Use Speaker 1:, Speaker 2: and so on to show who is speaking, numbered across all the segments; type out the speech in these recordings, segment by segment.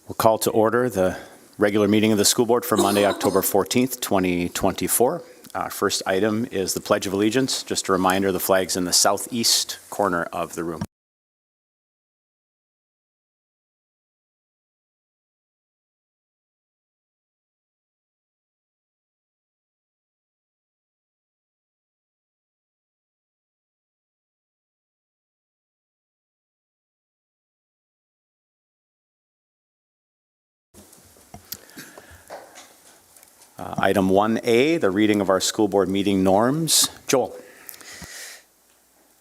Speaker 1: We'll call to order the regular meeting of the school board for Monday, October 14th, 2024. First item is the Pledge of Allegiance. Just a reminder, the flag's in the southeast corner of the room. Item 1A, the reading of our school board meeting norms. Joel.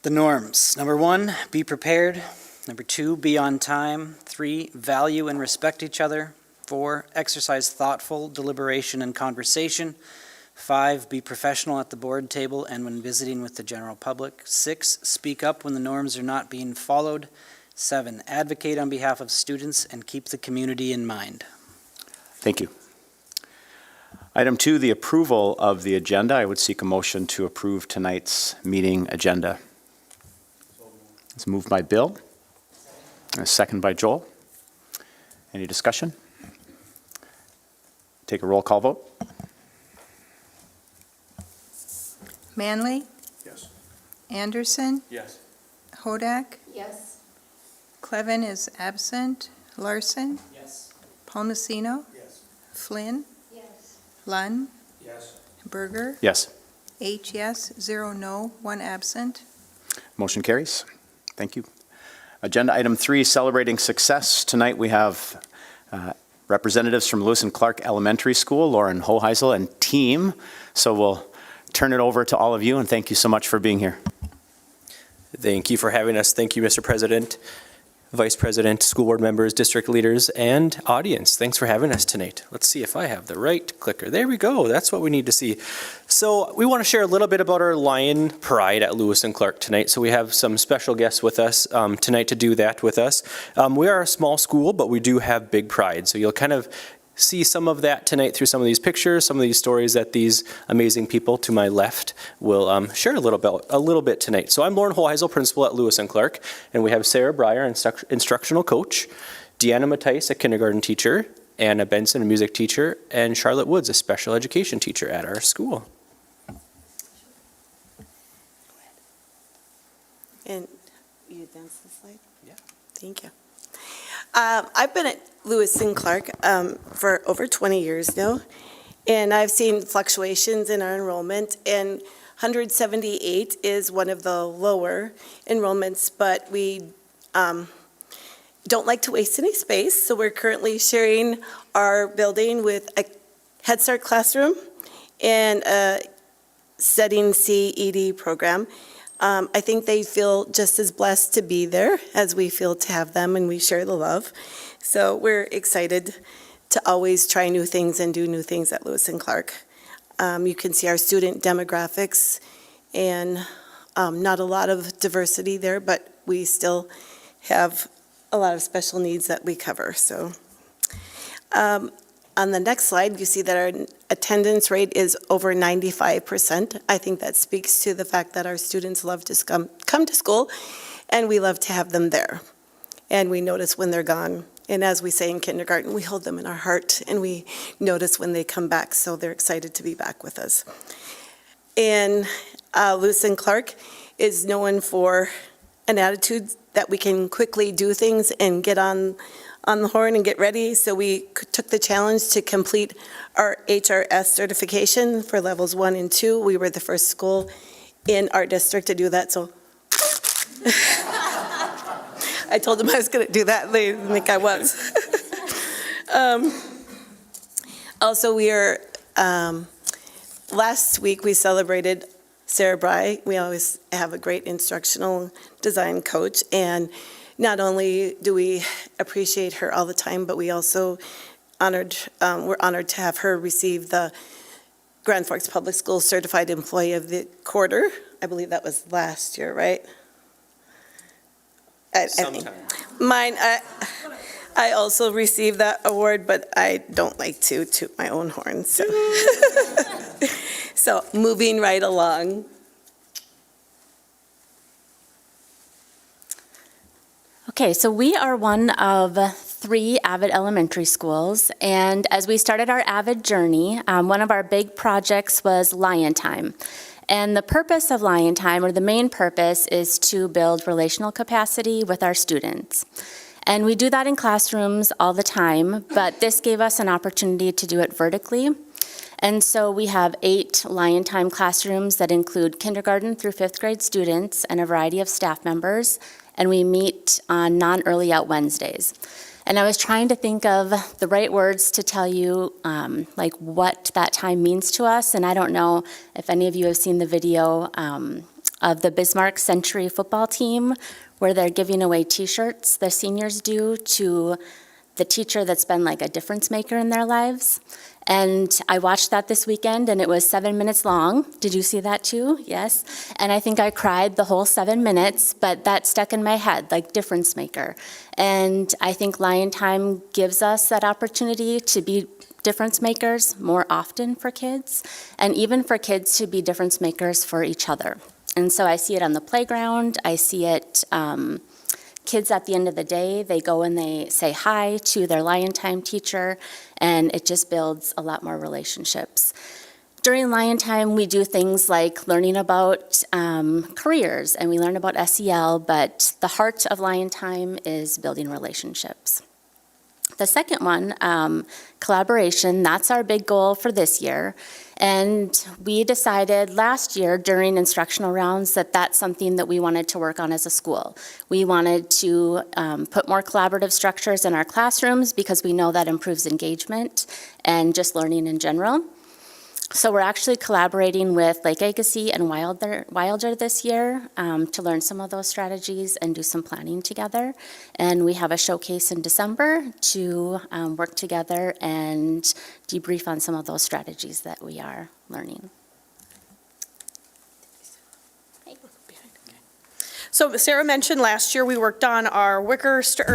Speaker 2: The norms. Number 1, be prepared. Number 2, be on time. 3, value and respect each other. 4, exercise thoughtful deliberation and conversation. 5, be professional at the board table and when visiting with the general public. 6, speak up when the norms are not being followed. 7, advocate on behalf of students and keep the community in mind.
Speaker 1: Thank you. Item 2, the approval of the agenda. I would seek a motion to approve tonight's meeting agenda. It's moved by Bill, and a second by Joel. Any discussion? Take a roll call vote.
Speaker 3: Manley?
Speaker 4: Yes.
Speaker 3: Anderson?
Speaker 4: Yes.
Speaker 3: Hodak?
Speaker 5: Yes.
Speaker 3: Clevin is absent. Larson?
Speaker 2: Yes.
Speaker 3: Palmasino?
Speaker 4: Yes.
Speaker 3: Flynn?
Speaker 5: Yes.
Speaker 3: Lunn?
Speaker 4: Yes.
Speaker 3: Berger?
Speaker 1: Yes.
Speaker 3: H yes, 0 no, 1 absent.
Speaker 1: Motion carries. Thank you. Agenda item 3, celebrating success. Tonight we have representatives from Lewis and Clark Elementary School, Lauren Hoheisel and team. So we'll turn it over to all of you, and thank you so much for being here.
Speaker 6: Thank you for having us. Thank you, Mr. President, Vice President, school board members, district leaders, and audience. Thanks for having us tonight. Let's see if I have the right clicker. There we go. That's what we need to see. So we want to share a little bit about our Lion Pride at Lewis and Clark tonight. So we have some special guests with us tonight to do that with us. We are a small school, but we do have big pride. So you'll kind of see some of that tonight through some of these pictures, some of these stories that these amazing people to my left will share a little bit tonight. So I'm Lauren Hoheisel, principal at Lewis and Clark, and we have Sarah Breyer, instructional coach, Deanna Mattice, a kindergarten teacher, Anna Benson, a music teacher, and Charlotte Woods, a special education teacher at our school.
Speaker 5: And you advance the slide?
Speaker 6: Yeah.
Speaker 5: Thank you. I've been at Lewis and Clark for over 20 years now, and I've seen fluctuations in our enrollment, and 178 is one of the lower enrollments, but we don't like to waste any space, so we're currently sharing our building with a Head Start classroom and a Setting C ED program. I think they feel just as blessed to be there as we feel to have them, and we share the love. So we're excited to always try new things and do new things at Lewis and Clark. You can see our student demographics, and not a lot of diversity there, but we still have a lot of special needs that we cover. So on the next slide, you see that our attendance rate is over 95%. I think that speaks to the fact that our students love to come to school, and we love to have them there. And we notice when they're gone. And as we say in kindergarten, we hold them in our heart, and we notice when they come back, so they're excited to be back with us. And Lewis and Clark is known for an attitude that we can quickly do things and get on the horn and get ready. So we took the challenge to complete our HRS certification for levels 1 and 2. We were the first school in our district to do that, so I told them I was going to do that. They didn't think I was. Also, we are, last week we celebrated Sarah Bry. We always have a great instructional design coach, and not only do we appreciate her all the time, but we also we're honored to have her receive the Grand Forks Public Schools Certified Employee of the Quarter. I believe that was last year, right? I think mine, I also received that award, but I don't like to toot my own horn. So, so moving right along.
Speaker 7: Okay, so we are one of
Speaker 4: 3 Avid elementary schools, and as we started our Avid journey, one of our big projects was Lion Time. And the purpose of Lion Time, or the main purpose, is to build relational capacity with our students. And we do that in classrooms all the time, but this gave us an opportunity to do it vertically. And so we have 8 Lion Time classrooms that include kindergarten through 5th grade students and a variety of staff members, and we meet on non-early out Wednesdays. And I was trying to think of the right words to tell you like what that time means to us, and I don't know if any of you have seen the video of the Bismarck Century football team where they're giving away t-shirts, the seniors do, to the teacher that's been like a difference maker in their lives. And I watched that this weekend, and it was 7 minutes long. Did you see that too? Yes. And I think I cried the whole 7 minutes, but that stuck in my head, like difference maker. And I think Lion Time gives us that opportunity to be difference makers more often for kids, and even for kids to be difference makers for each other. And so I see it on the playground. I see it, kids at the end of the day, they go and they say hi to their Lion Time teacher, and it just builds a lot more relationships. During Lion Time, we do things like learning about careers, and we learn about SEL, but the heart of Lion Time is building relationships. The second one, collaboration, that's our big goal for this year. And we decided last year during instructional rounds that that's something that we wanted to work on as a school. We wanted to put more collaborative structures in our classrooms because we know that improves engagement and just learning in general. So we're actually collaborating with Lake Agassiz and Wilder this year to learn some of those strategies and do some planning together. And we have a showcase in December to work together and debrief on some of those strategies that we are learning.
Speaker 7: So Sarah mentioned last year we worked on our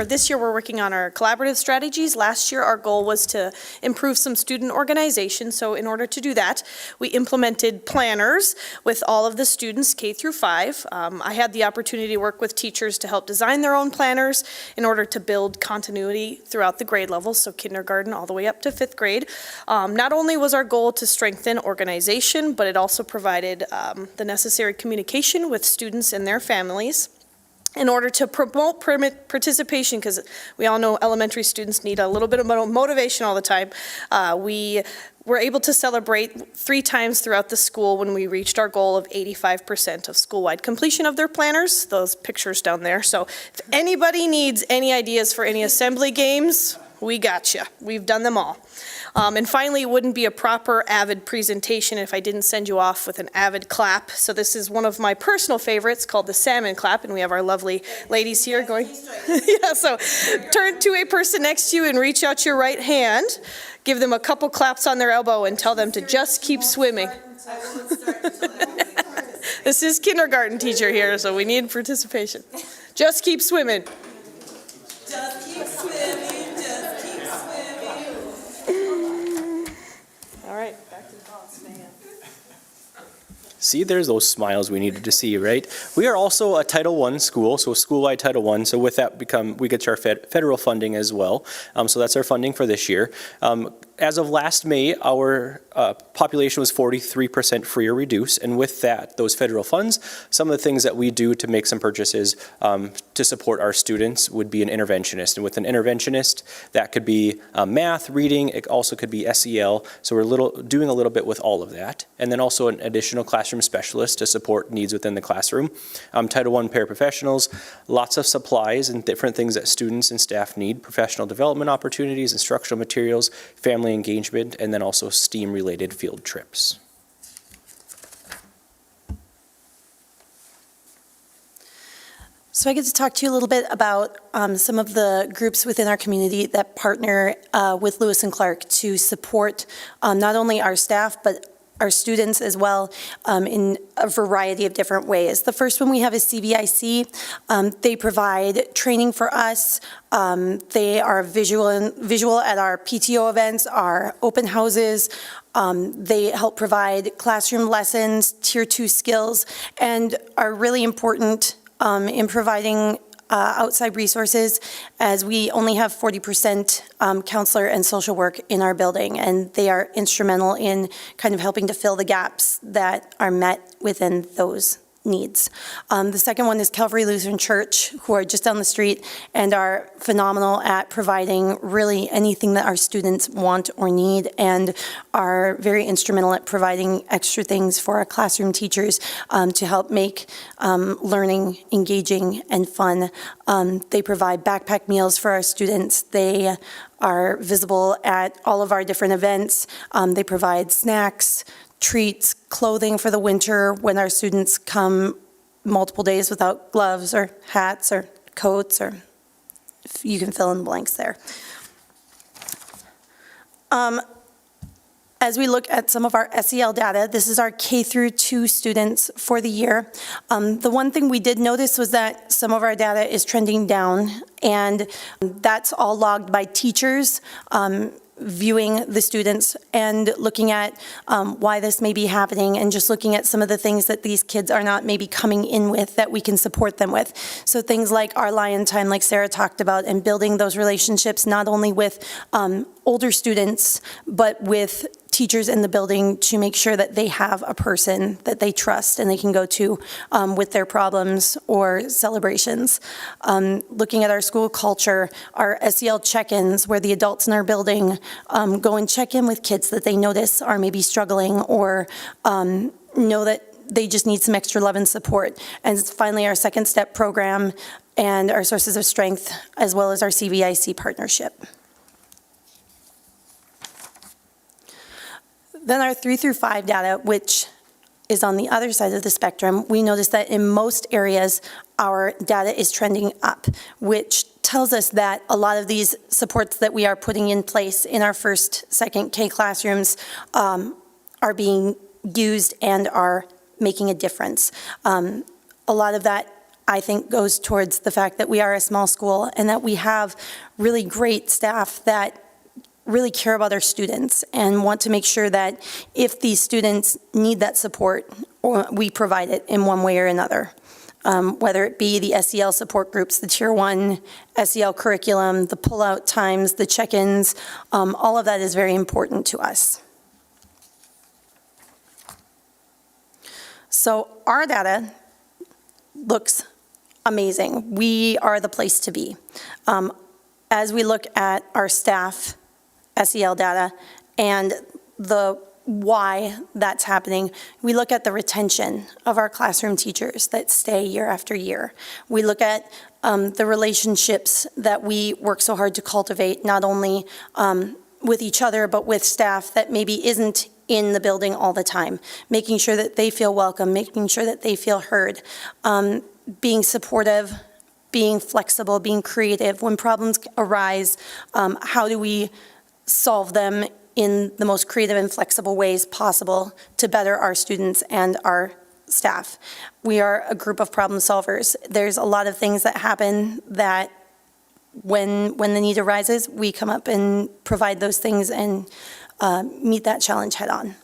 Speaker 7: this year we're working on our collaborative strategies. Last year our goal was to improve some student organization. So in order to do that, we implemented planners with all of the students K through 5. I had the opportunity to work with teachers to help design their own planners in order to build continuity throughout the grade levels, so kindergarten all the way up to 5th grade. Not only was our goal to strengthen organization, but it also provided the necessary communication with students and their families in order to promote participation, because we all know elementary students need a little bit of motivation all the time. We were able to celebrate 3 times throughout the school when we reached our goal of 85% of school-wide completion of their planners, those pictures down there. So if anybody needs any ideas for any assembly games, we got you. We've done them all. And finally, it wouldn't be a proper Avid presentation if I didn't send you off with an Avid clap. So this is one of my personal favorites called the salmon clap, and we have our lovely ladies here going. Yeah, so turn to a person next to you and reach out your right hand. Give them a couple claps on their elbow and tell them to just keep swimming. This is kindergarten teacher here, so we need participation. Just keep swimming.
Speaker 5: Just keep swimming, just keep swimming.
Speaker 7: All right, back to the boss, man.
Speaker 6: See, there's those smiles we needed to see, right? We are also a Title I school, so school-wide Title I. So with that, we get our federal funding as well. So that's our funding for this year. As of last May, our population was 43% free or reduced, and with that, those federal funds, some of the things that we do to make some purchases to support our students would be an interventionist. And with an interventionist, that could be math, reading, it also could be SEL, so we're doing a little bit with all of that. And then also an additional classroom specialist to support needs within the classroom. Title I paraprofessionals, lots of supplies and different things that students and staff need, professional development opportunities, instructional materials, family engagement, and then also STEAM-related field trips.
Speaker 5: So I get to talk to you a little bit about some of the groups within our community that partner with Lewis and Clark to support not only our staff, but our students as well in a variety of different ways. The first one we have is CBIC. They provide training for us. They are visual at our PTO events, our open houses. They help provide classroom lessons, Tier 2 skills, and are really important in providing outside resources, as we only have 40% counselor and social work in our building, and they are instrumental in kind of helping to fill the gaps that are met within those needs. The second one is Calvary Lutheran Church, who are just down the street and are phenomenal at providing really anything that our students want or need, and are very instrumental at providing extra things for our classroom teachers to help make learning engaging and fun. They provide backpack meals for our students. They are visible at all of our different events. They provide snacks, treats, clothing for the winter when our students come multiple days without gloves or hats or coats, or you can fill in the blanks there. As we look at some of our SEL data, this is our K through 2 students for the year. The one thing we did notice was that some of our data is trending down, and that's all logged by teachers viewing the students and looking at why this may be happening, and just looking at some of the things that these kids are not maybe coming in with that we can support them with. So things like our Lion Time, like Sarah talked about, and building those relationships not only with older students, but with teachers in the building, to make sure that they have a person that they trust and they can go to with their problems or celebrations. Looking at our school culture, our SEL check-ins, where the adults in our building go and check in with kids that they notice are maybe struggling, or know that they just need some extra love and support. And finally, our Second Step program and our Sources of Strength, as well as our CVIC partnership. Then our 3 through 5 data, which is on the other side of the spectrum, we notice that in most areas our data is trending up, which tells us that a lot of these supports that we are putting in place in our first, second K classrooms are being used and are making a difference. A lot of that, I think, goes towards the fact that we are a small school and that we have really great staff that really care about our students and want to make sure that if these students need that support, we provide it in one way or another. Whether it be the SEL support groups, the Tier 1 SEL curriculum, the pull-out times, the check-ins, all of that is very important to us. So our data looks amazing. We are the place to be. As we look at our staff SEL data and the why that's happening, we look at the retention of our classroom teachers that stay year after year. We look at the relationships that we work so hard to cultivate, not only with each other, but with staff that maybe isn't in the building all the time, making sure that they feel welcome, making sure that they feel heard, being supportive, being flexible, being creative. When problems arise, how do we solve them in the most creative and flexible ways possible to better our students and our staff? We are a group of problem solvers. There's a lot of things that happen that when the need arises, we come up and provide those things and meet that challenge head on.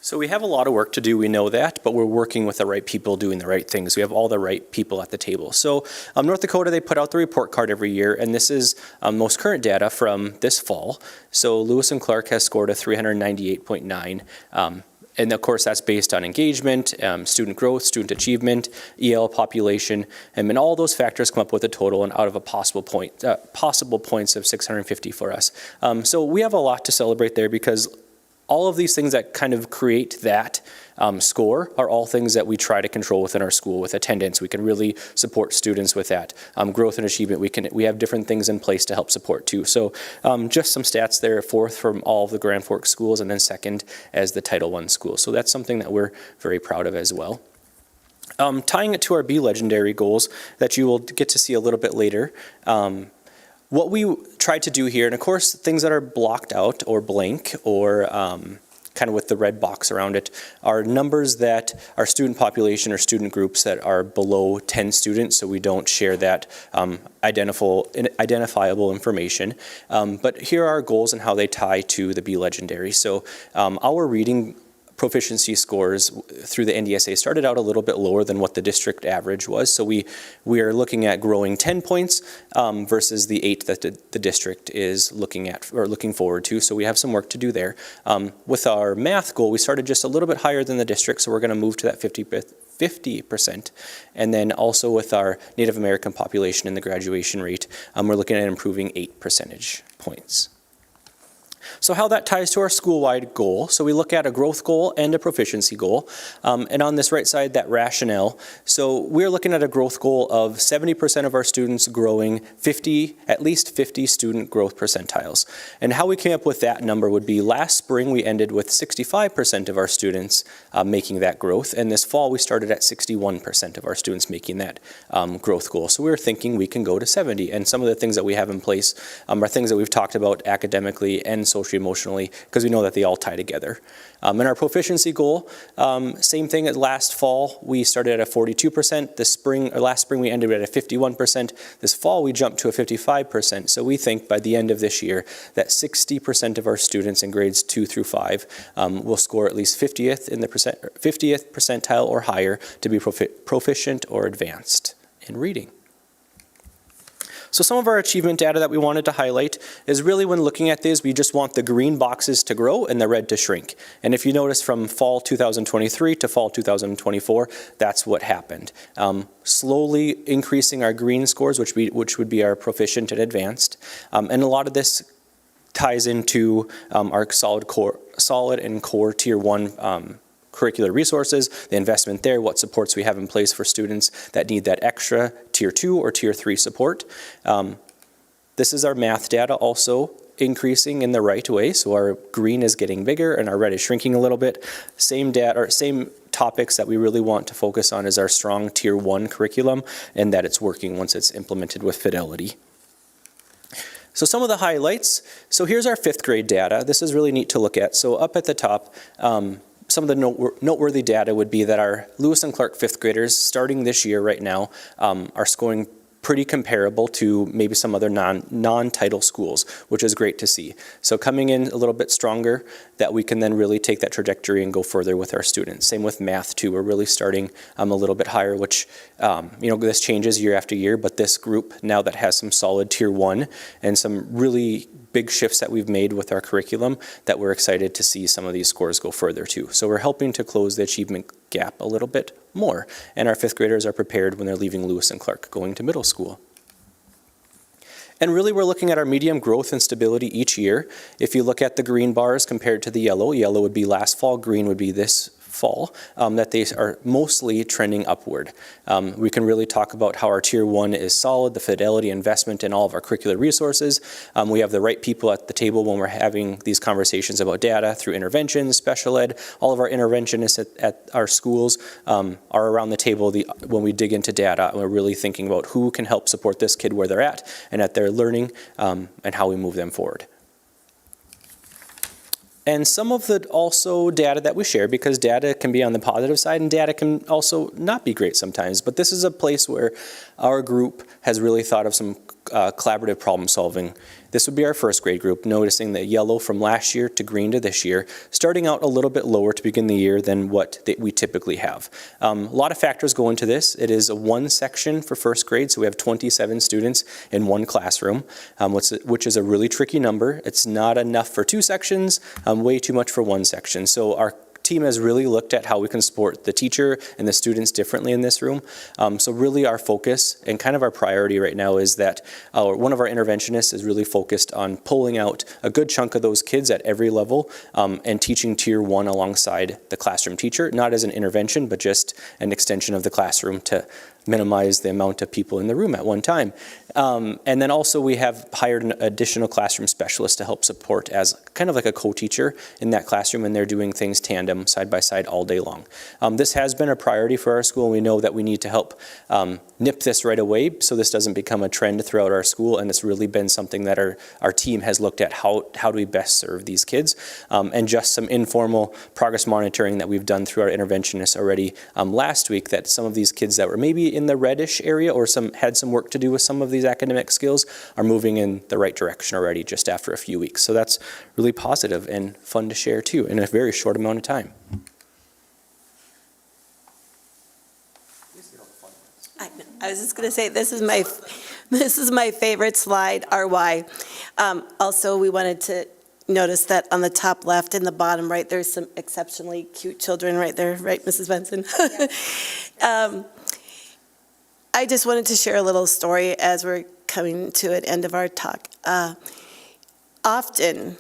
Speaker 6: So we have a lot of work to do, we know that, but we're working with the right people doing the right things. We have all the right people at the table. So North Dakota, they put out the report card every year, and this is most current data from this fall. So Lewis and Clark has scored a 398.9. And of course, that's based on engagement, student growth, student achievement, EL population, and all those factors come up with a total and out of a possible points of 650 for us. So we have a lot to celebrate there, because all of these things that kind of create that score are all things that we try to control within our school. With attendance, we can really support students with that. Growth and achievement, we have different things in place to help support too. So just some stats there: 4th from all of the Grand Forks schools, and then 2nd as the Title I school. So that's something that we're very proud of as well. Tying it to our Be Legendary goals that you will get to see a little bit later. What we tried to do here, and of course things that are blocked out or blank or kind of with the red box around it, are numbers that our student population or student groups that are below 10 students, so we don't share that identifiable information. But here are our goals and how they tie to the Be Legendary. So our reading proficiency scores through the NDSA started out a little bit lower than what the district average was. So we are looking at growing 10 points versus the 8 that the district is looking at or looking forward to. So we have some work to do there. With our math goal, we started just a little bit higher than the district, so we're going to move to that 50%. And then also with our Native American population and the graduation rate, we're looking at improving 8 percentage points. So how that ties to our school-wide goal. So we look at a growth goal and a proficiency goal. And on this right side, that rationale. So we're looking at a growth goal of 70% of our students growing at least 50 student growth percentiles. And how we came up with that number would be last spring we ended with 65% of our students making that growth. And this fall we started at 61% of our students making that growth goal. So we were thinking we can go to 70. And some of the things that we have in place are things that we've talked about academically and socially, emotionally, because we know that they all tie together. And our proficiency goal, same thing as last fall, we started at a 42%. Last spring we ended at a 51%. This fall we jumped to a 55%. So we think by the end of this year that 60% of our students in grades 2 through 5 will score at least 50th percentile or higher to be proficient or advanced in reading. So some of our achievement data that we wanted to highlight is really when looking at these, we just want the green boxes to grow and the red to shrink. And if you notice from fall 2023 to fall 2024, that's what happened. Slowly increasing our green scores, which would be our proficient and advanced. And a lot of this ties into our solid and core tier 1 curricular resources, the investment there, what supports we have in place for students that need that extra tier 2 or tier 3 support. This is our math data also increasing in the right way. So our green is getting bigger and our red is shrinking a little bit. Same data or same topics that we really want to focus on is our strong tier 1 curriculum and that it's working once it's implemented with fidelity. So some of the highlights. So here's our 5th grade data. This is really neat to look at. So up at the top, some of the noteworthy data would be that our Lewis and Clark 5th graders starting this year right now are scoring pretty comparable to maybe some other non-title schools, which is great to see. So coming in a little bit stronger, that we can then really take that trajectory and go further with our students. Same with math too. We're really starting a little bit higher, which this changes year after year, but this group now that has some solid tier 1 and some really big shifts that we've made with our curriculum, that we're excited to see some of these scores go further too. So we're helping to close the achievement gap a little bit more, and our 5th graders are prepared when they're leaving Lewis and Clark going to middle school. And really we're looking at our medium growth and stability each year. If you look at the green bars compared to the yellow would be last fall, green would be this fall, that they are mostly trending upward. We can really talk about how our tier 1 is solid, the fidelity investment in all of our curricular resources. We have the right people at the table when we're having these conversations about data through interventions, special ed. All of our interventionists at our schools are around the table when we dig into data, and we're really thinking about who can help support this kid where they're at and at their learning and how we move them forward. And some of the also data that we share, because data can be on the positive side and data can also not be great sometimes, but this is a place where our group has really thought of some collaborative problem solving. This would be our 1st grade group, noticing the yellow from last year to green to this year, starting out a little bit lower to begin the year than what we typically have. A lot of factors go into this. It is a 1 section for 1st grade, so we have 27 students in 1 classroom, which is a really tricky number. It's not enough for 2 sections, way too much for 1 section. So our team has really looked at how we can support the teacher and the students differently in this room. So really our focus and kind of our priority right now is that one of our interventionists is really focused on pulling out a good chunk of those kids at every level and teaching tier 1 alongside the classroom teacher, not as an intervention, but just an extension of the classroom to minimize the amount of people in the room at one time. And then also we have hired an additional classroom specialist to help support as kind of like a co-teacher in that classroom, and they're doing things tandem, side by side all day long. This has been a priority for our school, and we know that we need to help nip this right away so this doesn't become a trend throughout our school, and it's really been something that our team has looked at, how do we best serve these kids, and just some informal progress monitoring that we've done through our interventionists already last week, that some of these kids that were maybe in the reddish area or had some work to do with some of these academic skills are moving in the right direction already just after a few weeks. So that's really really positive and fun to share too in a very short amount of time.
Speaker 5: I was just going to say, this is my favorite slide, RY. Also, we wanted to notice that on the top left and the bottom right, there's some exceptionally cute children right there, right, Mrs. Benson? I just wanted to share a little story as we're coming to an end of our talk. Often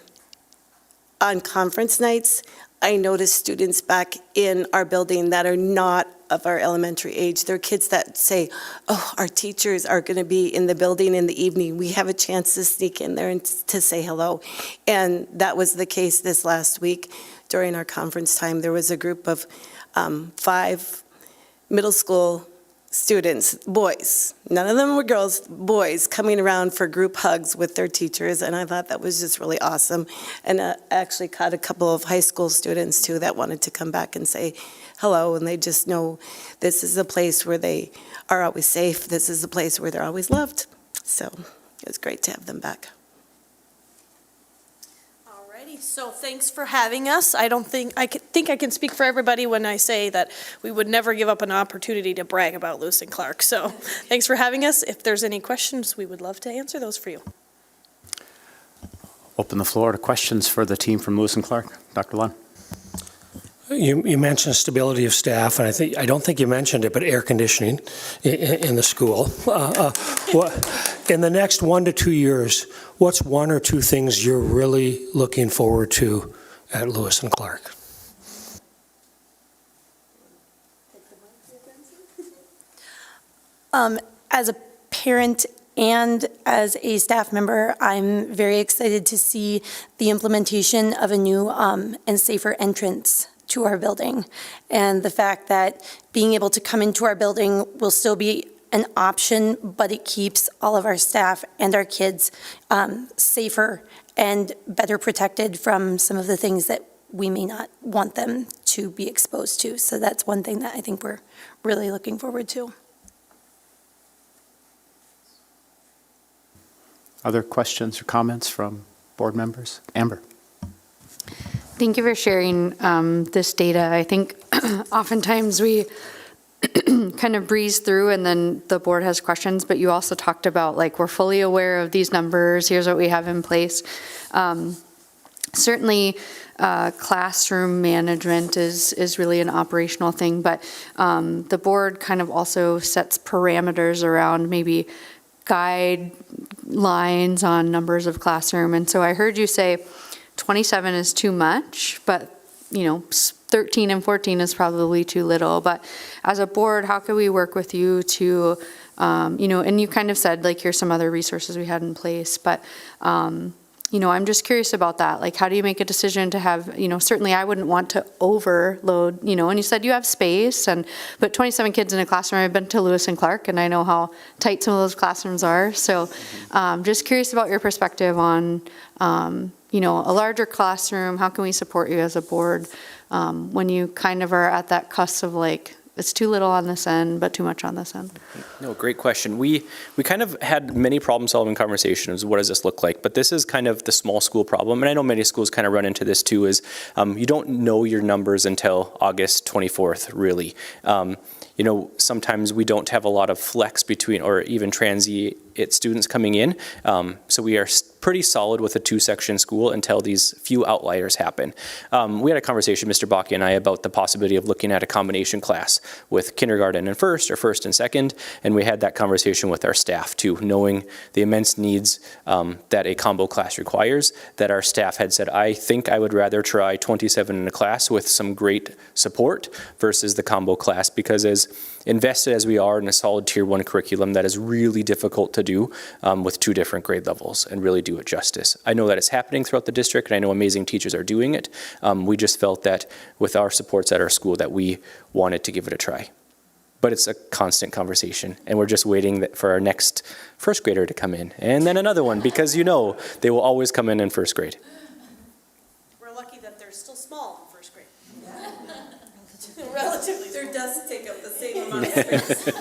Speaker 5: on conference nights, I notice students back in our building that are not of our elementary age. They're kids that say, oh, our teachers are going to be in the building in the evening. We have a chance to sneak in there and to say hello. And that was the case this last week during our conference time. There was a group of 5 middle school students, boys, none of them were girls, boys, coming around for group hugs with their teachers, and I thought that was just really awesome. And I actually caught a couple of high school students too that wanted to come back and say hello, and they just know this is a place where they are always safe, this is a place where they're always loved. So it was great to have them back.
Speaker 7: Alrighty, so thanks for having us. I think I can speak for everybody when I say that we would never give up an opportunity to brag about Lewis and Clark. So thanks for having us. If there's any questions, we would love to answer those for you.
Speaker 1: Open the floor to questions for the team from Lewis and Clark. Dr. Lund.
Speaker 8: You mentioned stability of staff, and I don't think you mentioned it, but air conditioning in the school. In the next 1 to 2 years, what's 1 or 2 things you're really looking forward to at Lewis and Clark?
Speaker 9: As a parent and as a staff member, I'm very excited to see the implementation of a new and safer entrance to our building. And the fact that being able to come into our building will still be an option, but it keeps all of our staff and our kids safer and better protected from some of the things that we may not want them to be exposed to. So that's one thing that I think we're really looking forward to.
Speaker 1: Other questions or comments from board members? Amber.
Speaker 10: Thank you for sharing this data. I think oftentimes we kind of breeze through and then the board has questions, but you also talked about like we're fully aware of these numbers, here's what we have in place. Certainly classroom management is really an operational thing, but the board kind of also sets parameters around maybe guidelines on numbers of classroom. And so I heard you say 27 is too much, but 13 and 14 is probably too little. But as a board, how can we work with you to, and you kind of said, like, here's some other resources we had in place, but, I'm just curious about that. Like, how do you make a decision to have, certainly I wouldn't want to overload, and you said you have space, but 27 kids in a classroom. I've been to Lewis and Clark, and I know how tight some of those classrooms are. So just curious about your perspective on, a larger classroom. How can we support you as a board when you kind of are at that cusp of like, it's too little on this end, but too much on this end?
Speaker 6: No, great question. We kind of had many problem-solving conversations. What does this look like? But this is kind of the small school problem, and I know many schools kind of run into this too, is you don't know your numbers until August 24th, really. Sometimes we don't have a lot of flex between, or even transient students coming in. So we are pretty solid with a 2-section school until these few outliers happen. We had a conversation, Mr. Bakke and I, about the possibility of looking at a combination class with kindergarten and first, or first and second. And we had that conversation with our staff too, knowing the immense needs that a combo class requires, that our staff had said, I think I would rather try 27 in a class with some great support versus the combo class, because as invested as we are in a solid tier 1 curriculum, that is really difficult to do with 2 different grade levels and really do it justice. I know that it's happening throughout the district, and I know amazing teachers are doing it. We just felt that with our supports at our school that we wanted to give it a try. But it's a constant conversation, and we're just waiting for our next first grader to come in, and then another one, because they will always come in first grade.
Speaker 7: We're lucky that they're still small in first grade. Relatively.
Speaker 5: Their desks take up the same amount of space.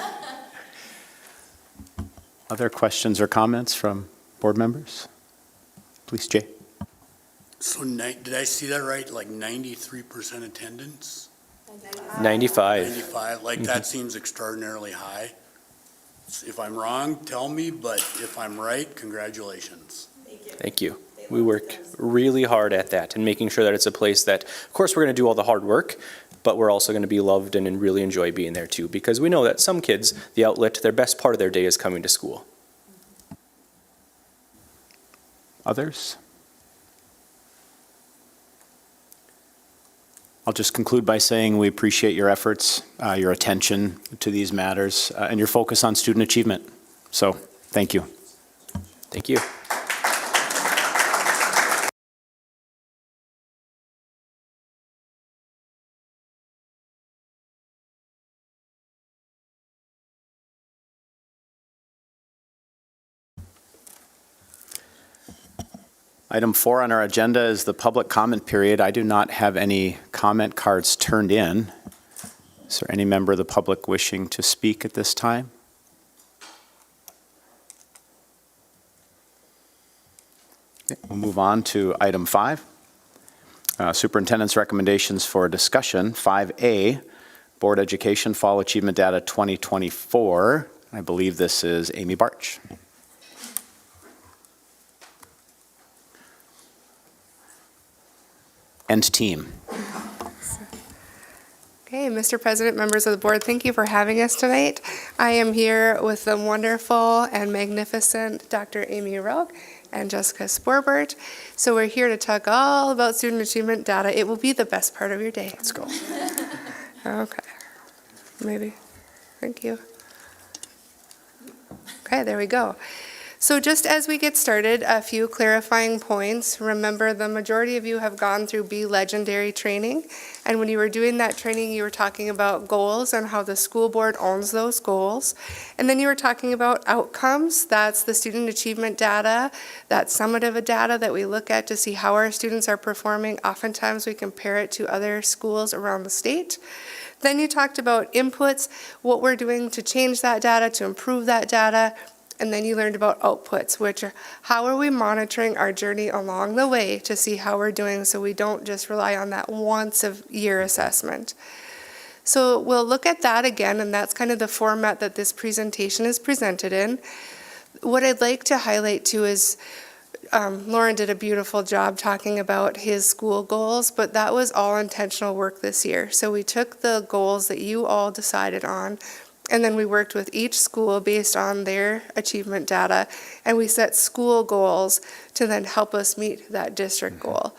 Speaker 1: Other questions or comments from board members? Please, Jay.
Speaker 11: So did I see that right? Like 93% attendance?
Speaker 6: 95.
Speaker 11: 95, like that seems extraordinarily high. If I'm wrong, tell me, but if I'm right, congratulations.
Speaker 6: Thank you. We work really hard at that and making sure that it's a place that, of course, we're going to do all the hard work, but we're also going to be loved and really enjoy being there too, because we know that some kids, the outlet, their best part of their day is coming to school.
Speaker 1: Others? I'll just conclude by saying we appreciate your efforts, your attention to these matters, and your focus on student achievement. So, thank you.
Speaker 6: Thank you.
Speaker 1: Item 4 on our agenda is the public comment period. I do not have any comment cards turned in. Is there any member of the public wishing to speak at this time? Okay, we'll move on to item 5. Superintendent's recommendations for discussion. 5A, Board Education Fall Achievement Data 2024. I believe this is Amy Barch. And team.
Speaker 12: Okay, Mr. President, members of the board, thank you for having us tonight. I am here with the wonderful and magnificent Dr. Amy Rogue and Jessica Sporbert. So we're here to talk all about student achievement data. It will be the best part of your day.
Speaker 1: Let's go.
Speaker 12: Okay, maybe. Thank you. Okay, there we go. So just as we get started, a few clarifying points. Remember, the majority of you have gone through Be Legendary training. And when you were doing that training, you were talking about goals and how the school board owns those goals. And then you were talking about outcomes. That's the student achievement data, that summative data that we look at to see how our students are performing. Oftentimes we compare it to other schools around the state. Then you talked about inputs, what we're doing to change that data, to improve that data. And then you learned about outputs, which are how are we monitoring our journey along the way to see how we're doing so we don't just rely on that once a year assessment. So we'll look at that again, and that's kind of the format that this presentation is presented in. What I'd like to highlight too is Lauren did a beautiful job talking about his school goals, but that was all intentional work this year. So we took the goals that you all decided on, and then we worked with each school based on their achievement data, and we set school goals to then help us meet that district goal.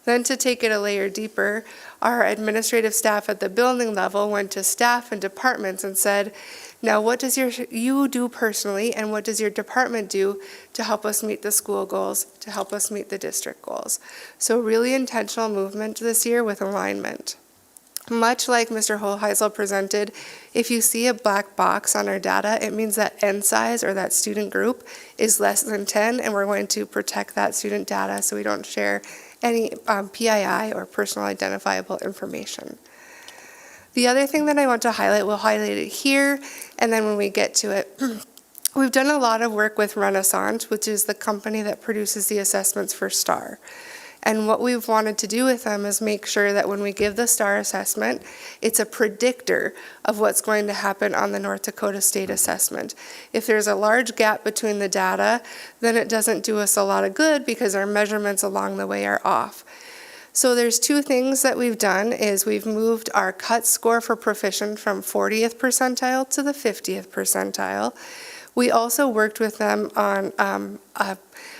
Speaker 12: Then to take it a layer deeper, our administrative staff at the building level went to staff and departments and said, now what does you do personally, and what does your department do to help us meet the school goals, to help us meet the district goals? So really intentional movement this year with alignment. Much like Mr. Hoheisel presented, if you see a black box on our data, it means that N size or that student group is less than 10, and we're going to protect that student data so we don't share any PII or personal identifiable information. The other thing that I want to highlight, we'll highlight it here, and then when we get to it, we've done a lot of work with Renaissance, which is the company that produces the assessments for STAR. And what we've wanted to do with them is make sure that when we give the STAR assessment, it's a predictor of what's going to happen on the North Dakota State Assessment. If there's a large gap between the data, then it doesn't do us a lot of good because our measurements along the way are off. So there's two things that we've done is we've moved our cut score for proficient from 40th percentile to the 50th percentile. We also worked with them on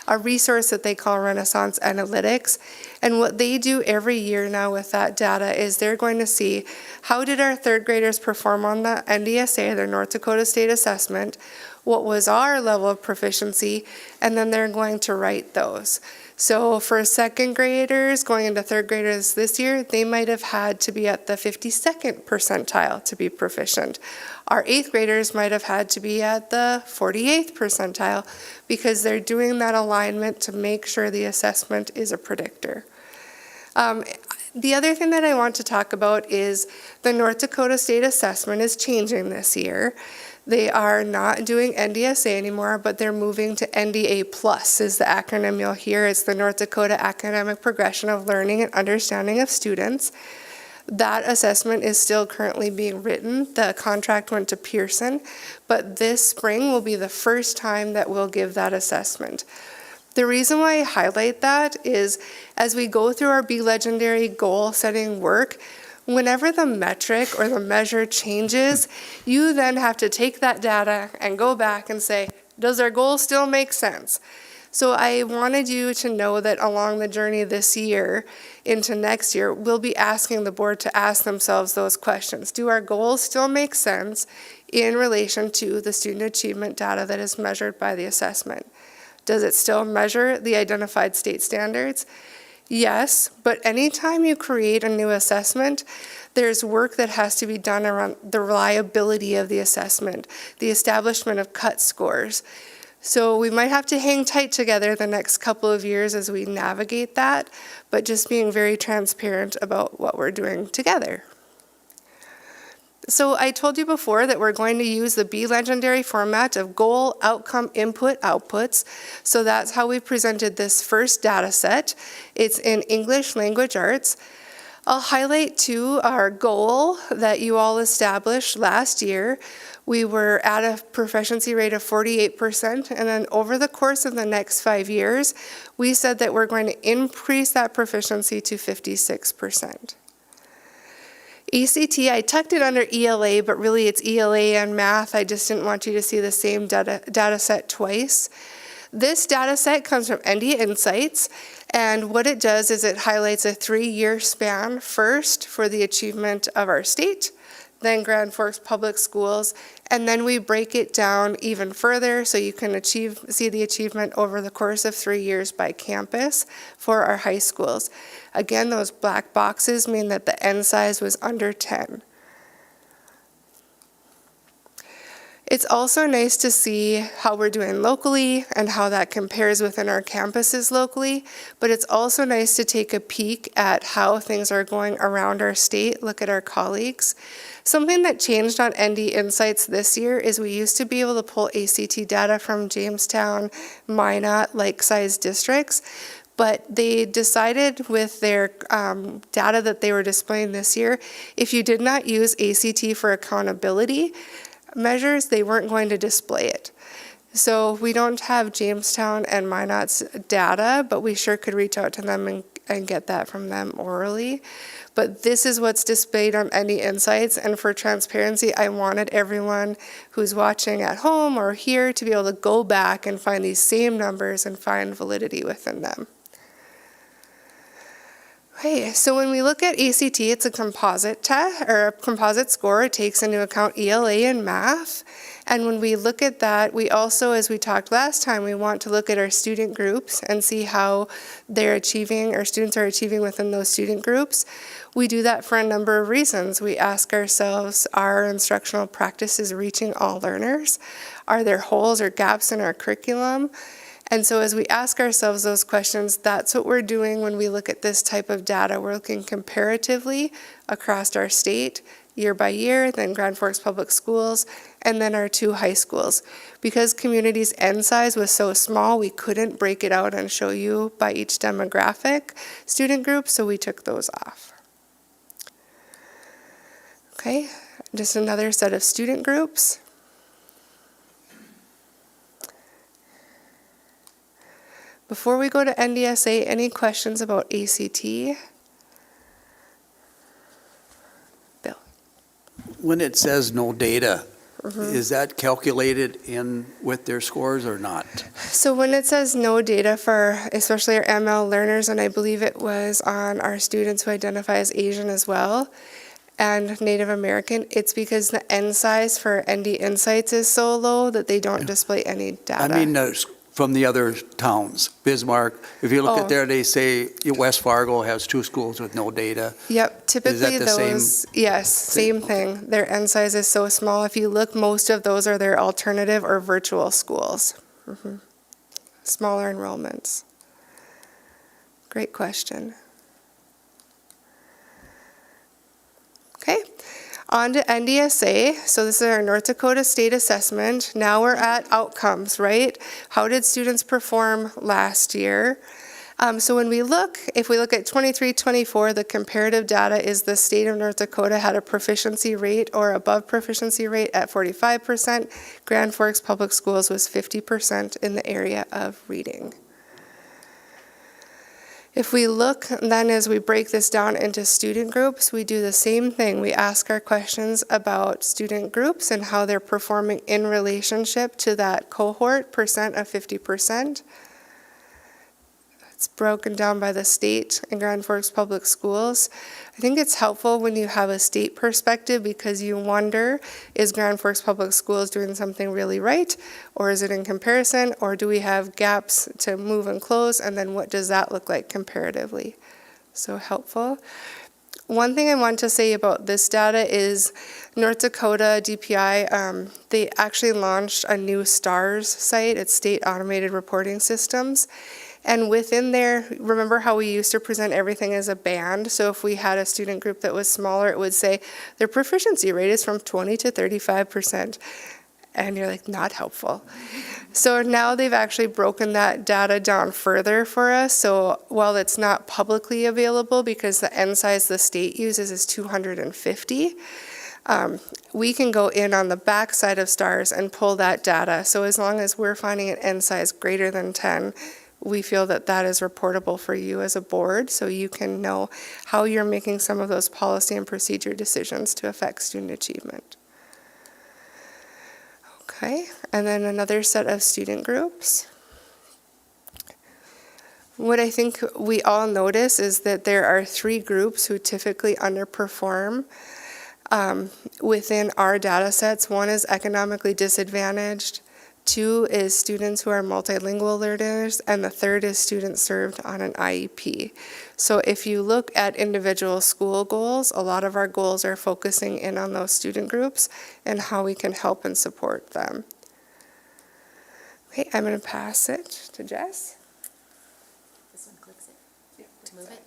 Speaker 12: a resource that they call Renaissance Analytics. And what they do every year now with that data is they're going to see how did our third graders perform on the NDSA, their North Dakota State Assessment, what was our level of proficiency, and then they're going to write those. So for second graders going into third graders this year, they might have had to be at the 52nd percentile to be proficient. Our eighth graders might have had to be at the 48th percentile because they're doing that alignment to make sure the assessment is a predictor. The other thing that I want to talk about is the North Dakota State Assessment is changing this year. They are not doing NDSA anymore, but they're moving to NDA Plus is the acronym you'll hear. It's the North Dakota Academic Progression of Learning and Understanding of Students. That assessment is still currently being written. The contract went to Pearson, but this spring will be the first time that we'll give that assessment. The reason why I highlight that is as we go through our Be Legendary goal setting work, whenever the metric or the measure changes, you then have to take that data and go back and say, does our goal still make sense? So I wanted you to know that along the journey this year into next year, we'll be asking the board to ask themselves those questions. Do our goals still make sense in relation to the student achievement data that is measured by the assessment? Does it still measure the identified state standards? Yes, but anytime you create a new assessment, there's work that has to be done around the reliability of the assessment, the establishment of cut scores. So we might have to hang tight together the next couple of years as we navigate that, but just being very transparent about what we're doing together. So I told you before that we're going to use the Be Legendary format of goal, outcome, input, outputs. So that's how we presented this first data set. It's in English Language Arts. I'll highlight too our goal that you all established last year. We were at a proficiency rate of 48%, and then over the course of the next 5 years, we said that we're going to increase that proficiency to 56%. ACT, I tucked it under ELA, but really it's ELA and math. I just didn't want you to see the same data set twice. This data set comes from ND Insights, and what it does is it highlights a 3-year span, first for the achievement of our state, then Grand Forks Public Schools, and then we break it down even further so you can see the achievement over the course of 3 years by campus for our high schools. Again, those black boxes mean that the N size was under 10. It's also nice to see how we're doing locally and how that compares within our campuses locally, but it's also nice to take a peek at how things are going around our state, look at our colleagues. Something that changed on ND Insights this year is we used to be able to pull ACT data from Jamestown, Minot, like-sized districts, but they decided with their data that they were displaying this year, if you did not use ACT for accountability measures, they weren't going to display it. So we don't have Jamestown and Minot's data, but we sure could reach out to them and get that from them orally. But this is what's displayed on ND Insights, and for transparency, I wanted everyone who's watching at home or here to be able to go back and find these same numbers and find validity within them. Okay, so when we look at ACT, it's a composite test or a composite score. It takes into account ELA and math. And when we look at that, we also, as we talked last time, we want to look at our student groups and see how they're achieving, our students are achieving within those student groups. We do that for a number of reasons. We ask ourselves, are our instructional practices reaching all learners? Are there holes or gaps in our curriculum? And so as we ask ourselves those questions, that's what we're doing when we look at this type of data. We're looking comparatively across our state, year by year, then Grand Forks Public Schools, and then our 2 high schools. Because community's N size was so small, we couldn't break it out and show you by each demographic student group, so we took those off. Okay, just another set of student groups. Before we go to NDSA, any questions about ACT? Bill.
Speaker 13: When it says no data, is that calculated in with their scores or not?
Speaker 12: So when it says no data for especially our ML learners, and I believe it was on our students who identify as Asian as well, and Native American, it's because the N size for ND Insights is so low that they don't display any data.
Speaker 13: I mean, from the other towns, Bismarck, if you look at there, they say West Fargo has 2 schools with no data.
Speaker 12: Yep, typically
Speaker 13: the
Speaker 12: those,
Speaker 13: same?
Speaker 12: yes, same thing. Their N size is so small. If you look, most of those are their alternative or virtual schools. Smaller enrollments. Great question. Okay. On to NDSA. So this is our North Dakota State Assessment. Now we're at outcomes, right? How did students perform last year? So when we look, if we look at 23-24, the comparative data is the state of North Dakota had a proficiency rate or above proficiency rate at 45%. Grand Forks Public Schools was 50% in the area of reading. If we look then as we break this down into student groups, we do the same thing. We ask our questions about student groups and how they're performing in relationship to that cohort percent of 50%. It's broken down by the state and Grand Forks Public Schools. I think it's helpful when you have a state perspective because you wonder, is Grand Forks Public Schools doing something really right? Or is it in comparison? Or do we have gaps to move and close? And then what does that look like comparatively? So helpful. One thing I want to say about this data is North Dakota DPI, they actually launched a new STARS site. It's State Automated Reporting Systems. And within there, remember how we used to present everything as a band? So if we had a student group that was smaller, it would say their proficiency rate is from 20 to 35%. And you're like, not helpful. So now they've actually broken that data down further for us. So while it's not publicly available because the N size the state uses is 250, we can go in on the back side of STARS and pull that data. So as long as we're finding an N size greater than 10, we feel that that is reportable for you as a board, so you can know how you're making some of those policy and procedure decisions to affect student achievement. Okay, and then another set of student groups. What I think we all notice is that there are 3 groups who typically underperform within our data sets. One is economically disadvantaged. 2 is students who are multilingual learners, and the 3rd is students served on an IEP. So if you look at individual school goals, a lot of our goals are focusing in on those student groups and how we can help and support them. Okay, I'm going to pass it to Jess.
Speaker 14: This one clicks it to move it.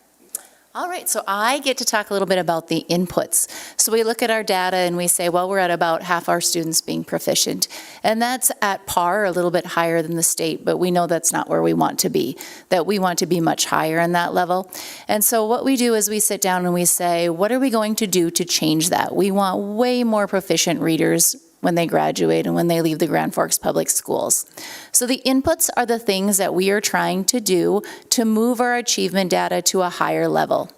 Speaker 14: All right, so I get to talk a little bit about the inputs. So we look at our data and we say, well, we're at about half our students being proficient. And that's at par, a little bit higher than the state, but we know that's not where we want to be, that we want to be much higher in that level. And so what we do is we sit down and we say, what are we going to do to change that? We want way more proficient readers when they graduate and when they leave the Grand Forks Public Schools. So the inputs are the things that we are trying to do to move our achievement data to a higher level.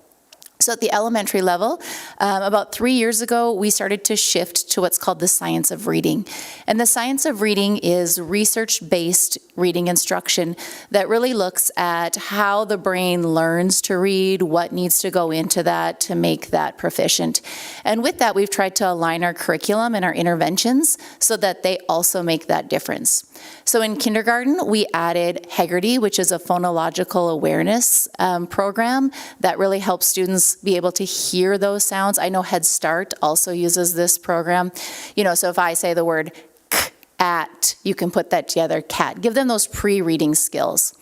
Speaker 14: So at the elementary level, about 3 years ago, we started to shift to what's called the science of reading. And the science of reading is research-based reading instruction that really looks at how the brain learns to read, what needs to go into that to make that proficient. And with that, we've tried to align our curriculum and our interventions so that they also make that difference. So in kindergarten, we added Heggerty, which is a phonological awareness program that really helps students be able to hear those sounds. I know Head Start also uses this program. You know, so if I say the word at, you can put that together, cat. Give them those pre-reading skills.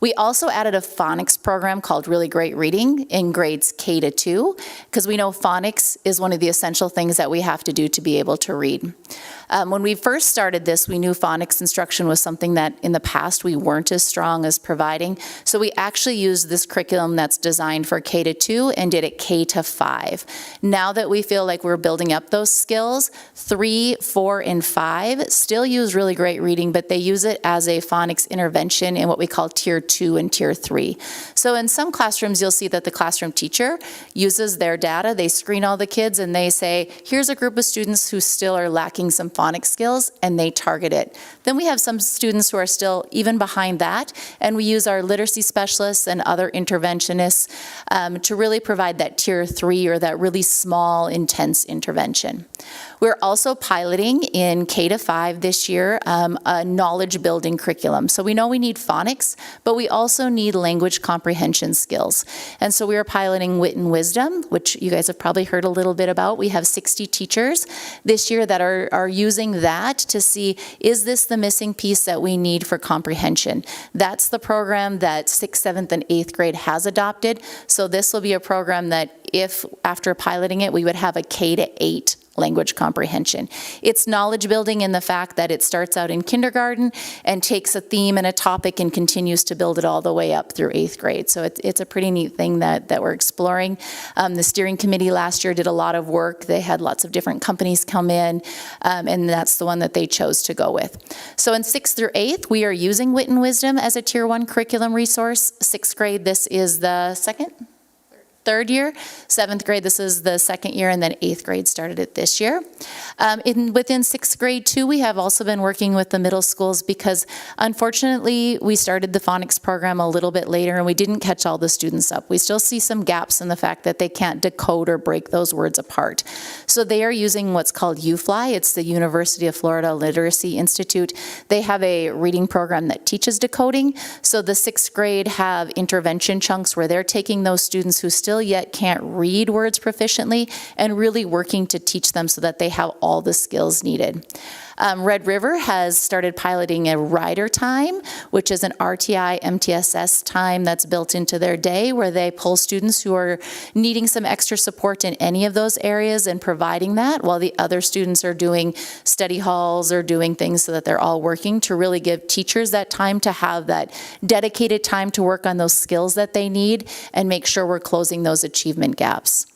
Speaker 14: We also added a phonics program called Really Great Reading in grades K to 2, because we know phonics is one of the essential things that we have to do to be able to read. When we first started this, we knew phonics instruction was something that in the past we weren't as strong as providing. So we actually used this curriculum that's designed for K to 2 and did it K to 5. Now that we feel like we're building up those skills, 3, 4, and 5 still use Really Great Reading, but they use it as a phonics intervention in what we call Tier 2 and Tier 3. So in some classrooms, you'll see that the classroom teacher uses their data. They screen all the kids and they say, here's a group of students who still are lacking some phonics skills, and they target it. Then we have some students who are still even behind that, and we use our literacy specialists and other interventionists to really provide that Tier 3 or that really small, intense intervention. We're also piloting in K to 5 this year a knowledge building curriculum. So we know we need phonics, but we also need language comprehension skills. And so we are piloting Wit and Wisdom, which you guys have probably heard a little bit about. We have 60 teachers this year that are using that to see, is this the missing piece that we need for comprehension? That's the program that 6th, 7th, and 8th grade has adopted. So this will be a program that if after piloting it, we would have a K to 8 language comprehension. It's knowledge building in the fact that it starts out in kindergarten and takes a theme and a topic and continues to build it all the way up through 8th grade. So it's a pretty neat thing that we're exploring. The steering committee last year did a lot of work. They had lots of different companies come in, and that's the one that they chose to go with. So in 6th through 8th, we are using Wit and Wisdom as a Tier 1 curriculum resource. 6th grade, this is the third year. 7th grade, this is the 2nd year, and then 8th grade started it this year. Within 6th grade too, we have also been working with the middle schools because unfortunately we started the phonics program a little bit later and we didn't catch all the students up. We still see some gaps in the fact that they can't decode or break those words apart. So they are using what's called UFly. It's the University of Florida Literacy Institute. They have a reading program that teaches decoding. So the 6th grade have intervention chunks where they're taking those students who still yet can't read words proficiently and really working to teach them so that they have all the skills needed. Red River has started piloting a rider time, which is an RTI MTSS time that's built into their day where they pull students who are needing some extra support in any of those areas and providing that while the other students are doing study halls or doing things so that they're all working to really give teachers that time to have that dedicated time to work on those skills that they need and make sure we're closing those achievement gaps.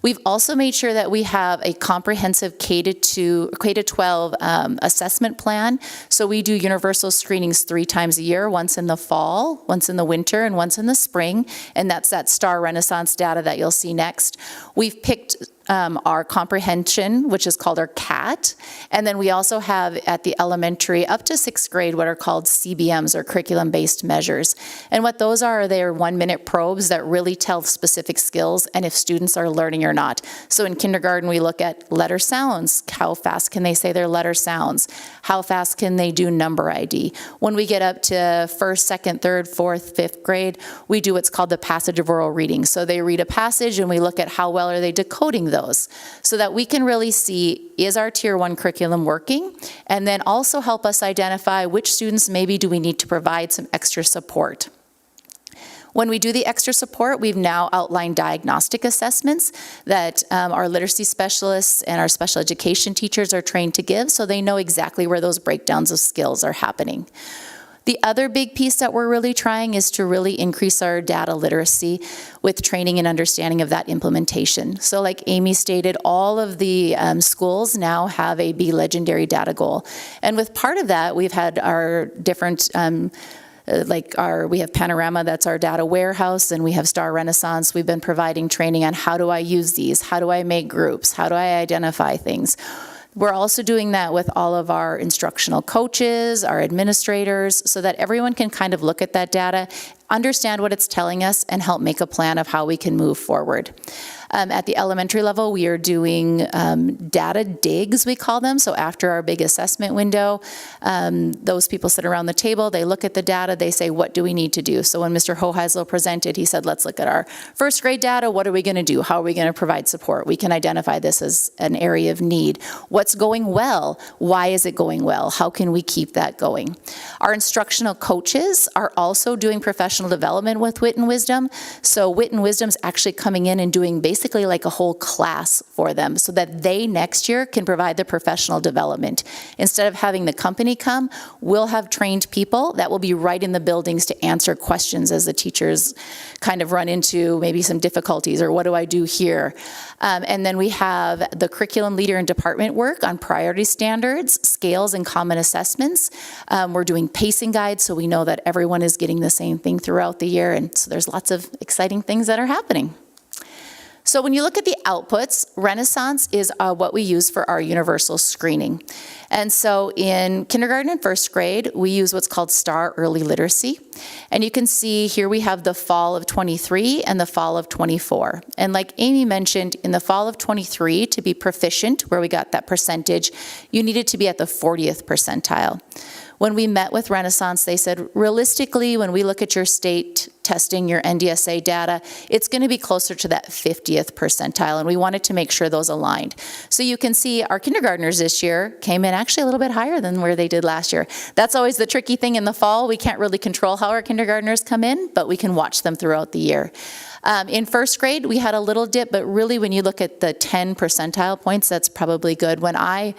Speaker 14: We've also made sure that we have a comprehensive K-12 assessment plan. So we do universal screenings 3 times a year, once in the fall, once in the winter, and once in the spring. And that's that STAR Renaissance data that you'll see next. We've picked our comprehension, which is called our CAT. And then we also have at the elementary up to 6th grade what are called CBMs or curriculum-based measures. And what those are, they are 1-minute probes that really tell specific skills and if students are learning or not. So in kindergarten, we look at letter sounds. How fast can they say their letter sounds? How fast can they do number ID? When we get up to 1st, 2nd, 3rd, 4th, 5th grade, we do what's called the passage of oral reading. So they read a passage and we look at how well are they decoding those so that we can really see, is our Tier 1 curriculum working? And then also help us identify which students maybe do we need to provide some extra support. When we do the extra support, we've now outlined diagnostic assessments that our literacy specialists and our special education teachers are trained to give so they know exactly where those breakdowns of skills are happening. The other big piece that we're really trying is to really increase our data literacy with training and understanding of that implementation. So like Amy stated, all of the schools now have a Be Legendary data goal. And with part of that, we've had our different we have Panorama, that's our data warehouse, and we have Star Renaissance. We've been providing training on how do I use these? How do I make groups? How do I identify things? We're also doing that with all of our instructional coaches, our administrators, so that everyone can kind of look at that data, understand what it's telling us, and help make a plan of how we can move forward. At the elementary level, we are doing data digs, we call them. So after our big assessment window, those people sit around the table, they look at the data, they say, what do we need to do? So when Mr. Hoheisel presented, he said, let's look at our 1st grade data. What are we going to do? How are we going to provide support? We can identify this as an area of need. What's going well? Why is it going well? How can we keep that going? Our instructional coaches are also doing professional development with Wit and Wisdom. So Wit and Wisdom's actually coming in and doing basically like a whole class for them so that they next year can provide the professional development. Instead of having the company come, we'll have trained people that will be right in the buildings to answer questions as the teachers kind of run into maybe some difficulties or what do I do here? And then we have the curriculum leader and department work on priority standards, scales, and common assessments. We're doing pacing guides so we know that everyone is getting the same thing throughout the year, and so there's lots of exciting things that are happening. So when you look at the outputs, Renaissance is what we use for our universal screening. And so in kindergarten and 1st grade, we use what's called STAR Early Literacy. And you can see here we have the fall of 23 and the fall of 24. And like Amy mentioned, in the fall of 23, to be proficient, where we got that percentage, you needed to be at the 40th percentile. When we met with Renaissance, they said, realistically, when we look at your state testing, your NDSA data, it's going to be closer to that 50th percentile, and we wanted to make sure those aligned. So you can see our kindergartners this year came in actually a little bit higher than where they did last year. That's always the tricky thing in the fall. We can't really control how our kindergartners come in, but we can watch them throughout the year. In first grade, we had a little dip, but really when you look at the 10 percentile points, that's probably good. When I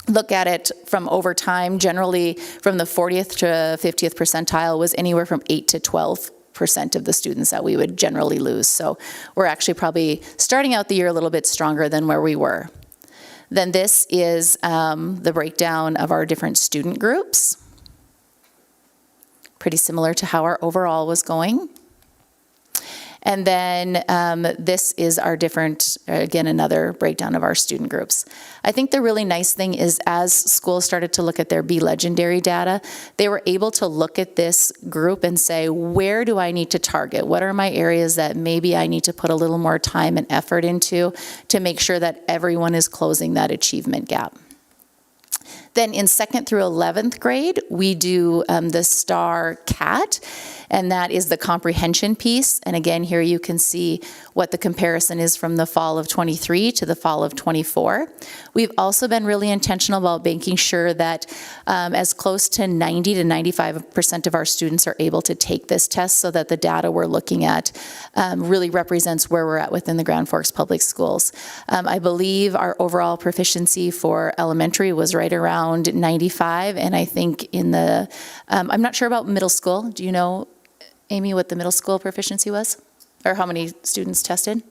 Speaker 14: look at it from over time, generally from the 40th to 50th percentile was anywhere from 8 to 12% of the students that we would generally lose. So we're actually probably starting out the year a little bit stronger than where we were. Then this is the breakdown of our different student groups. Pretty similar to how our overall was going. And then this is our different, again, another breakdown of our student groups. I think the really nice thing is as schools started to look at their Be Legendary data, they were able to look at this group and say, where do I need to target? What are my areas that maybe I need to put a little more time and effort into to make sure that everyone is closing that achievement gap? Then in 2nd through 11th grade, we do the STAR CAT, and that is the comprehension piece. And again, here you can see what the comparison is from the fall of 23 to the fall of 24. We've also been really intentional about making sure that as close to 90 to 95% of our students are able to take this test so that the data we're looking at really represents where we're at within the Grand Forks Public Schools. I believe our overall proficiency for elementary was right around 95, and I think in the, I'm not sure about middle school. Do you know, Amy, what the middle school proficiency was? Or how many students tested?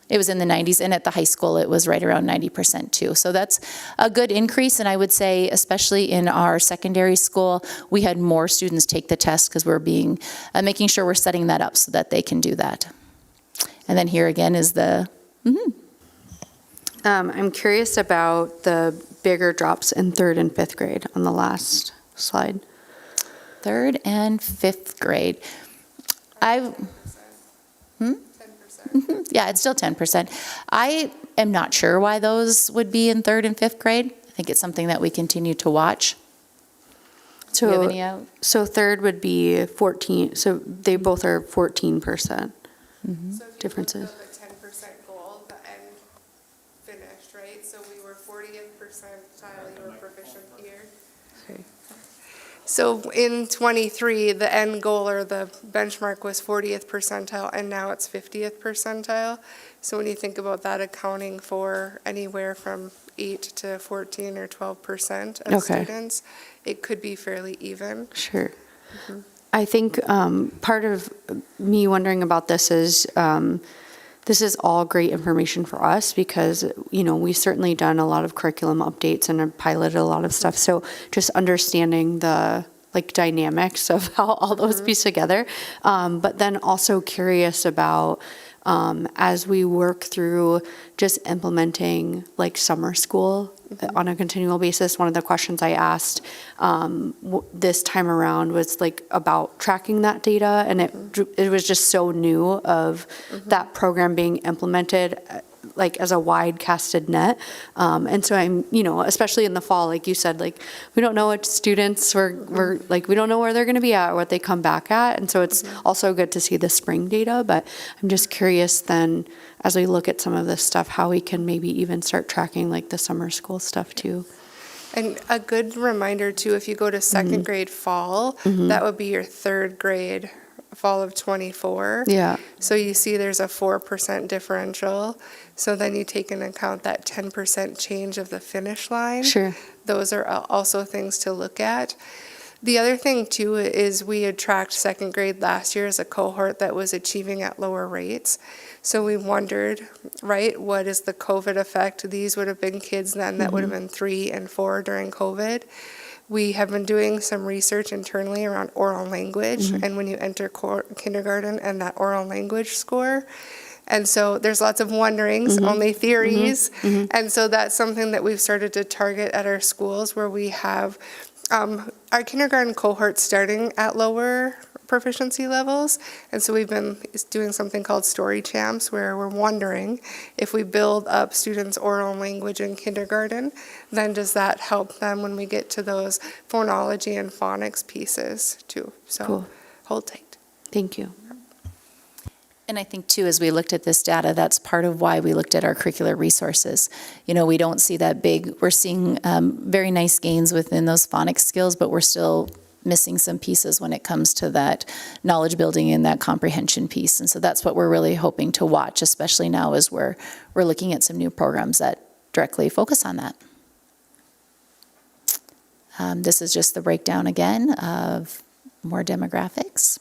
Speaker 14: It was in the 90s, and at the high school it was right around 90% too. So that's a good increase, and I would say especially in our secondary school, we had more students take the test because we're making sure we're setting that up so that they can do that. And then here again is the,
Speaker 10: I'm curious about the bigger drops in 3rd and 5th grade on the last slide.
Speaker 14: 3rd and 5th grade.
Speaker 12: 10%.
Speaker 14: Yeah, it's still 10%. I am not sure why those would be in 3rd and 5th grade. I think it's something that we continue to watch. Do you have any out?
Speaker 10: So 3rd would be 14, so they both are 14% differences.
Speaker 12: So if you look at the 10% goal, the end finished, right? So we were 40th percentile, you were proficient here.
Speaker 10: Okay.
Speaker 12: So in 23, the end goal or the benchmark was 40th percentile, and now it's 50th percentile. So when you think about that accounting for anywhere from 8 to 14 or 12% of students, it could be fairly even.
Speaker 10: Sure. I think part of me wondering about this is all great information for us because, you know, we've certainly done a lot of curriculum updates and have piloted a lot of stuff. So just understanding the dynamics of how all those piece together. But then also curious about as we work through just implementing like summer school on a continual basis. One of the questions I asked this time around was like about tracking that data, and it was just so new of that program being implemented like as a wide casted net. And so I'm, you know, especially in the fall, like you said, like we don't know what students we're like, we don't know where they're going to be at or what they come back at. And so it's also good to see the spring data, but I'm just curious then as we look at some of this stuff, how we can maybe even start tracking like the summer school stuff too.
Speaker 12: And a good reminder too, if you go to second grade fall, that would be your third grade fall of 24.
Speaker 10: Yeah.
Speaker 12: So you see there's a 4% differential. So then you take into account that 10% change of the finish line.
Speaker 10: Sure.
Speaker 12: Those are also things to look at. The other thing too is we had tracked second grade last year as a cohort that was achieving at lower rates. So we wondered, right, what is the COVID effect? These would have been kids then that would have been 3 and 4 during COVID. We have been doing some research internally around oral language and when you enter kindergarten and that oral language score. And so there's lots of wonderings, only theories. And so that's something that we've started to target at our schools where we have our kindergarten cohort starting at lower proficiency levels. And so we've been doing something called story champs, where we're wondering if we build up students' oral language in kindergarten, then does that help them when we get to those phonology and phonics pieces too? So
Speaker 14: Cool.
Speaker 12: hold tight.
Speaker 14: Thank you. And I think too, as we looked at this data, that's part of why we looked at our curricular resources. You know, we don't see that big, we're seeing very nice gains within those phonics skills, but we're still missing some pieces when it comes to that knowledge building and that comprehension piece. And so that's what we're really hoping to watch, especially now as we're looking at some new programs that directly focus on that. This is just the breakdown again of more demographics.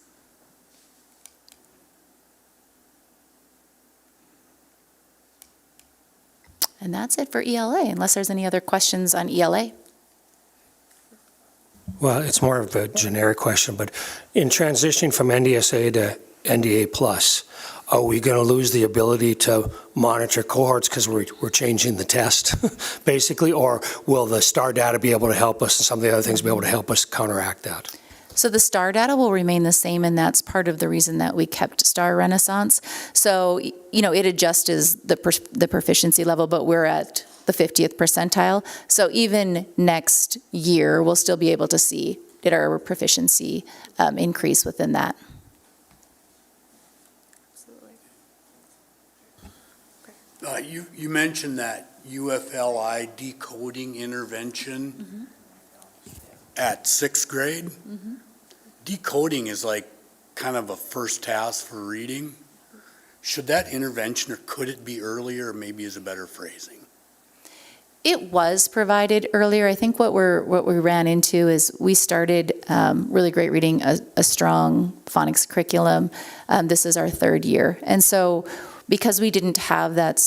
Speaker 14: And that's it for ELA, unless there's any other questions on ELA.
Speaker 8: Well, it's more of a generic question, but in transitioning from NDSA to NDA plus, are we going to lose the ability to monitor cohorts because we're changing the test, basically? Or will the STAR data be able to help us and some of the other things be able to help us counteract that?
Speaker 14: So the STAR data will remain the same, and that's part of the reason that we kept STAR Renaissance. So, you know, it adjusts the proficiency level, but we're at the 50th percentile. So even next year, we'll still be able to see, did our proficiency increase within that?
Speaker 11: You mentioned that UFLI decoding intervention at 6th grade. Decoding is like kind of a first task for reading. Should that intervention, or could it be earlier, maybe is a better phrasing?
Speaker 14: It was provided earlier. I think what we ran into is we started really great reading, a strong phonics curriculum. This is our 3rd year. And so because we didn't have that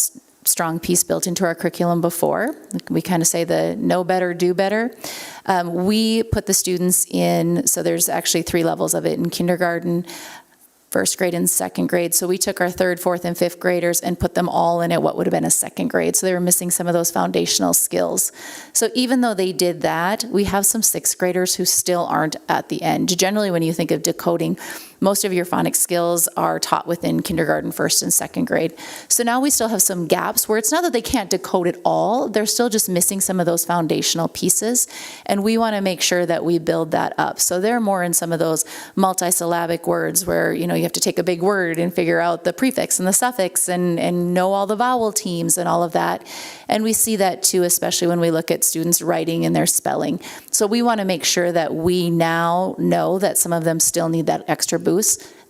Speaker 14: strong piece built into our curriculum before, we kind of say the know better, do better. We put the students in, so there's actually 3 levels of it in kindergarten, 1st grade and 2nd grade. So we took our 3rd, 4th, and 5th graders and put them all in at what would have been a 2nd grade. So they were missing some of those foundational skills. So even though they did that, we have some 6th graders who still aren't at the end. Generally, when you think of decoding, most of your phonics skills are taught within kindergarten, 1st and 2nd grade. So now we still have some gaps where it's not that they can't decode it all, they're still just missing some of those foundational pieces. And we want to make sure that we build that up. So they're more in some of those multisyllabic words where, you know, you have to take a big word and figure out the prefix and the suffix and know all the vowel teams and all of that. And we see that too, especially when we look at students writing and their spelling. So we want to make sure that we now know that some of them still need that extra boost,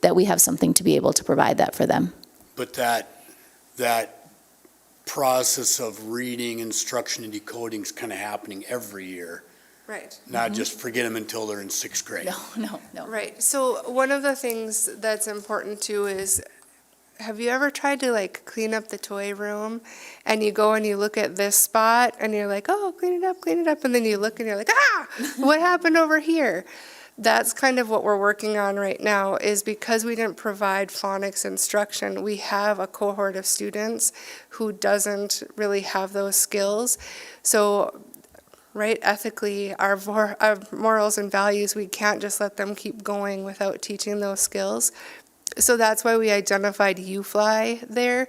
Speaker 14: that we have something to be able to provide that for them.
Speaker 11: But that process of reading, instruction, and decoding is kind of happening every year.
Speaker 12: Right.
Speaker 11: Not just forget them until they're in 6th grade.
Speaker 14: No.
Speaker 12: Right. So one of the things that's important too is, have you ever tried to like clean up the toy room and you go and you look at this spot and you're like, oh, clean it up. And then you look and you're like, what happened over here? That's kind of what we're working on right now, is because we didn't provide phonics instruction, we have a cohort of students who doesn't really have those skills. So, right, ethically, our morals and values, we can't just let them keep going without teaching those skills. So that's why we identified UFly there.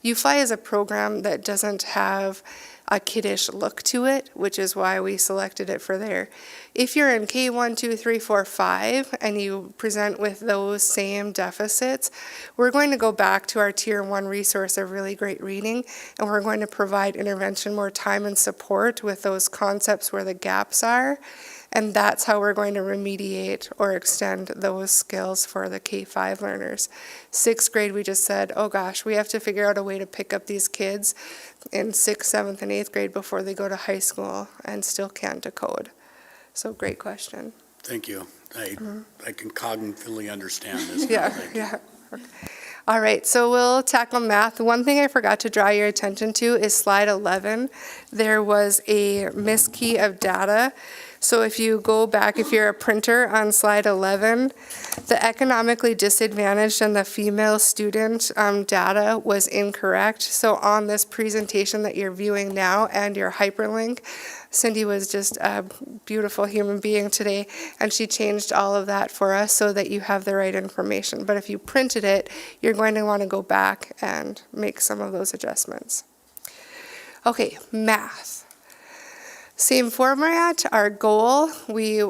Speaker 12: UFly is a program that doesn't have a kiddish look to it, which is why we selected it for there. If you're in K1, 2, 3, 4, 5, and you present with those same deficits, we're going to go back to our Tier 1 resource of really great reading, and we're going to provide intervention, more time and support with those concepts where the gaps are. And that's how we're going to remediate or extend those skills for the K-5 learners. 6th grade, we just said, oh gosh, we have to figure out a way to pick up these kids in 6th, 7th, and 8th grade before they go to high school and still can't decode. So great question.
Speaker 11: Thank you. I can cognitively understand this.
Speaker 12: Yeah. All right, so we'll tackle math. One thing I forgot to draw your attention to is slide 11. There was a miskey of data. So if you go back, if you're a printer on slide 11, the economically disadvantaged and the female student data was incorrect. So on this presentation that you're viewing now and your hyperlink, Cindy was just a beautiful human being today, and she changed all of that for us so that you have the right information. But if you printed it, you're going to want to go back and make some of those adjustments. Okay, math. Same format, our goal,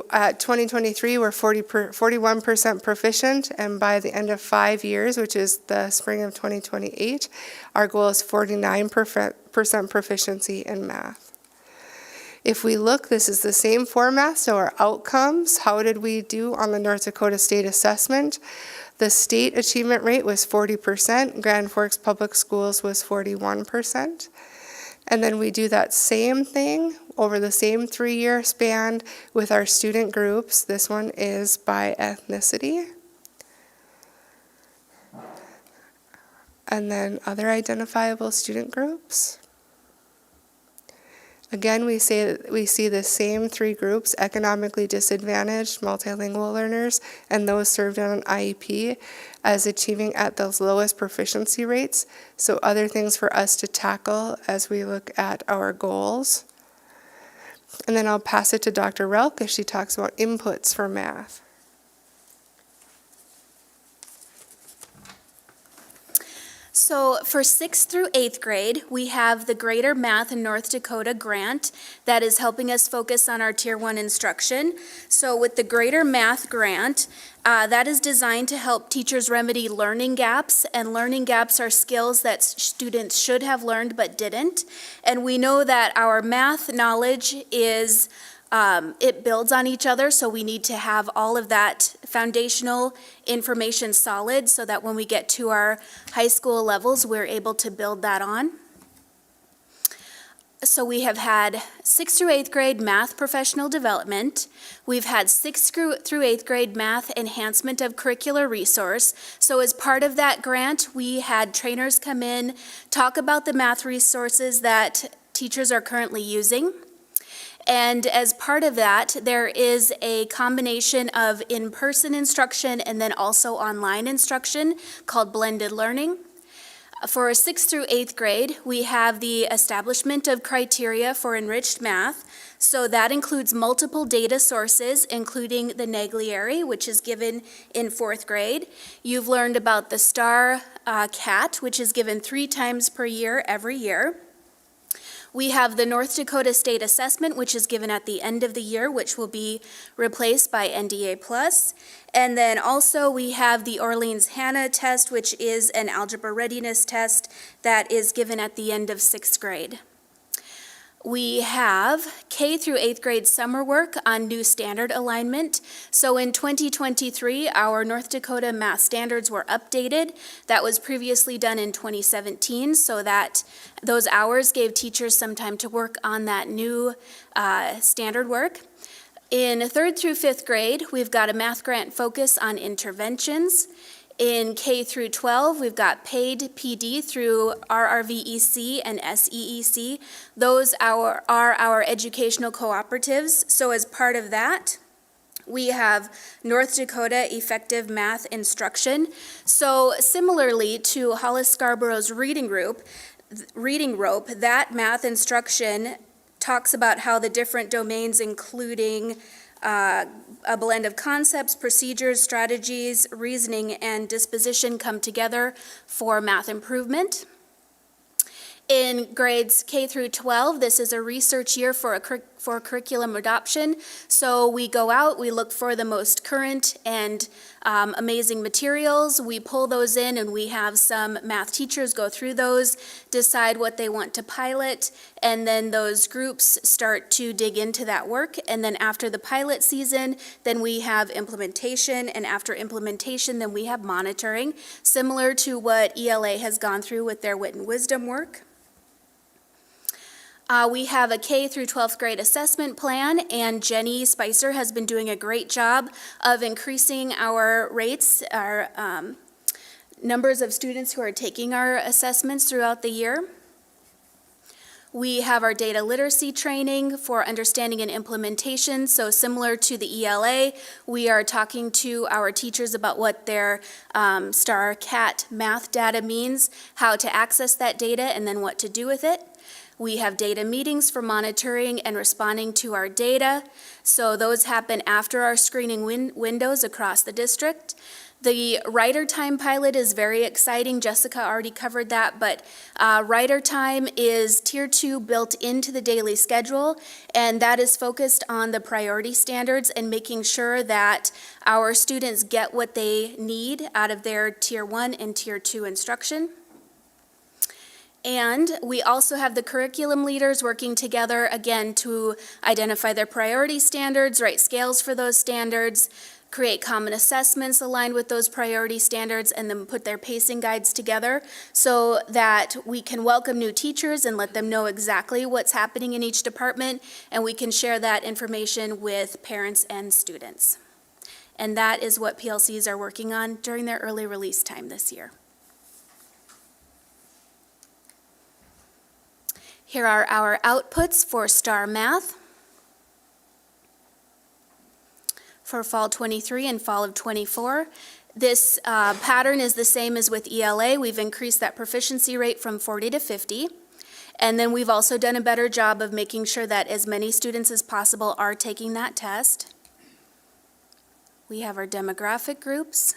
Speaker 12: at 2023, we're 41% proficient, and by the end of 5 years, which is the spring of 2028, our goal is 49% proficiency in math. If we look, this is the same format, so our outcomes, how did we do on the North Dakota State Assessment? The state achievement rate was 40%, Grand Forks Public Schools was 41%. And then we do that same thing over the same 3-year span with our student groups. This one is by ethnicity. And then other identifiable student groups. Again, we see the same 3 groups: economically disadvantaged, multilingual learners, and those served on an IEP as achieving at those lowest proficiency rates. So other things for us to tackle as we look at our goals. And then I'll pass it to Dr. Relk as she talks about inputs for math.
Speaker 4: So for 6th through 8th grade, we have the Greater Math in North Dakota grant that is helping us focus on our Tier 1 instruction. So with the Greater Math grant, that is designed to help teachers remedy learning gaps, and learning gaps are skills that students should have learned but didn't. And we know that our math knowledge is it builds on each other, so we need to have all of that foundational information solid so that when we get to our high school levels, we're able to build that on. So we have had 6th through 8th grade math professional development. We've had 6th through 8th grade math enhancement of curricular resource. So as part of that grant, we had trainers come in, talk about the math resources that teachers are currently using. And as part of that, there is a combination of in-person instruction and then also online instruction called blended learning. For 6th through 8th grade, we have the establishment of criteria for enriched math. So that includes multiple data sources, including the Naglieri, which is given in 4th grade. You've learned about the STAR CAT, which is given 3 times per year every year. We have the North Dakota State Assessment, which is given at the end of the year, which will be replaced by NDA+. And then also we have the Orleans-Hanna test, which is an algebra readiness test that is given at the end of 6th grade. We have K through 8th grade summer work on new standard alignment. So in 2023, our North Dakota math standards were updated. That was previously done in 2017, so that those hours gave teachers some time to work on that new standard work. In 3rd through 5th grade, we've got a math grant focus on interventions. In K through 12, we've got paid PD through RRVEC and SEEC. Those are our educational cooperatives. So as part of that, we have North Dakota Effective Math Instruction. So similarly to Hollis Scarborough's reading rope, that math instruction talks about how the different domains, including a blend of concepts, procedures, strategies, reasoning, and disposition come together for math improvement. In grades K through 12, this is a research year for curriculum adoption. So we go out, we look for the most current and amazing materials. We pull those in and we have some math teachers go through those, decide what they want to pilot, and then those groups start to dig into that work. And then after the pilot season, then we have implementation, and after implementation, then we have monitoring, similar to what ELA has gone through with their Wit and Wisdom work. We have a K through 12th grade assessment plan, and Jenny Spicer has been doing a great job of increasing our rates, our numbers of students who are taking our assessments throughout the year.
Speaker 15: We have our data literacy training for understanding and implementation. So similar to the ELA, we are talking to our teachers about what their STAR CAT math data means, how to access that data, and then what to do with it. We have data meetings for monitoring and responding to our data. So those happen after our screening windows across the district. The Writer Time pilot is very exciting. Jessica already covered that, but Writer Time is Tier 2 built into the daily schedule, and that is focused on the priority standards and making sure that our students get what they need out of their Tier 1 and Tier 2 instruction. And we also have the curriculum leaders working together, again, to identify their priority standards, write scales for those standards, create common assessments aligned with those priority standards, and then put their pacing guides together so that we can welcome new teachers and let them know exactly what's happening in each department, and we can share that information with parents and students. And that is what PLCs are working on during their early release time this year. Here are our outputs for STAR Math for fall 23 and fall of 24. This pattern is the same as with ELA. We've increased that proficiency rate from 40 to 50. And then we've also done a better job of making sure that as many students as possible are taking that test. We have our demographic groups.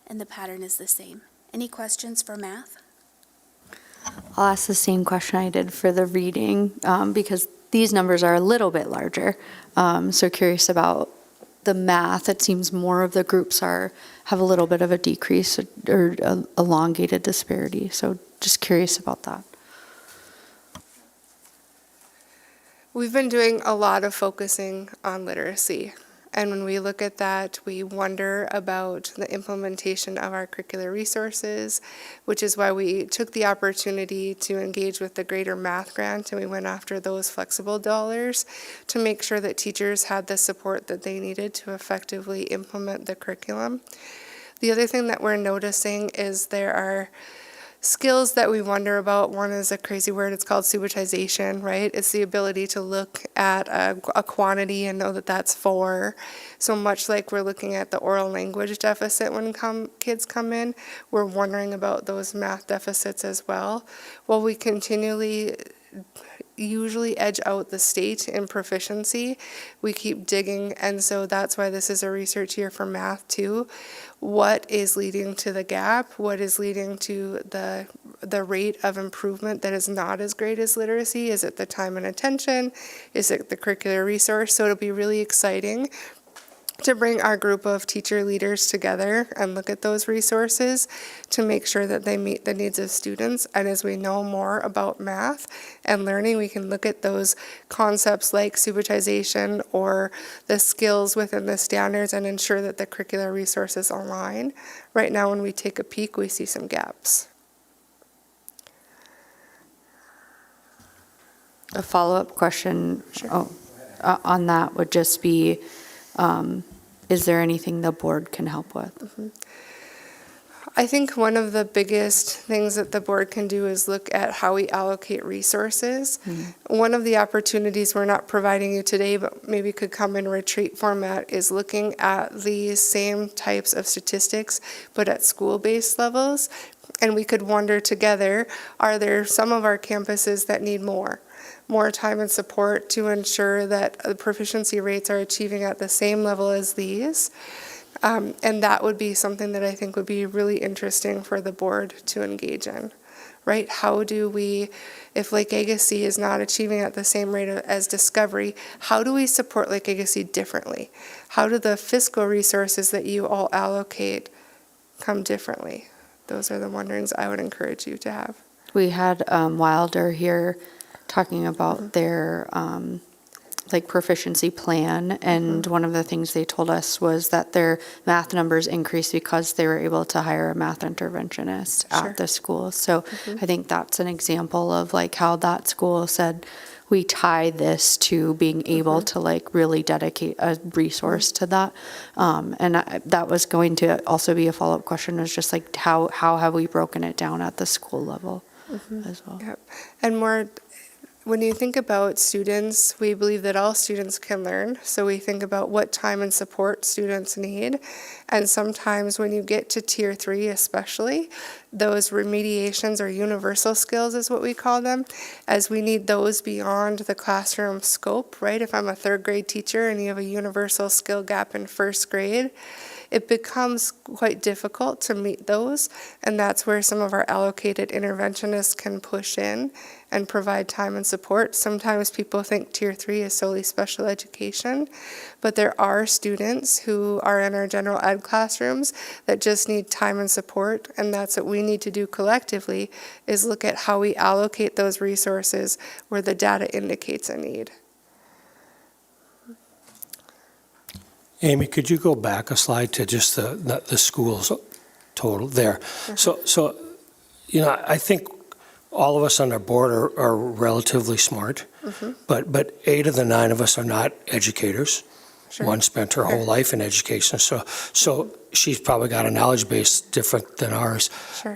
Speaker 15: And the pattern is the same. Any questions for math?
Speaker 10: I'll ask the same question I did for the reading, because these numbers are a little bit larger. So curious about the math. It seems more of the groups have a little bit of a decrease or elongated disparity. So just curious about that.
Speaker 12: We've been doing a lot of focusing on literacy. And when we look at that, we wonder about the implementation of our curricular resources, which is why we took the opportunity to engage with the Greater Math Grant, and we went after those flexible dollars to make sure that teachers had the support that they needed to effectively implement the curriculum. The other thing that we're noticing is there are skills that we wonder about. One is a crazy word, it's called subitization, right? It's the ability to look at a quantity and know that that's 4. So much like we're looking at the oral language deficit when kids come in, we're wondering about those math deficits as well. While we continually usually edge out the state in proficiency, we keep digging, and so that's why this is a research year for math too. What is leading to the gap? What is leading to the rate of improvement that is not as great as literacy? Is it the time and attention? Is it the curricular resource? So it'll be really exciting to bring our group of teacher leaders together and look at those resources to make sure that they meet the needs of students. And as we know more about math and learning, we can look at those concepts like subitization or the skills within the standards and ensure that the curricular resources align. Right now, when we take a peek, we see some gaps.
Speaker 10: A follow-up question on that would just be, is there anything the board can help with?
Speaker 12: Mm-hmm. I think one of the biggest things that the board can do is look at how we allocate resources. Mm-hmm. One of the opportunities we're not providing you today, but maybe could come in retreat format, is looking at these same types of statistics, but at school-based levels. And we could wonder together, are there some of our campuses that need more time and support to ensure that the proficiency rates are achieving at the same level as these? And that would be something that I think would be really interesting for the board to engage in, right? How do we, if Lake Agassiz is not achieving at the same rate as Discovery, how do we support Lake Agassiz differently? How do the fiscal resources that you all allocate come differently? Those are the wonderings I would encourage you to have.
Speaker 10: We had Wilder here talking about their like proficiency plan, and one of the things they told us was that their math numbers increased because they were able to hire a math interventionist
Speaker 12: Sure.
Speaker 10: at the school. So I think that's an example of like how that school said, we tie this to being able to like really dedicate a resource to that. That was going to also be a follow-up question, is just like how have we broken it down at the school level as well?
Speaker 12: Yep. And more, when you think about students, we believe that all students can learn. So we think about what time and support students need. And sometimes when you get to tier 3 especially, those remediations or universal skills is what we call them, as we need those beyond the classroom scope, right? If I'm a 3rd grade teacher and you have a universal skill gap in 1st grade, it becomes quite difficult to meet those, and that's where some of our allocated interventionists can push in and provide time and support. Sometimes people think tier 3 is solely special education, but there are students who are in our general ed classrooms that just need time and support, and that's what we need to do collectively, is look at how we allocate those resources where the data indicates a need.
Speaker 8: Amy, could you go back a slide to just the schools total there? So, you know, I think all of us on our board are relatively smart, but 8 of the 9 of us are not educators.
Speaker 12: Sure.
Speaker 8: One spent her whole life in education, so she's probably got a knowledge base different than ours.
Speaker 12: Sure.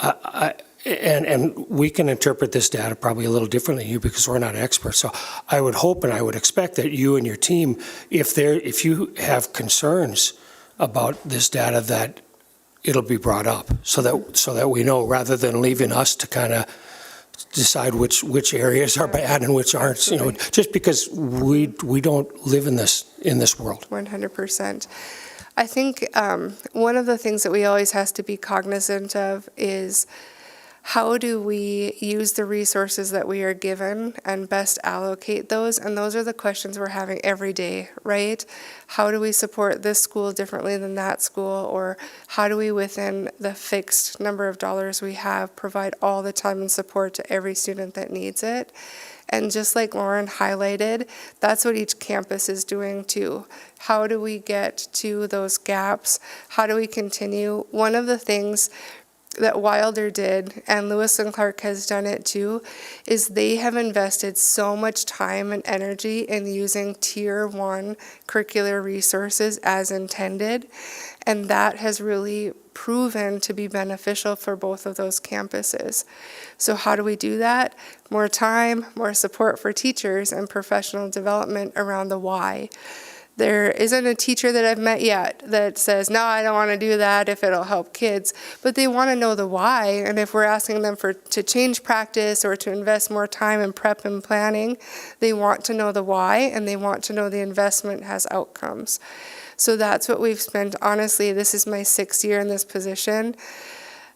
Speaker 8: And we can interpret this data probably a little differently than you because we're not experts. So I would hope and I would expect that you and your team, if you have concerns about this data, that it'll be brought up so that we know, rather than leaving us to kind of decide which areas are bad and which aren't. You know, just because we don't live in this world.
Speaker 12: 100%. I think one of the things that we always has to be cognizant of is how do we use the resources that we are given and best allocate those? And those are the questions we're having every day, right? How do we support this school differently than that school? Or how do we, within the fixed number of dollars we have, provide all the time and support to every student that needs it? And just like Lauren highlighted, that's what each campus is doing too. How do we get to those gaps? How do we continue? One of the things that Wilder did, and Lewis and Clark has done it too, is they have invested so much time and energy in using tier 1 curricular resources as intended, and that has really proven to be beneficial for both of those campuses. So how do we do that? More time, more support for teachers, and professional development around the why. There isn't a teacher that I've met yet that says, no, I don't want to do that if it'll help kids, but they want to know the why. And if we're asking them to change practice or to invest more time in prep and planning, they want to know the why, and they want to know the investment has outcomes. So that's what we've spent. Honestly, this is my 6th year in this position.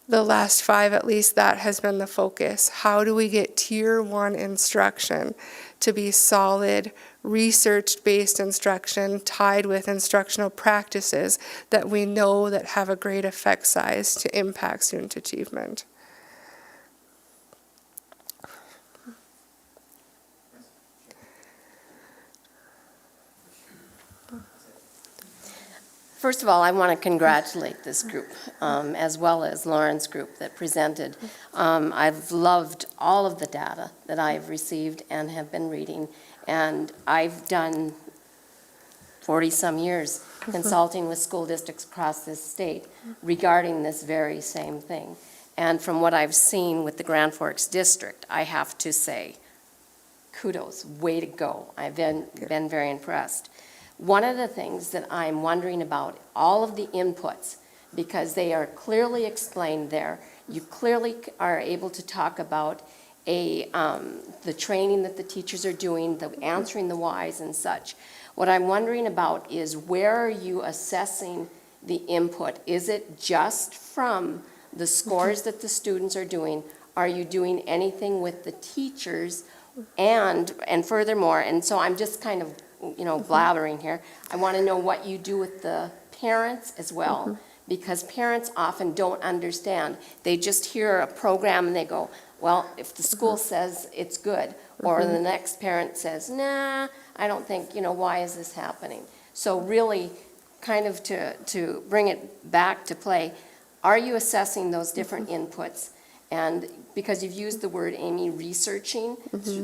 Speaker 12: The last 5 at least, that has been the focus. How do we get tier 1 instruction to be solid, research-based instruction tied with instructional practices that we know that have a great effect size to impact student achievement?
Speaker 16: First of all, I want to congratulate this group, as well as Lauren's group that presented. I've loved all of the data that I've received and have been reading, and I've done 40-some years consulting with school districts across this state regarding this very same thing. And from what I've seen with the Grand Forks District, I have to say, kudos, way to go. I've been very impressed. One of the things that I'm wondering about, all of the inputs, because they are clearly explained there, you clearly are able to talk about the training that the teachers are doing, the answering the whys and such. What I'm wondering about is, where are you assessing the input? Is it just from the scores that the students are doing? Are you doing anything with the teachers? And furthermore, and so I'm just kind of blathering here. I want to know what you do with the parents as well, because parents often don't understand. They just hear a program and they go, well, if the school says it's good, or the next parent says, nah, I don't think, why is this happening? So really, kind of to bring it back to play, are you assessing those different inputs? And because you've used the word, Amy, researching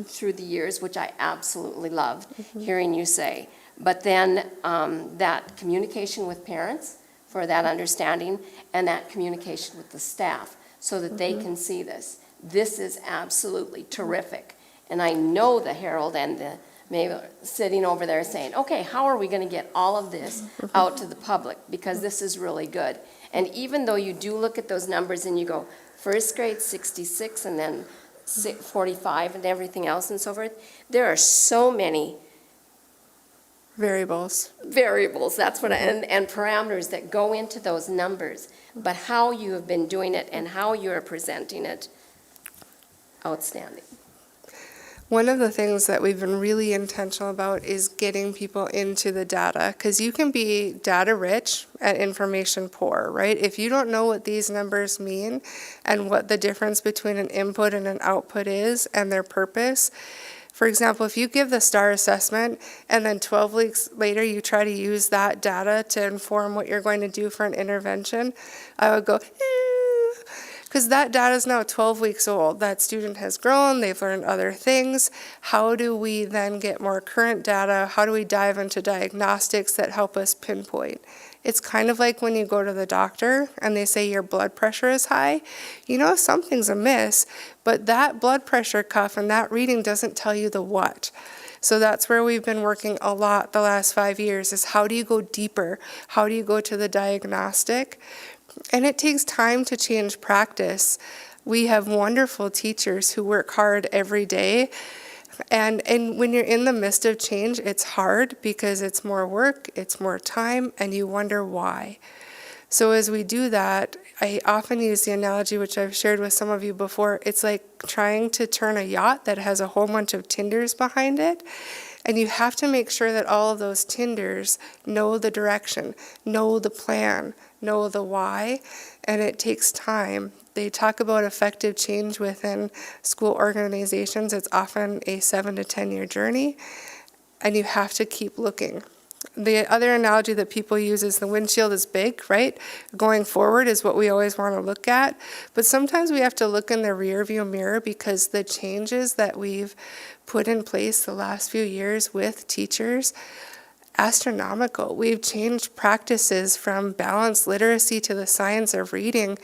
Speaker 16: through the years, which I absolutely loved hearing you say. But then that communication with parents for that understanding, and that communication with the staff so that they can see this. This is absolutely terrific. And I know the Herald and the maybe sitting over there saying, okay, how are we going to get all of this out to the public? Because this is really good. And even though you do look at those numbers and you go, first grade 66 and then 45 and everything else and so forth, there are so many
Speaker 12: Variables.
Speaker 16: That's what and parameters that go into those numbers. But how you have been doing it and how you are presenting it, outstanding.
Speaker 12: One of the things that we've been really intentional about is getting people into the data, because you can be data rich and information poor, right? If you don't know what these numbers mean and what the difference between an input and an output is and their purpose. For example, if you give the STAR assessment and then 12 weeks later you try to use that data to inform what you're going to do for an intervention, I would go, because that data is now 12 weeks old. That student has grown, they've learned other things. How do we then get more current data? How do we dive into diagnostics that help us pinpoint? It's kind of like when you go to the doctor and they say your blood pressure is high. You know something's amiss, but that blood pressure cuff and that reading doesn't tell you the what. So that's where we've been working a lot the last 5 years, is how do you go deeper? How do you go to the diagnostic? And it takes time to change practice. We have wonderful teachers who work hard every day. And when you're in the midst of change, it's hard because it's more work, it's more time, and you wonder why. So as we do that, I often use the analogy, which I've shared with some of you before, it's like trying to turn a yacht that has a whole bunch of tinders behind it. And you have to make sure that all of those tinders know the direction, know the plan, know the why, and it takes time. They talk about effective change within school organizations. It's often a 7 to 10 year journey, and you have to keep looking. The other analogy that people use is the windshield is big, right? Going forward is what we always want to look at, but sometimes we have to look in the rear view mirror because the changes that we've put in place the last few years with teachers, astronomical. We've changed practices from balanced literacy to the science of reading.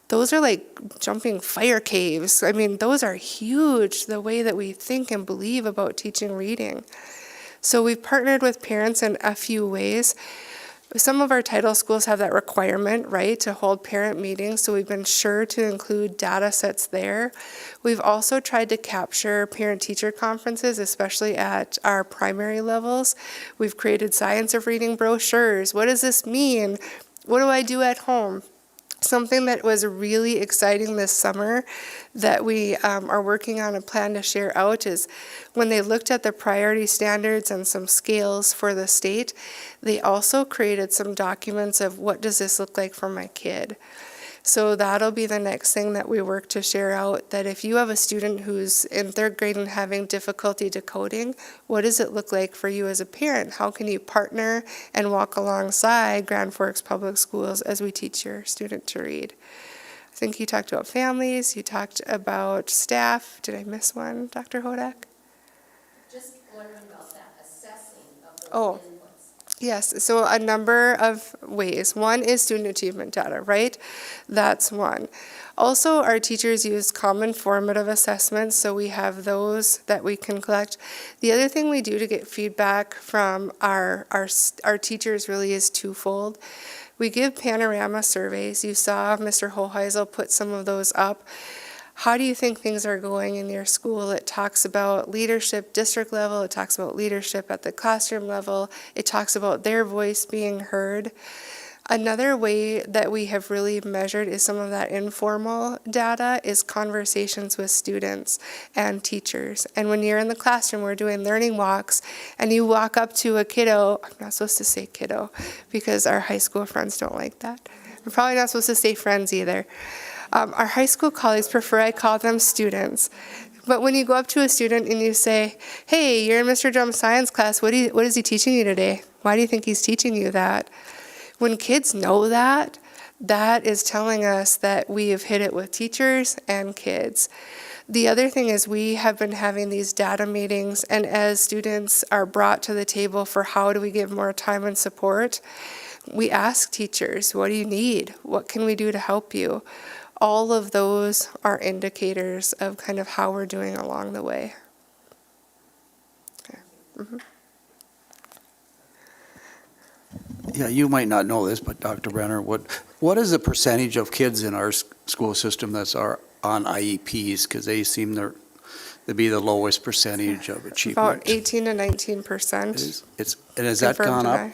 Speaker 12: Those are like jumping fire caves. I mean, those are huge, the way that we think and believe about teaching reading. So we've partnered with parents in a few ways. Some of our title schools have that requirement, right, to hold parent meetings, so we've been sure to include data sets there. We've also tried to capture parent-teacher conferences, especially at our primary levels. We've created science of reading brochures. What does this mean? What do I do at home? Something that was really exciting this summer that we are working on a plan to share out is when they looked at the priority standards and some scales for the state, they also created some documents of what does this look like for my kid. So that'll be the next thing that we work to share out, that if you have a student who's in 3rd grade and having difficulty decoding, what does it look like for you as a parent? How can you partner and walk alongside Grand Forks Public Schools as we teach your student to read? I think you talked about families, you talked about staff. Did I miss one, Dr. Hodak?
Speaker 16: Just wondering about that, assessing of those
Speaker 12: Oh.
Speaker 16: inputs.
Speaker 12: Yes, so a number of ways. One is student achievement data, right? That's one. Also, our teachers use common formative assessments, so we have those that we can collect. The other thing we do to get feedback from our teachers really is twofold. We give panorama surveys. You saw Mr. Hoheisel put some of those up. How do you think things are going in your school? It talks about leadership district level. It talks about leadership at the classroom level. It talks about their voice being heard. Another way that we have really measured is some of that informal data is conversations with students and teachers. And when you're in the classroom, we're doing learning walks, and you walk up to a kiddo, I'm not supposed to say kiddo because our high school friends don't like that. I'm probably not supposed to say friends either. Our high school colleagues prefer I call them students. But when you go up to a student and you say, hey, you're in Mr. Drum's science class, what is he teaching you today? Why do you think he's teaching you that? When kids know that, that is telling us that we have hit it with teachers and kids. The other thing is we have been having these data meetings, and as students are brought to the table for how do we give more time and support, we ask teachers, what do you need? What can we do to help you? All of those are indicators of kind of how we're doing along the way. Okay. Mm-hmm.
Speaker 13: Yeah, you might not know this, but Dr. Brenner, what is the percentage of kids in our school system that are on IEPs? Because they seem to be the lowest percentage of achievement.
Speaker 12: About 18 to 19%.
Speaker 13: And has that gone up?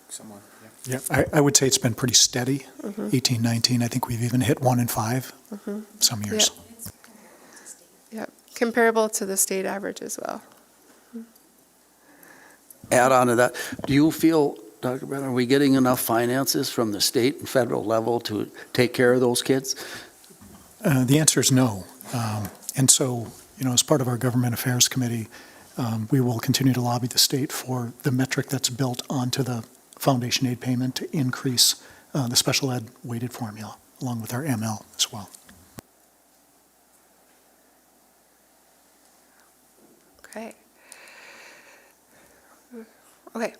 Speaker 1: Someone,
Speaker 17: Yeah, I would say it's been pretty steady, 18, 19. I think we've even hit 1 in 5 some years.
Speaker 12: Yeah, comparable to the state average as well.
Speaker 13: Add on to that, do you feel, Dr. Brenner, are we getting enough finances from the state and federal level to take care of those kids?
Speaker 17: The answer is no. And so, as part of our Government Affairs Committee, we will continue to lobby the state for the metric that's built onto the foundation aid payment to increase the special ed weighted formula, along with our ML as well.
Speaker 12: Okay. Okay.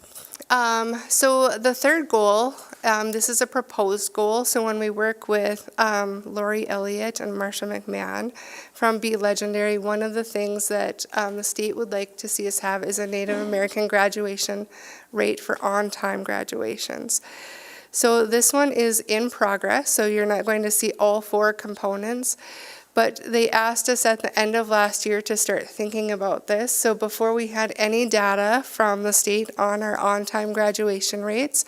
Speaker 12: So the third goal, this is a proposed goal. So when we work with Lori Elliott and Marsha McMahon from Be Legendary, one of the things that the state would like to see us have is a Native American graduation rate for on-time graduations. So this one is in progress, so you're not going to see all 4 components. But they asked us at the end of last year to start thinking about this. So before we had any data from the state on our on-time graduation rates,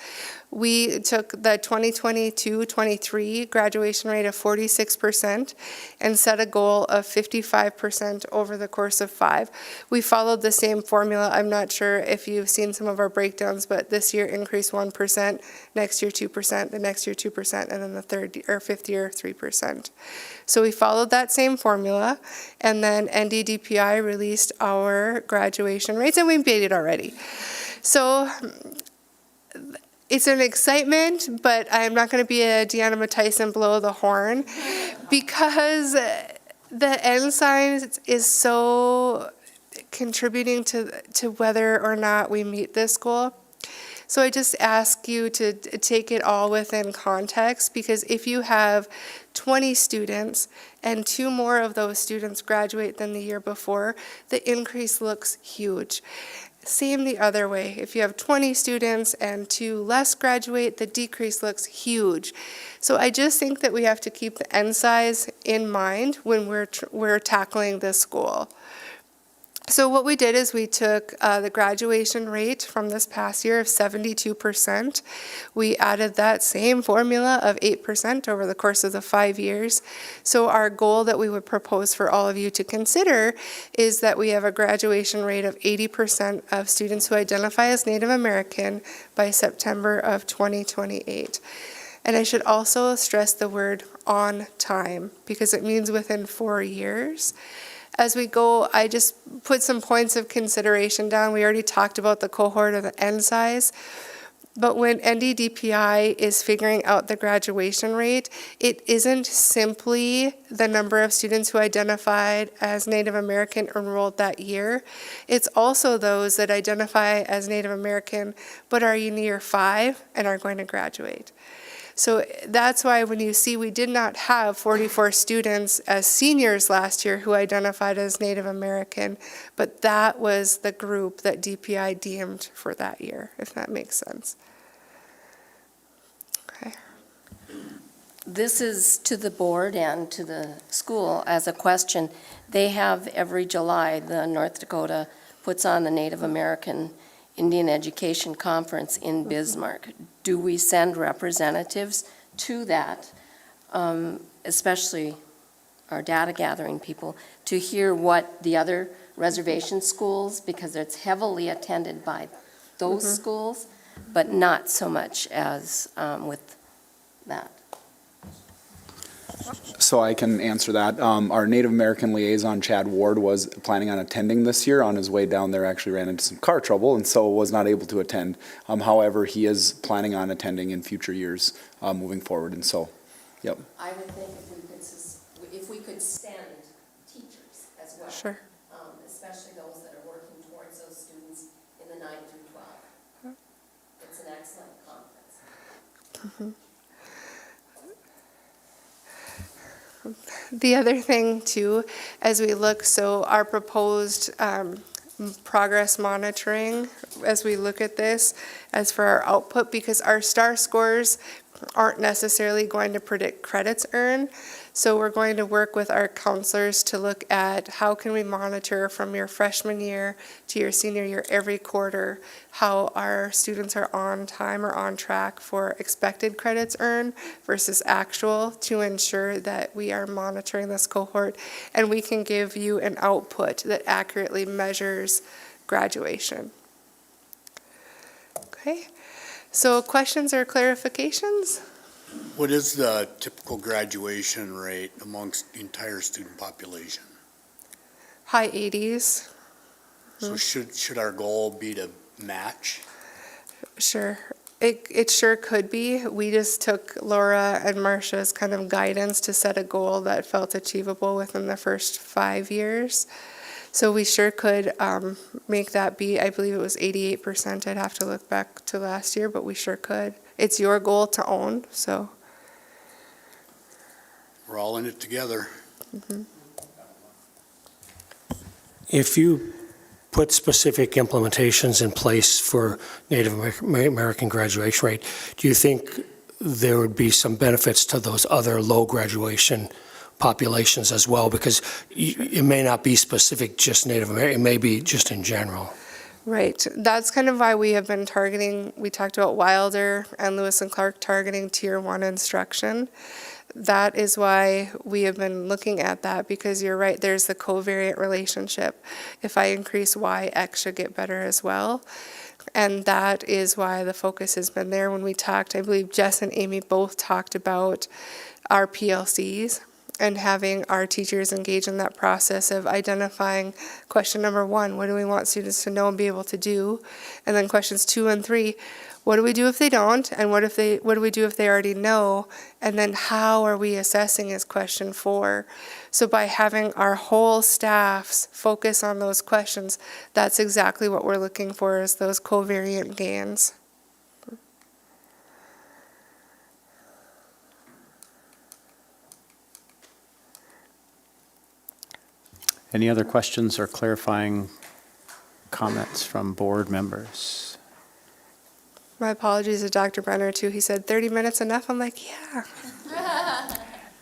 Speaker 12: we took the 2022-23 graduation rate of 46% and set a goal of 55% over the course of 5. We followed the same formula. I'm not sure if you've seen some of our breakdowns, but this year increased 1%, next year 2%, the next year 2%, and then the fifth year 3%. So we followed that same formula, and then NDDPI released our graduation rates, and we made it already. So it's an excitement, but I'm not going to be a Deanna Tyson blow the horn, because the end sign is so contributing to whether or not we meet this goal. So I just ask you to take it all within context, because if you have 20 students and 2 more of those students graduate than the year before, the increase looks huge. Same the other way. If you have 20 students and 2 less graduate, the decrease looks huge. So I just think that we have to keep the end size in mind when we're tackling this goal. So what we did is we took the graduation rate from this past year of 72%. We added that same formula of 8% over the course of the 5 years. So our goal that we would propose for all of you to consider is that we have a graduation rate of 80% of students who identify as Native American by September of 2028. And I should also stress the word on time, because it means within 4 years. As we go, I just put some points of consideration down. We already talked about the cohort or the end size. But when NDDPI is figuring out the graduation rate, it isn't simply the number of students who identified as Native American enrolled that year. It's also those that identify as Native American but are in year 5 and are going to graduate. So that's why when you see we did not have 44 students as seniors last year who identified as Native American, but that was the group that DPI deemed for that year, if that makes sense. Okay.
Speaker 16: This is to the board and to the school as a question. They have every July, the North Dakota puts on the Native American Indian Education Conference in Bismarck. Do we send representatives to that, especially our data gathering people, to hear what the other reservation schools, because it's heavily attended by those schools, but not so much as with that?
Speaker 18: So I can answer that. Our Native American liaison, Chad Ward, was planning on attending this year. On his way down there, actually ran into some car trouble, and so was not able to attend. However, he is planning on attending in future years moving forward, and so, yep.
Speaker 16: I would think if we could send teachers as well.
Speaker 12: Sure.
Speaker 16: Especially those that are working towards those students in the 9 through 12. It's an excellent conference.
Speaker 12: The other thing too, as we look, so our proposed progress monitoring, as we look at this, as for our output, because our STAR scores aren't necessarily going to predict credits earned. So we're going to work with our counselors to look at how can we monitor from your freshman year to your senior year every quarter, how our students are on time or on track for expected credits earned versus actual, to ensure that we are monitoring this cohort and we can give you an output that accurately measures graduation. Okay, so questions or clarifications?
Speaker 11: What is the typical graduation rate amongst the entire student population?
Speaker 12: High 80s.
Speaker 11: So should our goal be to match?
Speaker 12: Sure. It sure could be. We just took Laura and Marcia's kind of guidance to set a goal that felt achievable within the first 5 years. So we sure could make that be, I believe it was 88%. I'd have to look back to last year, but we sure could. It's your goal to own, so.
Speaker 11: We're all in it together.
Speaker 8: If you put specific implementations in place for Native American graduation rate, do you think there would be some benefits to those other low graduation populations as well? Because it may not be specific just Native American, it may be just in general.
Speaker 12: Right. That's kind of why we have been targeting, we talked about Wilder and Lewis and Clark targeting Tier 1 instruction. That is why we have been looking at that, because you're right, there's the covariant relationship. If I increase Y, X should get better as well. And that is why the focus has been there. When we talked, I believe Jess and Amy both talked about our PLCs and having our teachers engage in that process of identifying question number 1, what do we want students to know and be able to do? And then questions 2 and 3, what do we do if they don't? And what do we do if they already know? And then how are we assessing is question 4. So by having our whole staffs focus on those questions, that's exactly what we're looking for, is those covariant gains.
Speaker 1: Any other questions or clarifying comments from board members?
Speaker 12: My apologies to Dr. Brenner too. He said 30 minutes enough. I'm like, yeah.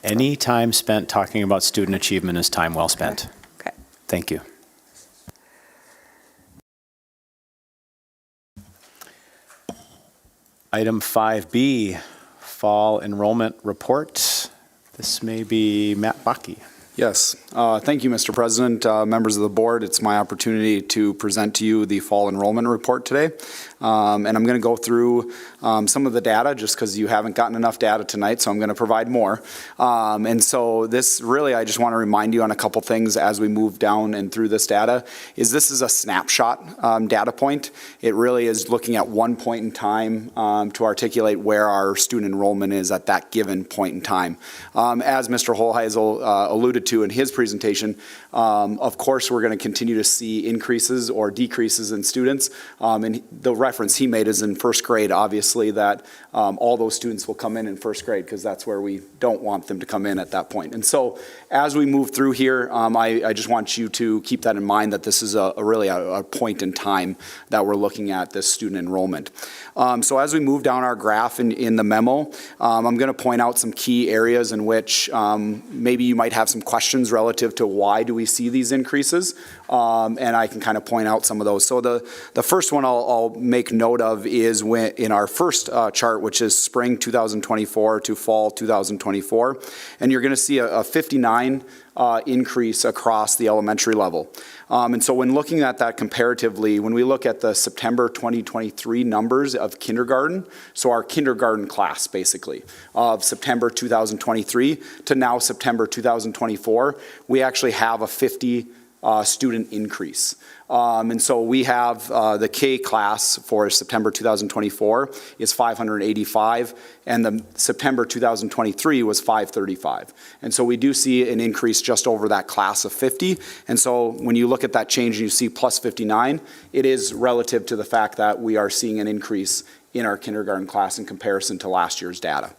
Speaker 1: Any time spent talking about student achievement is time well spent.
Speaker 12: Okay.
Speaker 1: Thank you. Item 5B, fall enrollment report. This may be Matt Bakke.
Speaker 18: Yes. Thank you, Mr. President. Members of the board, it's my opportunity to present to you the fall enrollment report today. And I'm going to go through some of the data just because you haven't gotten enough data tonight, so I'm going to provide more. And so this really, I just want to remind you on a couple things as we move down and through this data, is this is a snapshot data point. It really is looking at one point in time to articulate where our student enrollment is at that given point in time. As Mr. Hoheisel alluded to in his presentation, of course we're going to continue to see increases or decreases in students. And the reference he made is in first grade, obviously, that all those students will come in first grade because that's where we don't want them to come in at that point. And so as we move through here, I just want you to keep that in mind, that this is really a point in time that we're looking at this student enrollment. So as we move down our graph in the memo, I'm going to point out some key areas in which maybe you might have some questions relative to why do we see these increases. and I can kind of point out some of those. So the first one I'll make note of is when in our first chart, which is spring 2024 to fall 2024, and you're going to see a 59 increase across the elementary level. And so when looking at that comparatively, when we look at the September 2023 numbers of kindergarten, so our kindergarten class basically, of September 2023 to now September 2024, we actually have a 50 student increase. And so we have the K class for September 2024 is 585, and the September 2023 was 535. And so we do see an increase just over that class of 50. And so when you look at that change and you see plus 59, it is relative to the fact that we are seeing an increase in our kindergarten class in comparison to last year's data.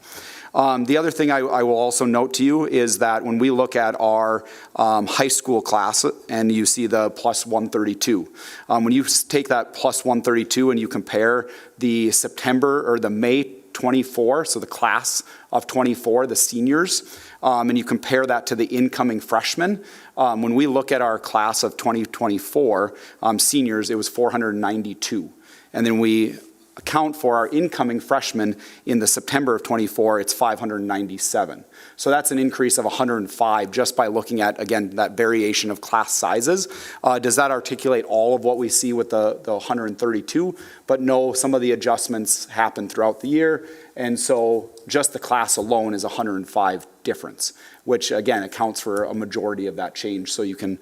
Speaker 18: The other thing I will also note to you is that when we look at our high school class and you see the plus 132, when you take that plus 132 and you compare the September or the May 24, so the class of 24, the seniors, and you compare that to the incoming freshmen, when we look at our class of 2024 seniors, it was 492. And then we account for our incoming freshmen in the September of 24, it's 597. So that's an increase of 105 just by looking at, again, that variation of class sizes. Does that articulate all of what we see with the 132? But no, some of the adjustments happen throughout the year, and so just the class alone is 105 difference, which again accounts for a majority of that change, so you can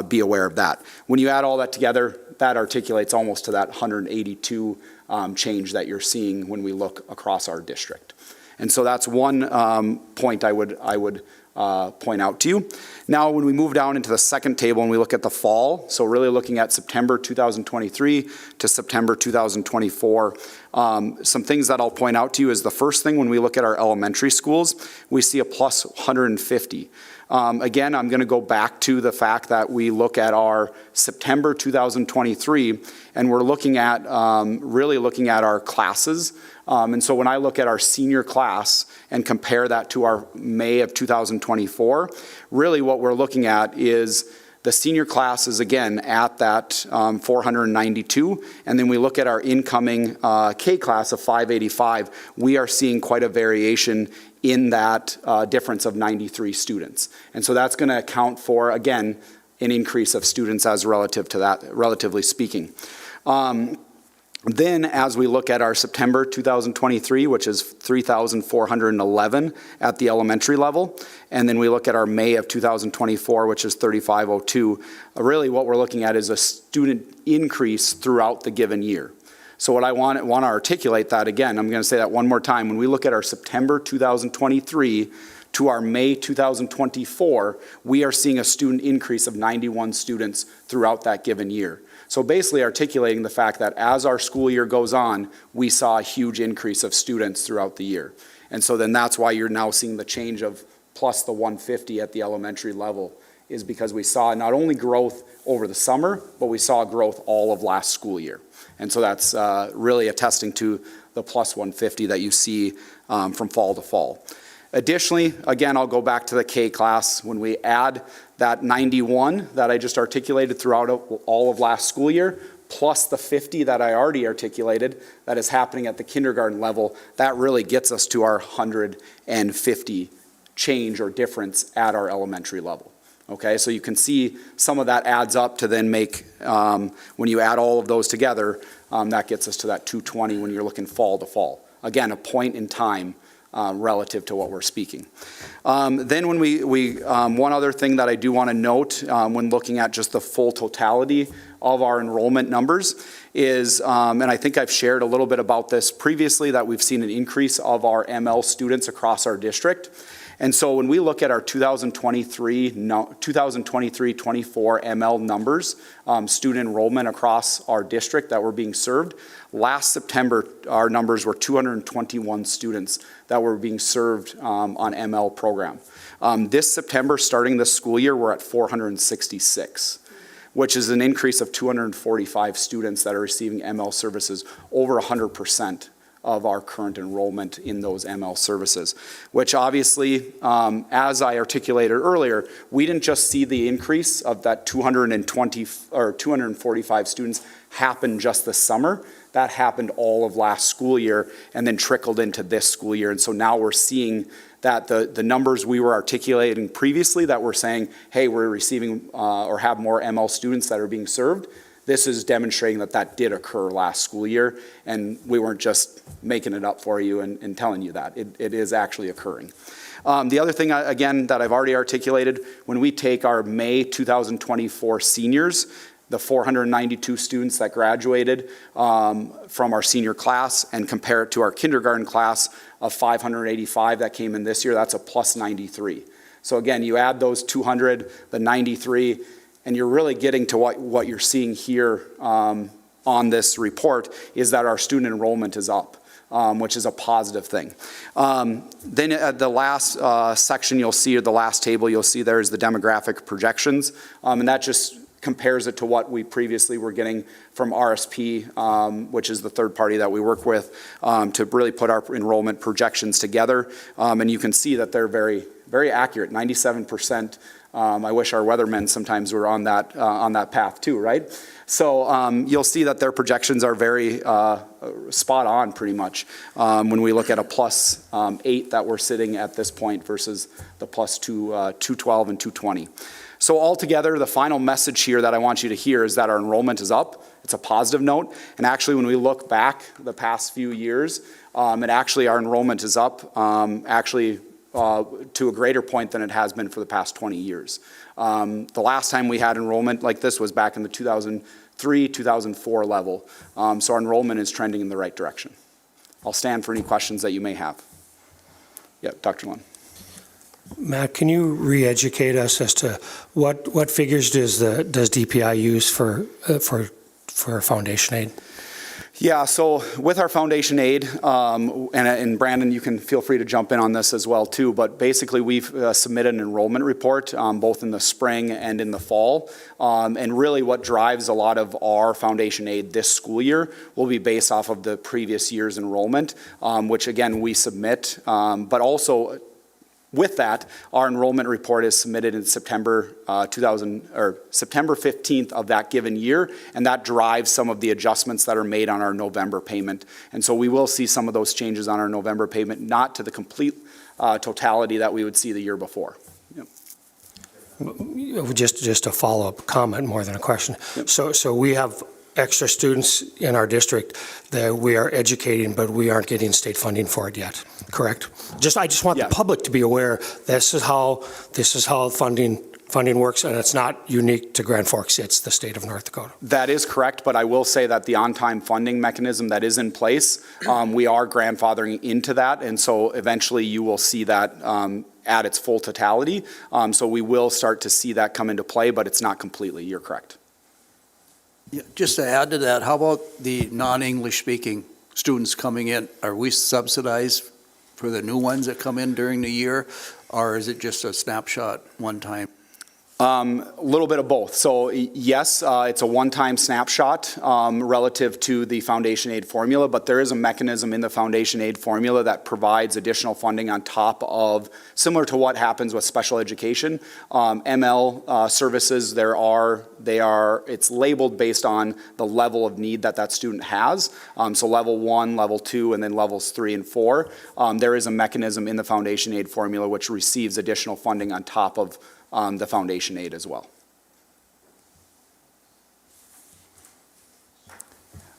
Speaker 18: be aware of that. When you add all that together, that articulates almost to that 182 change that you're seeing when we look across our district. And so that's one point I would point out to you. Now, when we move down into the second table and we look at the fall, so really looking at September 2023 to September 2024, some things that I'll point out to you is the first thing when we look at our elementary schools, we see a plus 150. Again, I'm going to go back to the fact that we look at our September 2023 and we're looking at, really looking at our classes. And so when I look at our senior class and compare that to our May of 2024, really what we're looking at is the senior class is again at that 492, and then we look at our incoming K class of 585, we are seeing quite a variation in that difference of 93 students. And so that's going to account for, again, an increase of students as relative to that, relatively speaking. Then as we look at our September 2023, which is 3,411 at the elementary level, and then we look at our May of 2024, which is 3,502, really what we're looking at is a student increase throughout the given year. So what I want to articulate that again, I'm going to say that one more time. When we look at our September 2023 to our May 2024, we are seeing a student increase of 91 students throughout that given year. So basically articulating the fact that as our school year goes on, we saw a huge increase of students throughout the year. And so then that's why you're now seeing the change of plus the 150 at the elementary level, is because we saw not only growth over the summer, but we saw growth all of last school year. And so that's really attesting to the plus 150 that you see from fall to fall. Additionally, again, I'll go back to the K class. When we add that 91 that I just articulated throughout all of last school year, plus the 50 that I already articulated that is happening at the kindergarten level, that really gets us to our 150 change or difference at our elementary level. Okay, so you can see some of that adds up to then make, when you add all of those together, that gets us to that 220 when you're looking fall to fall. Again, a point in time relative to what we're speaking. Then when one other thing that I do want to note when looking at just the full totality of our enrollment numbers is, and I think I've shared a little bit about this previously, that we've seen an increase of our ML students across our district. And so when we look at our 2023-24 ML numbers, student enrollment across our district that were being served, last September our numbers were 221 students that were being served on ML program. This September, starting this school year, we're at 466, which is an increase of 245 students that are receiving ML services, over 100% of our current enrollment in those ML services, which obviously, as I articulated earlier, we didn't just see the increase of that 220 or 245 students happen just this summer. That happened all of last school year and then trickled into this school year. And so now we're seeing that the numbers we were articulating previously that we're saying, hey, we're receiving or have more ML students that are being served, this is demonstrating that that did occur last school year, and we weren't just making it up for you and telling you that. It is actually occurring. The other thing, again, that I've already articulated, when we take our May 2024 seniors, the 492 students that graduated from our senior class, and compare it to our kindergarten class of 585 that came in this year, that's a plus 93. So again, you add those 200, the 93, and you're really getting to what you're seeing here on this report is that our student enrollment is up, which is a positive thing. Then at the last section you'll see, or the last table you'll see there is the demographic projections, and that just compares it to what we previously were getting from RSP, which is the third party that we work with, to really put our enrollment projections together. And you can see that they're very, very accurate, 97%. I wish our weathermen sometimes were on that path too, right? So you'll see that their projections are very spot on pretty much when we look at a plus 8 that we're sitting at this point versus the plus 212 and 220. So altogether, the final message here that I want you to hear is that our enrollment is up. It's a positive note. And actually, when we look back the past few years, and actually our enrollment is up to a greater point than it has been for the past 20 years. The last time we had enrollment like this was back in the 2003, 2004 level. So our enrollment is trending in the right direction. I'll stand for any questions that you may have. Yeah, Dr. Lund.
Speaker 8: Matt, can you re-educate us as to what figures does DPI use for foundation aid?
Speaker 18: Yeah, so with our foundation aid, and Brandon, you can feel free to jump in on this as well too, but basically we've submitted an enrollment report both in the spring and in the fall, and really what drives a lot of our foundation aid this school year will be based off of the previous year's enrollment, which again we submit, but also with that, our enrollment report is submitted in September 15th of that given year, and that drives some of the adjustments that are made on our November payment. And so we will see some of those changes on our November payment, not to the complete totality that we would see the year before. Yep.
Speaker 8: Just a follow-up comment more than a question. Yep. So we have extra students in our district that we are educating, but we aren't getting state funding for it yet, correct? I just want the public to be aware this is how funding works, and it's not unique to Grand Forks, it's the state of North Dakota. That is correct, but I will say that the on-time funding mechanism that is in place, we are grandfathering into that, and so eventually you will see that at its full totality. So we will start to see that come into play, but it's not completely, you're correct.
Speaker 13: Yeah, just to add to that, how about the non-English speaking students coming in? Are we subsidized for the new ones that come in during the year, or is it just a snapshot one time?
Speaker 18: A little bit of both. So yes, it's a one-time snapshot relative to the foundation aid formula, but there is a mechanism in the foundation aid formula that provides additional funding on top of, similar to what happens with special education. ML services, it's labeled based on the level of need that student has. So level 1, level 2, and then levels 3 and 4. There is a mechanism in the foundation aid formula which receives additional funding on top of the foundation aid as well.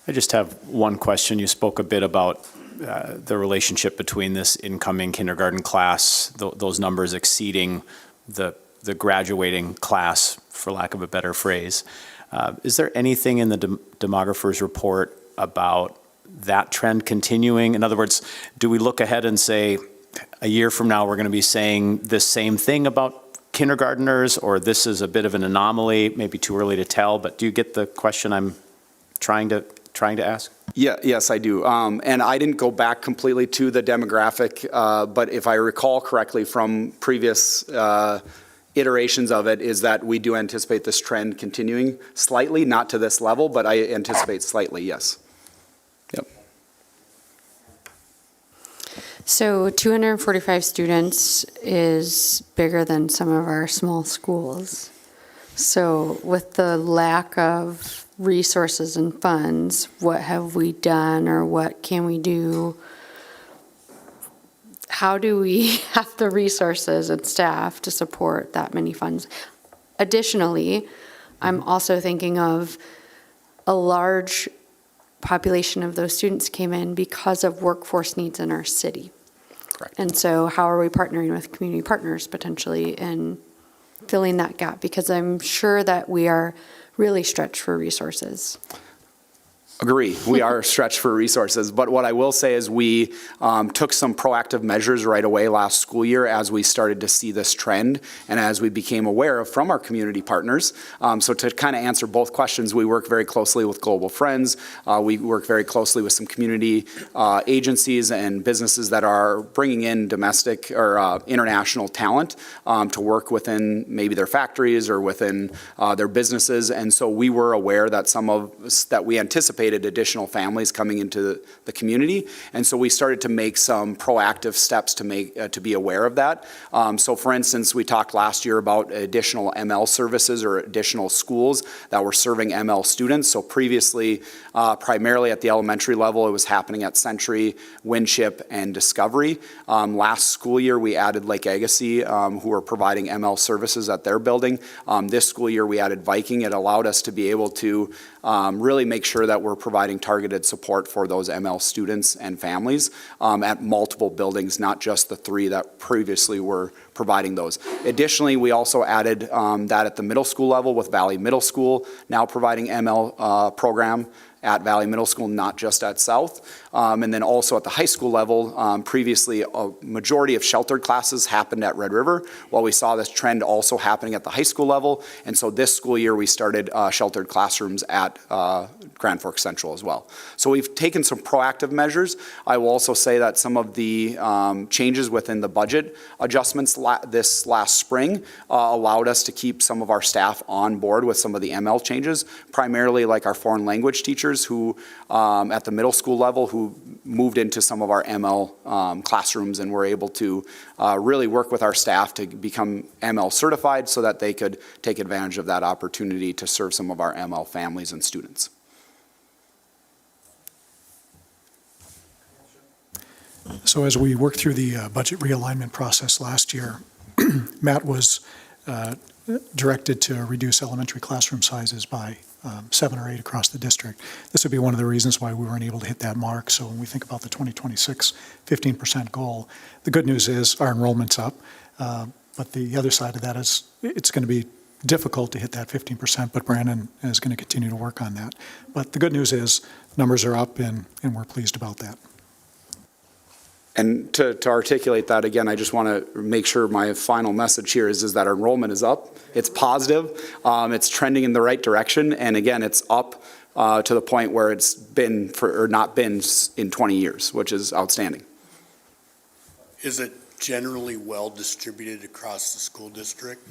Speaker 1: I just have one question. You spoke a bit about the relationship between this incoming kindergarten class, those numbers exceeding the graduating class, for lack of a better phrase. Is there anything in the demographer's report about that trend continuing? In other words, do we look ahead and say, a year from now we're going to be saying this same thing about kindergartners, or this is a bit of an anomaly, maybe too early to tell, but do you get the question I'm trying to ask?
Speaker 18: Yeah, yes, I do. And I didn't go back completely to the demographic, but if I recall correctly from previous iterations of it, is that we do anticipate this trend continuing slightly, not to this level, but I anticipate slightly, yes. Yep.
Speaker 10: So 245 students is bigger than some of our small schools. So with the lack of resources and funds, what have we done or what can we do? How do we have the resources and staff to support that many funds? Additionally, I'm also thinking of a large population of those students came in because of workforce needs in our city.
Speaker 1: Correct.
Speaker 10: And so how are we partnering with community partners potentially in filling that gap? Because I'm sure that we are really stretched for resources.
Speaker 18: Agree. We are stretched for resources, but what I will say is we took some proactive measures right away last school year as we started to see this trend and as we became aware of from our community partners. So to kind of answer both questions, we work very closely with Global Friends. We work very closely with some community agencies and businesses that are bringing in domestic or international talent to work within maybe their factories or within their businesses. And so we were aware that we anticipated additional families coming into the community, and so we started to make some proactive steps to be aware of that. So for instance, we talked last year about additional ML services or additional schools that were serving ML students. So previously, primarily at the elementary level, it was happening at Century, Winship, and Discovery. Last school year, we added Lake Agassiz, who are providing ML services at their building. This school year, we added Viking. It allowed us to be able to really make sure that we're providing targeted support for those ML students and families at multiple buildings, not just the 3 that previously were providing those. Additionally, we also added that at the middle school level with Valley Middle School, now providing ML program at Valley Middle School, not just at South. And then also at the high school level, previously a majority of sheltered classes happened at Red River, while we saw this trend also happening at the high school level. And so this school year we started sheltered classrooms at Grand Forks Central as well. So we've taken some proactive measures. I will also say that some of the changes within the budget adjustments this last spring allowed us to keep some of our staff on board with some of the ML changes, primarily like our foreign language teachers who at the middle school level who moved into some of our ML classrooms and were able to really work with our staff to become ML certified so that they could take advantage of that opportunity to serve some of our ML families and students.
Speaker 17: So as we worked through the budget realignment process last year, Matt was directed to reduce elementary classroom sizes by 7 or 8 across the district. This would be one of the reasons why we weren't able to hit that mark. So when we think about the 2026 15% goal, the good news is our enrollment's up, but the other side of that is it's going to be difficult to hit that 15%, but Brandon is going to continue to work on that. But the good news is numbers are up and we're pleased about that.
Speaker 18: And to articulate that again, I just want to make sure my final message here is that our enrollment is up. It's positive. It's trending in the right direction. And again, it's up to the point where it's been or not been in 20 years, which is outstanding.
Speaker 11: Is it generally well distributed across the school district?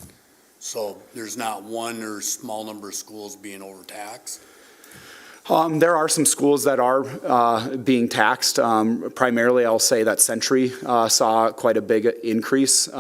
Speaker 11: So there's not one or small number of schools being overtaxed?
Speaker 18: There are some schools that are being taxed. Primarily, I'll say that Century saw quite a big increase at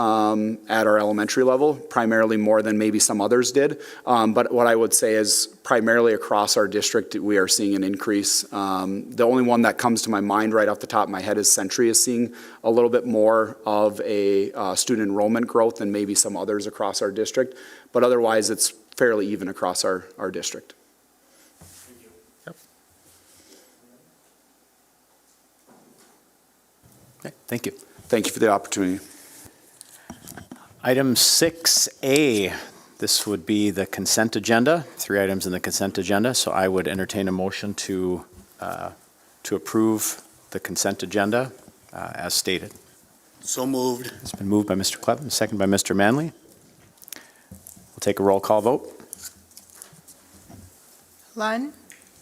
Speaker 18: our elementary level, primarily more than maybe some others did. But what I would say is primarily across our district, we are seeing an increase. The only one that comes to my mind right off the top of my head is Century is seeing a little bit more of a student enrollment growth than maybe some others across our district. But otherwise, it's fairly even across our district.
Speaker 1: Okay, thank you.
Speaker 18: Thank you for the opportunity.
Speaker 1: Item 6A, this would be the consent agenda, 3 items in the consent agenda. So I would entertain a motion to approve the consent agenda as stated.
Speaker 11: So moved.
Speaker 1: It's been moved by Mr. Klevin, second by Mr. Manley. We'll take a roll call vote.
Speaker 3: Lunn,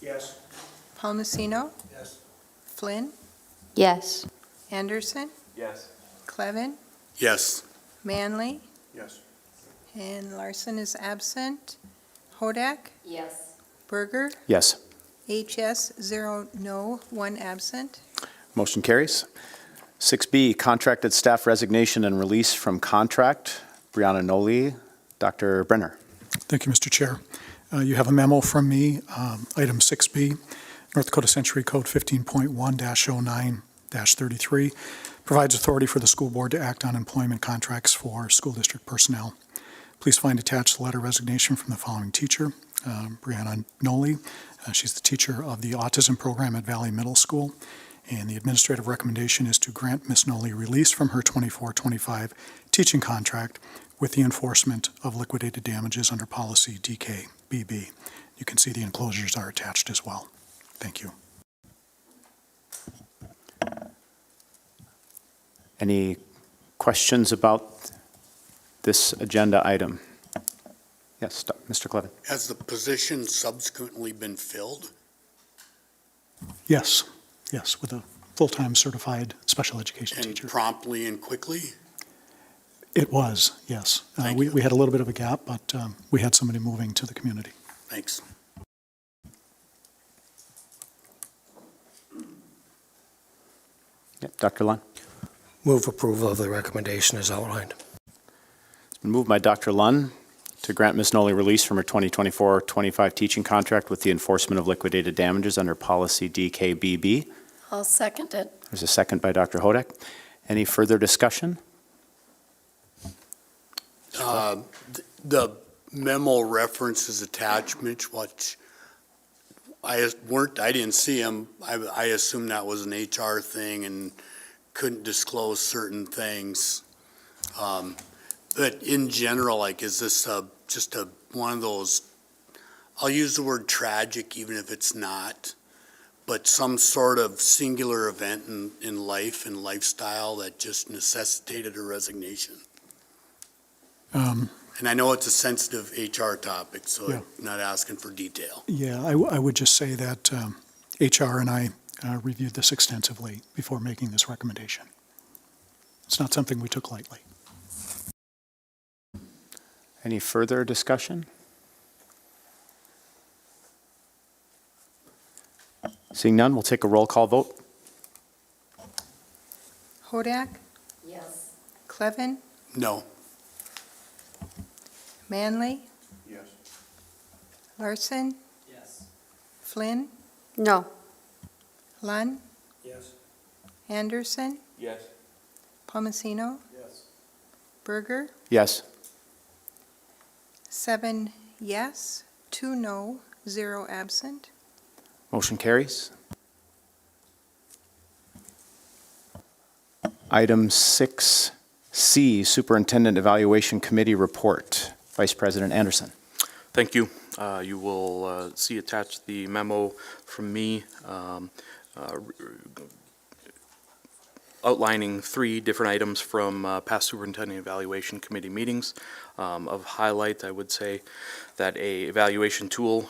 Speaker 8: Yes.
Speaker 3: Palmasino,
Speaker 8: Yes.
Speaker 3: Flynn,
Speaker 10: Yes.
Speaker 3: Anderson,
Speaker 8: Yes.
Speaker 3: Clevin,
Speaker 11: Yes.
Speaker 3: Manley,
Speaker 8: Yes.
Speaker 3: and Larson is absent. Hodak,
Speaker 16: Yes.
Speaker 3: Berger,
Speaker 1: Yes.
Speaker 3: HS 0 no, 1 absent.
Speaker 1: Motion carries. 6B, contracted staff resignation and release from contract. Brianna Noli, Dr. Brenner.
Speaker 17: Thank you, Mr. Chair. You have a memo from me, item 6B, North Dakota Century Code 15.1-09-33, provides authority for the school board to act on employment contracts for school district personnel. Please find attached the letter of resignation from the following teacher, Brianna Noli. She's the teacher of the autism program at Valley Middle School, and the administrative recommendation is to grant Ms. Noli release from her 24-25 teaching contract with the enforcement of liquidated damages under policy DKBB. You can see the enclosures are attached as well. Thank you.
Speaker 1: Any questions about this agenda item? Yes, Mr. Clevin.
Speaker 11: Has the position subsequently been filled?
Speaker 17: Yes, yes, with a full-time certified special education
Speaker 11: And
Speaker 17: teacher.
Speaker 11: promptly and quickly?
Speaker 17: It was, yes. We had a little bit of a gap, but we had somebody moving to the community.
Speaker 11: Thanks.
Speaker 1: Yeah, Dr. Lund.
Speaker 8: Move approval of the recommendation as outlined.
Speaker 1: It's been moved by Dr. Lund to grant Ms. Noli release from her 2024-25 teaching contract with the enforcement of liquidated damages under policy DKBB.
Speaker 16: I'll second it.
Speaker 1: There's a second by Dr. Hodak. Any further discussion?
Speaker 11: The memo references attachments, which I didn't see them. I assumed that was an HR thing and couldn't disclose certain things. But in general, like, is this just one of those, I'll use the word tragic even if it's not, but some sort of singular event in life and lifestyle that just necessitated a resignation? And I know it's a sensitive HR topic, so
Speaker 17: Yeah.
Speaker 11: I'm not asking for detail.
Speaker 17: Yeah, I would just say that HR and I reviewed this extensively before making this recommendation. It's not something we took lightly.
Speaker 1: Any further discussion? Seeing none, we'll take a roll call vote.
Speaker 3: Hodak,
Speaker 16: Yes.
Speaker 3: Clevin,
Speaker 11: No.
Speaker 3: Manley,
Speaker 11: Yes.
Speaker 3: Larson,
Speaker 2: Yes.
Speaker 3: Flynn,
Speaker 10: No.
Speaker 3: Lund,
Speaker 8: Yes.
Speaker 3: Anderson,
Speaker 11: Yes.
Speaker 3: Palmasino,
Speaker 11: Yes.
Speaker 3: Berger,
Speaker 1: Yes.
Speaker 3: 7 yes, 2 no, 0 absent.
Speaker 1: Motion carries. Item 6C, Superintendent Evaluation Committee Report. Vice President Anderson.
Speaker 19: Thank you. You will see attached the memo from me outlining 3 different items from past Superintendent Evaluation Committee meetings. Of highlight, I would say that a evaluation tool,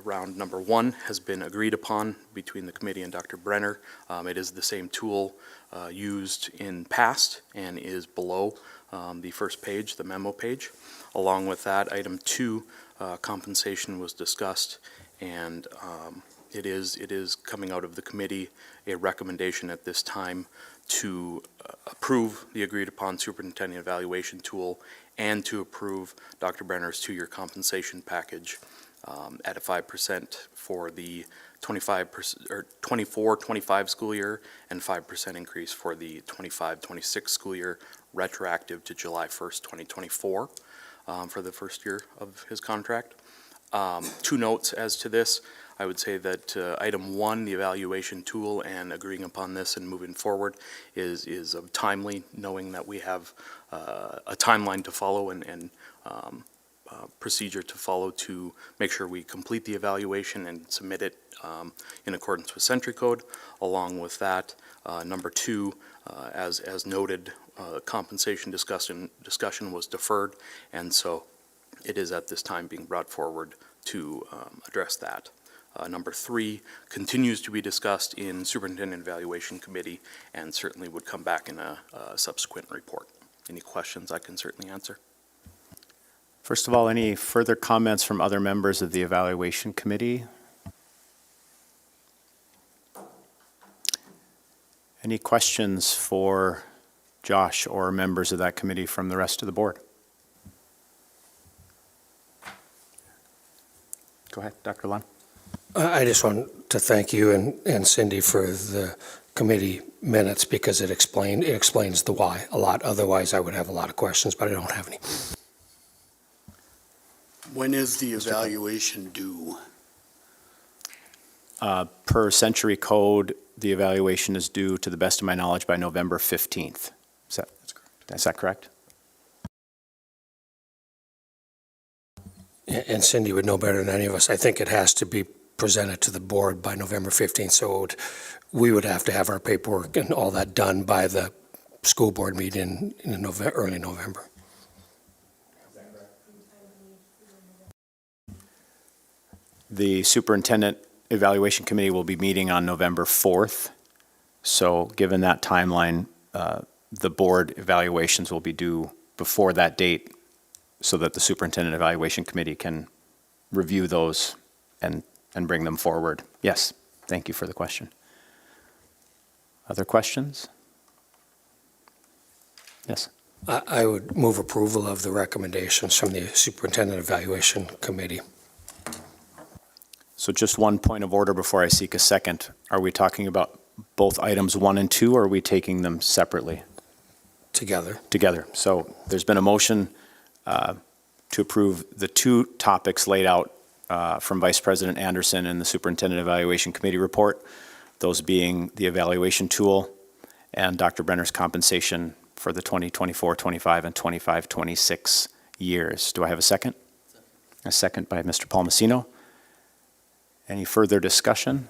Speaker 19: round number 1, has been agreed upon between the committee and Dr. Brenner. It is the same tool used in past and is below the first page, the memo page. Along with that, item 2, compensation was discussed, and it is coming out of the committee a recommendation at this time to approve the agreed upon superintendent evaluation tool and to approve Dr. Brenner's 2-year compensation package at a 5% for the 24-25 school year and 5% increase for the 25-26 school year, retroactive to July 1st, 2024 for the first year of his contract. 2 notes as to this. I would say that item 1, the evaluation tool, and agreeing upon this and moving forward is timely, knowing that we have a timeline to follow and procedure to follow to make sure we complete the evaluation and submit it in accordance with Century Code. Along with that, number 2, as noted, compensation discussion was deferred, and so it is at this time being brought forward to address that. Number 3 continues to be discussed in Superintendent Evaluation Committee and certainly would come back in a subsequent report. Any questions I can certainly answer.
Speaker 1: First of all, any further comments from other members of the Evaluation Committee? Any questions for Josh or members of that committee from the rest of the board? Go ahead, Dr. Lund.
Speaker 8: I just want to thank you and Cindy for the committee minutes because it explains the why a lot. Otherwise, I would have a lot of questions, but I don't have any.
Speaker 11: When is the evaluation due?
Speaker 1: Per Century Code, the evaluation is due, to the best of my knowledge, by November 15th. Is that correct?
Speaker 8: And Cindy would know better than any of us. I think it has to be presented to the board by November 15th. So we would have to have our paperwork and all that done by the school board meeting in early November.
Speaker 1: The superintendent evaluation committee will be meeting on November 4th. So given that timeline, the board evaluations will be due before that date so that the superintendent evaluation committee can review those and bring them forward. Yes, thank you for the question. Other questions? Yes.
Speaker 8: I would move approval of the recommendations from the superintendent evaluation committee.
Speaker 1: So just one point of order before I seek a second. Are we talking about both items 1 and 2, or are we taking them separately?
Speaker 8: Together.
Speaker 1: Together. So there's been a motion to approve the 2 topics laid out from Vice President Anderson in the Superintendent Evaluation Committee report, those being the evaluation tool and Dr. Brenner's compensation for the 2024-25 and 25-26 years. Do I have a second? A second by Mr. Palmasino. Any further discussion?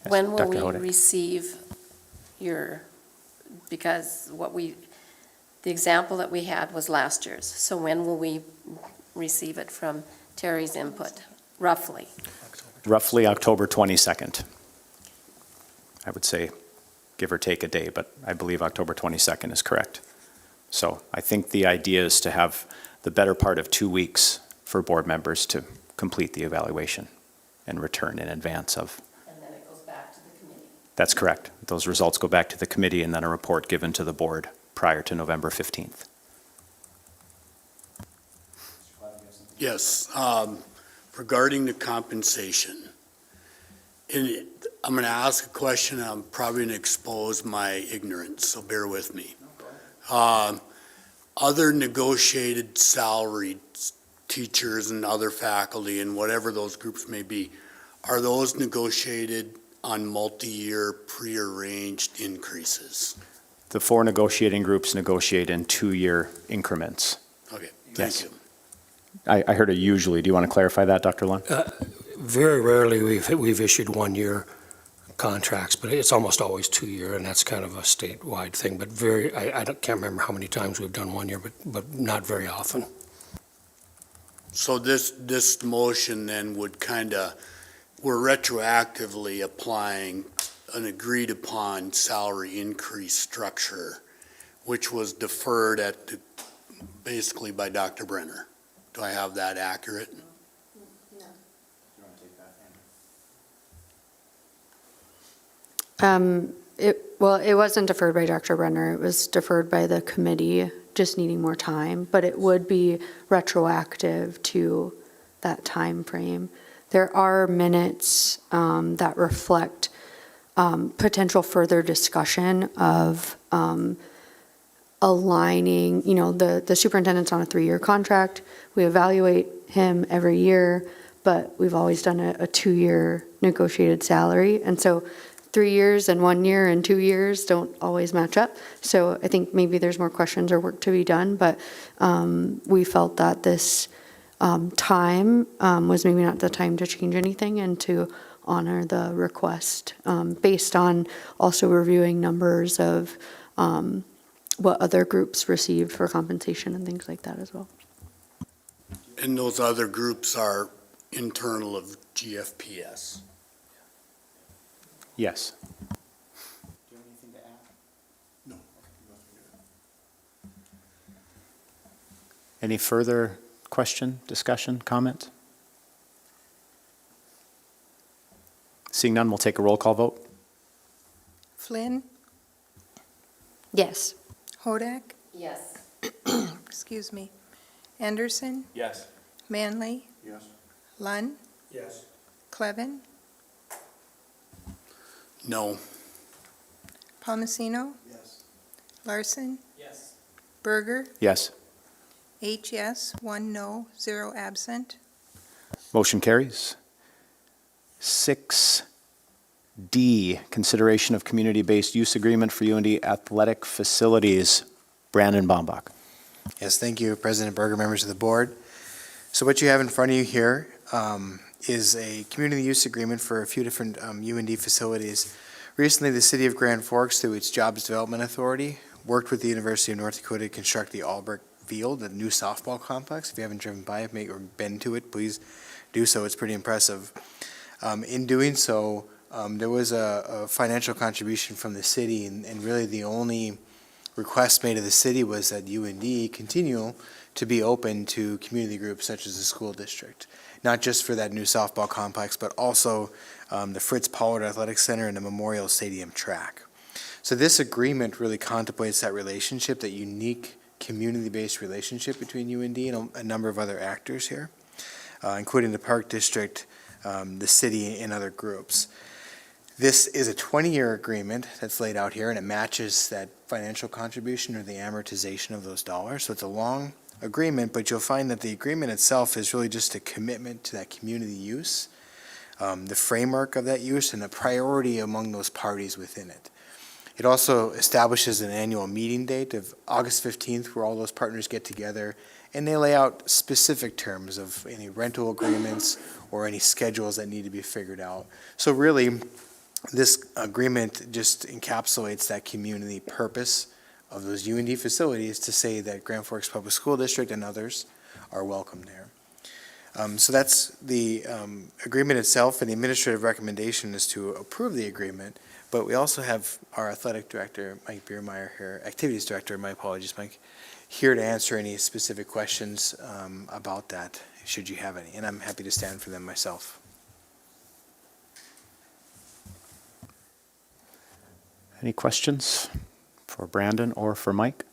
Speaker 1: Yes,
Speaker 16: When will
Speaker 1: Dr.
Speaker 16: we
Speaker 1: Hodak.
Speaker 16: receive because the example that we had was last year's. So when will we receive it from Terry's input, roughly?
Speaker 1: Roughly October 22nd. I would say give or take a day, but I believe October 22nd is correct. So I think the idea is to have the better part of 2 weeks for board members to complete the evaluation and return in advance of.
Speaker 16: And then it goes back to the committee.
Speaker 1: That's correct. Those results go back to the committee and then a report given to the board prior to November 15th.
Speaker 11: Yes, regarding the compensation. I'm going to ask a question, and I'm probably going to expose my ignorance, so bear with me. Other negotiated salaried teachers and other faculty and whatever those groups may be, are those negotiated on multi-year prearranged increases?
Speaker 1: The 4 negotiating groups negotiate in 2-year increments.
Speaker 11: Okay, thank
Speaker 1: Yes.
Speaker 11: you.
Speaker 1: I heard a usually. Do you want to clarify that, Dr. Lund?
Speaker 8: Very rarely we've issued 1-year contracts, but it's almost always 2-year, and that's kind of a statewide thing. But can't remember how many times we've done 1 year, but not very often.
Speaker 11: So this motion then would we're retroactively applying an agreed upon salary increase structure, which was deferred basically by Dr. Brenner. Do I have that accurate?
Speaker 10: It wasn't deferred by Dr. Brenner. It was deferred by the committee, just needing more time, but it would be retroactive to that time frame. There are minutes that reflect potential further discussion of aligning, the superintendent's on a 3-year contract. We evaluate him every year, but we've always done a 2-year negotiated salary. And so 3 years and 1 year and 2 years don't always match up. So I think maybe there's more questions or work to be done, but we felt that this time was maybe not the time to change anything and to honor the request based on also reviewing numbers of what other groups received for compensation and things like that as well.
Speaker 11: And those other groups are internal of GFPS?
Speaker 1: Yes.
Speaker 11: Do you have anything to add? No.
Speaker 1: Any further question, discussion, comment? Seeing none, we'll take a roll call vote.
Speaker 3: Flynn,
Speaker 10: Yes.
Speaker 3: Hodak,
Speaker 16: Yes.
Speaker 3: excuse me, Anderson,
Speaker 6: Yes.
Speaker 3: Manley,
Speaker 6: Yes.
Speaker 3: Lunn,
Speaker 8: Yes.
Speaker 3: Clevin,
Speaker 11: No.
Speaker 3: Palmasino,
Speaker 13: Yes.
Speaker 3: Larson,
Speaker 6: Yes.
Speaker 3: Berger,
Speaker 1: Yes.
Speaker 3: 8 yes, 1 no, 0 absent.
Speaker 1: Motion carries. 6D, consideration of community-based use agreement for UND athletic facilities. Brandon Bombach.
Speaker 20: Yes, thank you, President Berger, members of the board. So what you have in front of you here is a community use agreement for a few different UND facilities. Recently, the city of Grand Forks, through its Jobs Development Authority, worked with the University of North Dakota to construct the Albrecht Field, a new softball complex. If you haven't driven by it or been to it, please do so. It's pretty impressive. In doing so, there was a financial contribution from the city, and really the only request made of the city was that UND continue to be open to community groups such as the school district, not just for that new softball complex, but also the Fritz Pollard Athletic Center and the Memorial Stadium track. So this agreement really contemplates that relationship, that unique community-based relationship between UND and a number of other actors here, including the Park District, the city, and other groups. This is a 20-year agreement that's laid out here, and it matches that financial contribution or the amortization of those dollars. So it's a long agreement, but you'll find that the agreement itself is really just a commitment to that community use, the framework of that use, and the priority among those parties within it. It also establishes an annual meeting date of August 15th where all those partners get together, and they lay out specific terms of any rental agreements or any schedules that need to be figured out. So really, this agreement just encapsulates that community purpose of those UND facilities to say that Grand Forks Public School District and others are welcome there. So that's the agreement itself, and the administrative recommendation is to approve the agreement, but we also have our athletic director, Mike Biermeyer here, activities director, my apologies, Mike, here to answer any specific questions about that, should you have any, and I'm happy to stand for them myself.
Speaker 1: Any questions for Brandon or for Mike?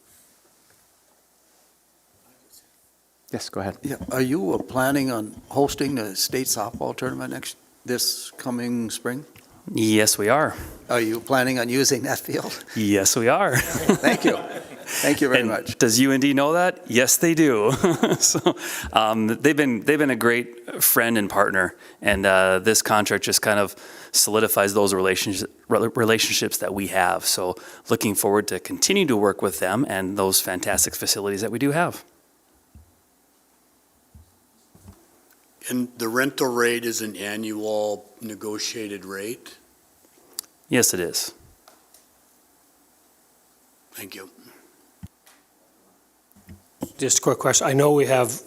Speaker 1: Yes, go ahead.
Speaker 13: Yeah, are you planning on hosting the state softball tournament this coming spring?
Speaker 6: Yes, we are.
Speaker 13: Are you planning on using that field?
Speaker 6: Yes, we are.
Speaker 13: Thank you. Thank you very much.
Speaker 6: Does UND know that? Yes, they do. So they've been a great friend and partner, and this contract just kind of solidifies those relationships that we have. So looking forward to continue to work with them and those fantastic facilities that we do have.
Speaker 11: And the rental rate is an annual negotiated rate?
Speaker 6: Yes, it is.
Speaker 11: Thank you.
Speaker 8: Just a quick question. I know we have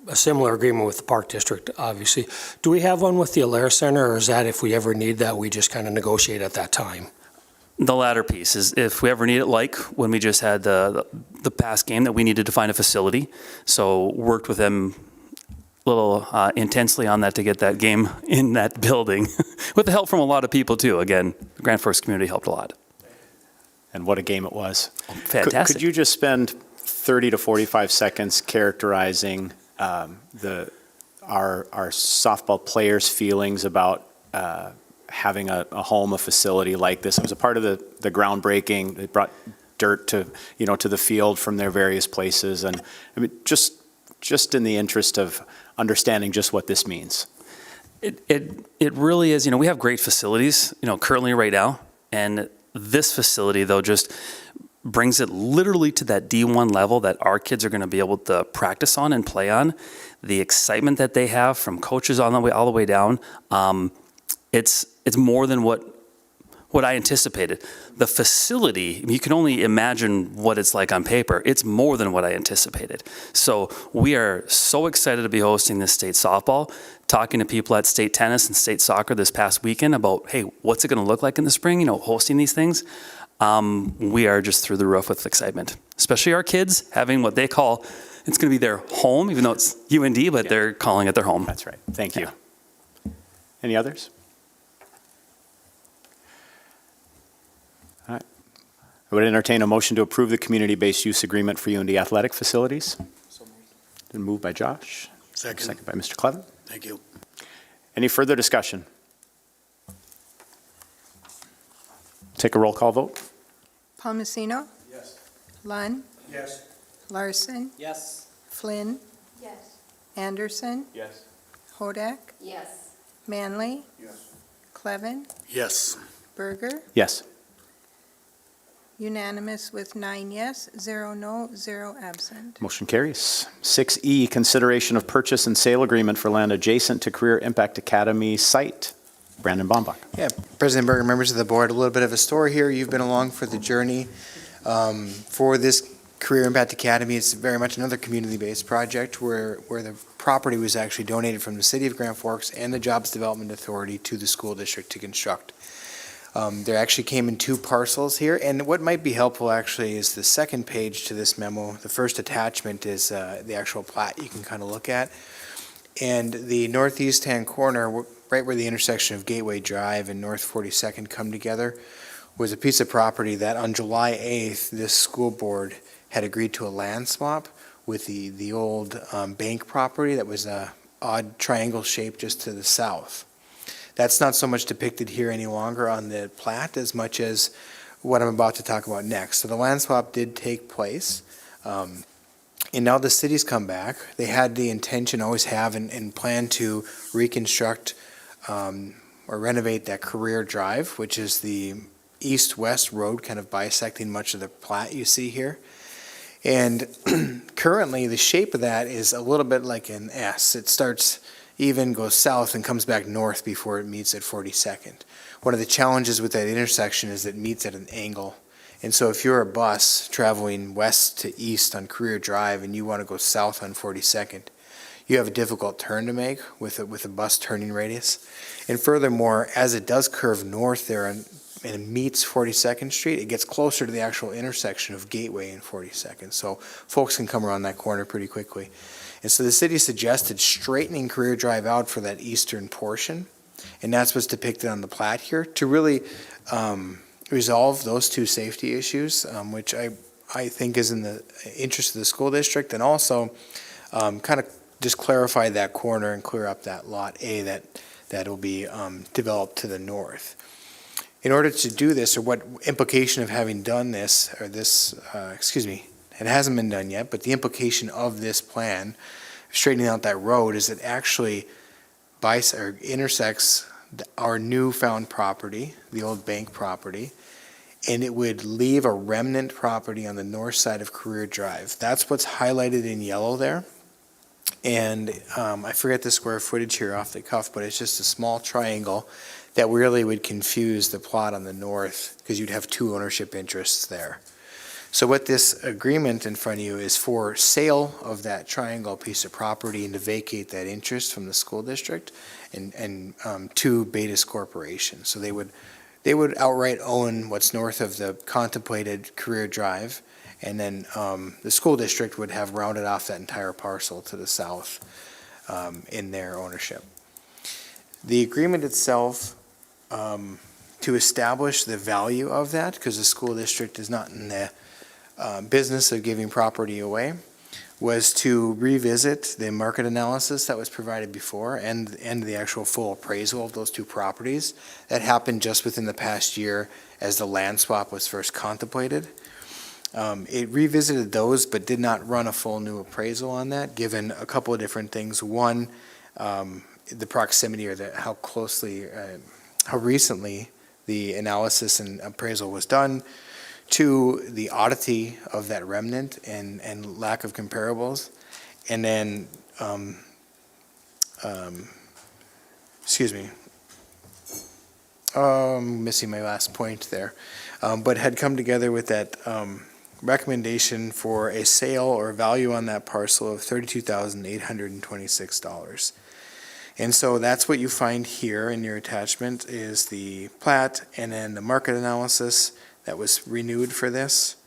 Speaker 8: a similar agreement with the Park District, obviously. Do we have one with the Alair Center, or is that if we ever need that, we just kind of negotiate at that time?
Speaker 6: The latter piece is if we ever need it, like when we just had the past game that we needed to find a facility. So worked with them a little intensely on that to get that game in that building with the help from a lot of people too. Again, the Grand Forks community helped a lot.
Speaker 1: And what a game it was.
Speaker 6: Fantastic.
Speaker 1: Could you just spend 30 to 45 seconds characterizing our softball players' feelings about having a home, a facility like this? It was a part of the groundbreaking. It brought dirt to the field from their various places, and I mean, just in the interest of understanding just what this means.
Speaker 6: It really is. We have great facilities, currently right now, and this facility though just brings it literally to that D1 level that our kids are going to be able to practice on and play on. The excitement that they have from coaches all the way down, it's more than what I anticipated. The facility, you can only imagine what it's like on paper. It's more than what I anticipated. So we are so excited to be hosting this state softball, talking to people at state tennis and state soccer this past weekend about, hey, what's it going to look like in the spring, hosting these things. We are just through the roof with excitement, especially our kids having what they call, it's going to be their home, even though it's UND, but they're calling it their home.
Speaker 1: That's right. Thank you. Any others? I would entertain a motion to approve the community-based use agreement for UND athletic facilities. Been moved by Josh.
Speaker 11: Second.
Speaker 1: By Mr. Clevin.
Speaker 11: Thank you.
Speaker 1: Any further discussion? Take a roll call vote.
Speaker 3: Palmasino?
Speaker 11: Yes.
Speaker 3: Lund?
Speaker 11: Yes.
Speaker 2: Yes.
Speaker 3: Larson? Flynn?
Speaker 14: Yes.
Speaker 3: Anderson?
Speaker 11: Yes.
Speaker 3: Hodak?
Speaker 14: Yes.
Speaker 3: Manley?
Speaker 11: Yes.
Speaker 3: Clevin?
Speaker 11: Yes.
Speaker 3: Berger?
Speaker 1: Yes.
Speaker 3: Unanimous with 9 yes, 0 no, 0 absent.
Speaker 1: Motion carries. 6E, consideration of purchase and sale agreement for land adjacent to Career Impact Academy site. Brandon Bombach.
Speaker 20: Yeah, President Berger, members of the board, a little bit of a story here. You've been along for the journey. For this Career Impact Academy, it's very much another community-based project where the property was actually donated from the City of Grand Forks and the Jobs Development Authority to the school district to construct. There actually came in 2 parcels here, and what might be helpful actually is the second page to this memo. The first attachment is the actual plat you can kind of look at. And the northeast-hand corner, right where the intersection of Gateway Drive and North 42nd come together, was a piece of property that on July 8th, this school board had agreed to a land swap with the old bank property that was a odd triangle shape just to the south. That's not so much depicted here any longer on the plat as much as what I'm about to talk about next. So the land swap did take place. And now the city's come back. They had the intention, always have, and plan to reconstruct or renovate that Career Drive, which is the east-west road kind of bisecting much of the plat you see here. And currently, the shape of that is a little bit like an S. It starts even, goes south, and comes back north before it meets at 42nd. One of the challenges with that intersection is it meets at an angle. And so if you're a bus traveling west to east on Career Drive and you want to go south on 42nd, you have a difficult turn to make with a bus turning radius. And furthermore, as it does curve north there and it meets 42nd Street, it gets closer to the actual intersection of Gateway and 42nd. So folks can come around that corner pretty quickly. And so the city suggested straightening Career Drive out for that eastern portion. And that's what's depicted on the plat here to really resolve those 2 safety issues, which I think is in the interest of the school district, and also kind of just clarify that corner and clear up that Lot A that will be developed to the north. In order to do this, or what implication of having done this, or this, it hasn't been done yet, but the implication of this plan, straightening out that road, is it actually intersects our newfound property, the old bank property, and it would leave a remnant property on the north side of Career Drive. That's what's highlighted in yellow there. And I forget the square footage here off the cuff, but it's just a small triangle that really would confuse the plot on the north because you'd have 2 ownership interests there. So what this agreement in front of you is for sale of that triangle piece of property and to vacate that interest from the school district and to Betis Corporation. So they would outright own what's north of the contemplated Career Drive, and then the school district would have rounded off that entire parcel to the south in their ownership. The agreement itself, to establish the value of that, because the school district is not in the business of giving property away, was to revisit the market analysis that was provided before and the actual full appraisal of those 2 properties. That happened just within the past year as the land swap was first contemplated. It revisited those but did not run a full new appraisal on that, given a couple of different things. One, the proximity or how recently the analysis and appraisal was done. 2, the oddity of that remnant and lack of comparables. And then, missing my last point there, but had come together with that recommendation for a sale or value on that parcel of $32,826. And so that's what you find here in your attachment is the plat and then the market analysis that was renewed for this.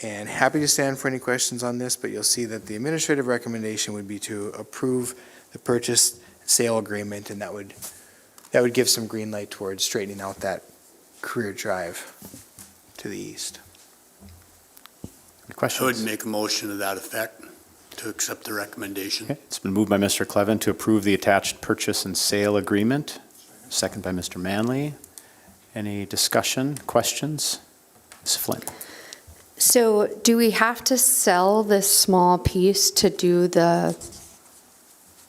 Speaker 20: And happy to stand for any questions on this, but you'll see that the administrative recommendation would be to approve the purchase sale agreement, and that would give some green light towards straightening out that Career Drive to to the east.
Speaker 1: Any questions?
Speaker 11: I would make a motion to that effect, to accept the recommendation.
Speaker 1: Okay, it's been moved by Mr. Clevin to approve the attached purchase and sale agreement. Second by Mr. Manley. Any discussion, questions? Ms. Flynn.
Speaker 10: So do we have to sell this small piece to do the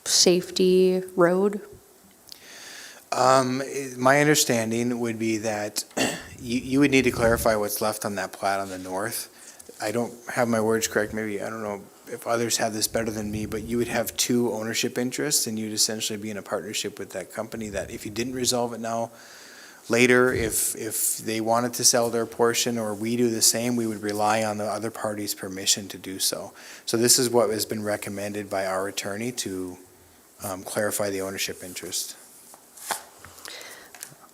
Speaker 10: safety road?
Speaker 20: My understanding would be that you would need to clarify what's left on that plat on the north. I don't have my words correct, maybe, I don't know if others have this better than me, but you would have two ownership interests, and you'd essentially be in a partnership with that company that if you didn't resolve it now, later, if they wanted to sell their portion or we do the same, we would rely on the other party's permission to do so. So this is what has been recommended by our attorney to clarify the ownership interest.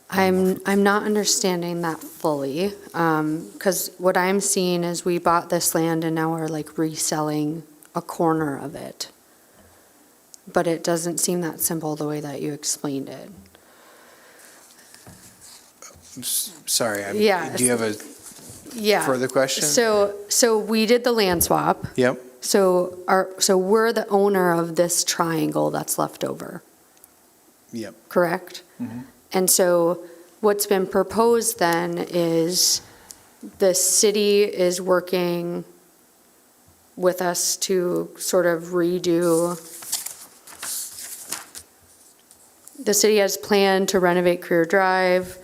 Speaker 10: I'm not understanding that fully, because what I'm seeing is we bought this land and now we're like reselling a corner of it. But it doesn't seem that simple the way that you explained it.
Speaker 20: Sorry,
Speaker 10: Yeah.
Speaker 20: do you have a
Speaker 10: Yeah.
Speaker 20: further question?
Speaker 10: So we did the land swap.
Speaker 20: Yep.
Speaker 10: So we're the owner of this triangle that's left over.
Speaker 20: Yep.
Speaker 10: Correct? And so what's been proposed then is the city is working with us to sort of redo. The city has planned to renovate Career Drive.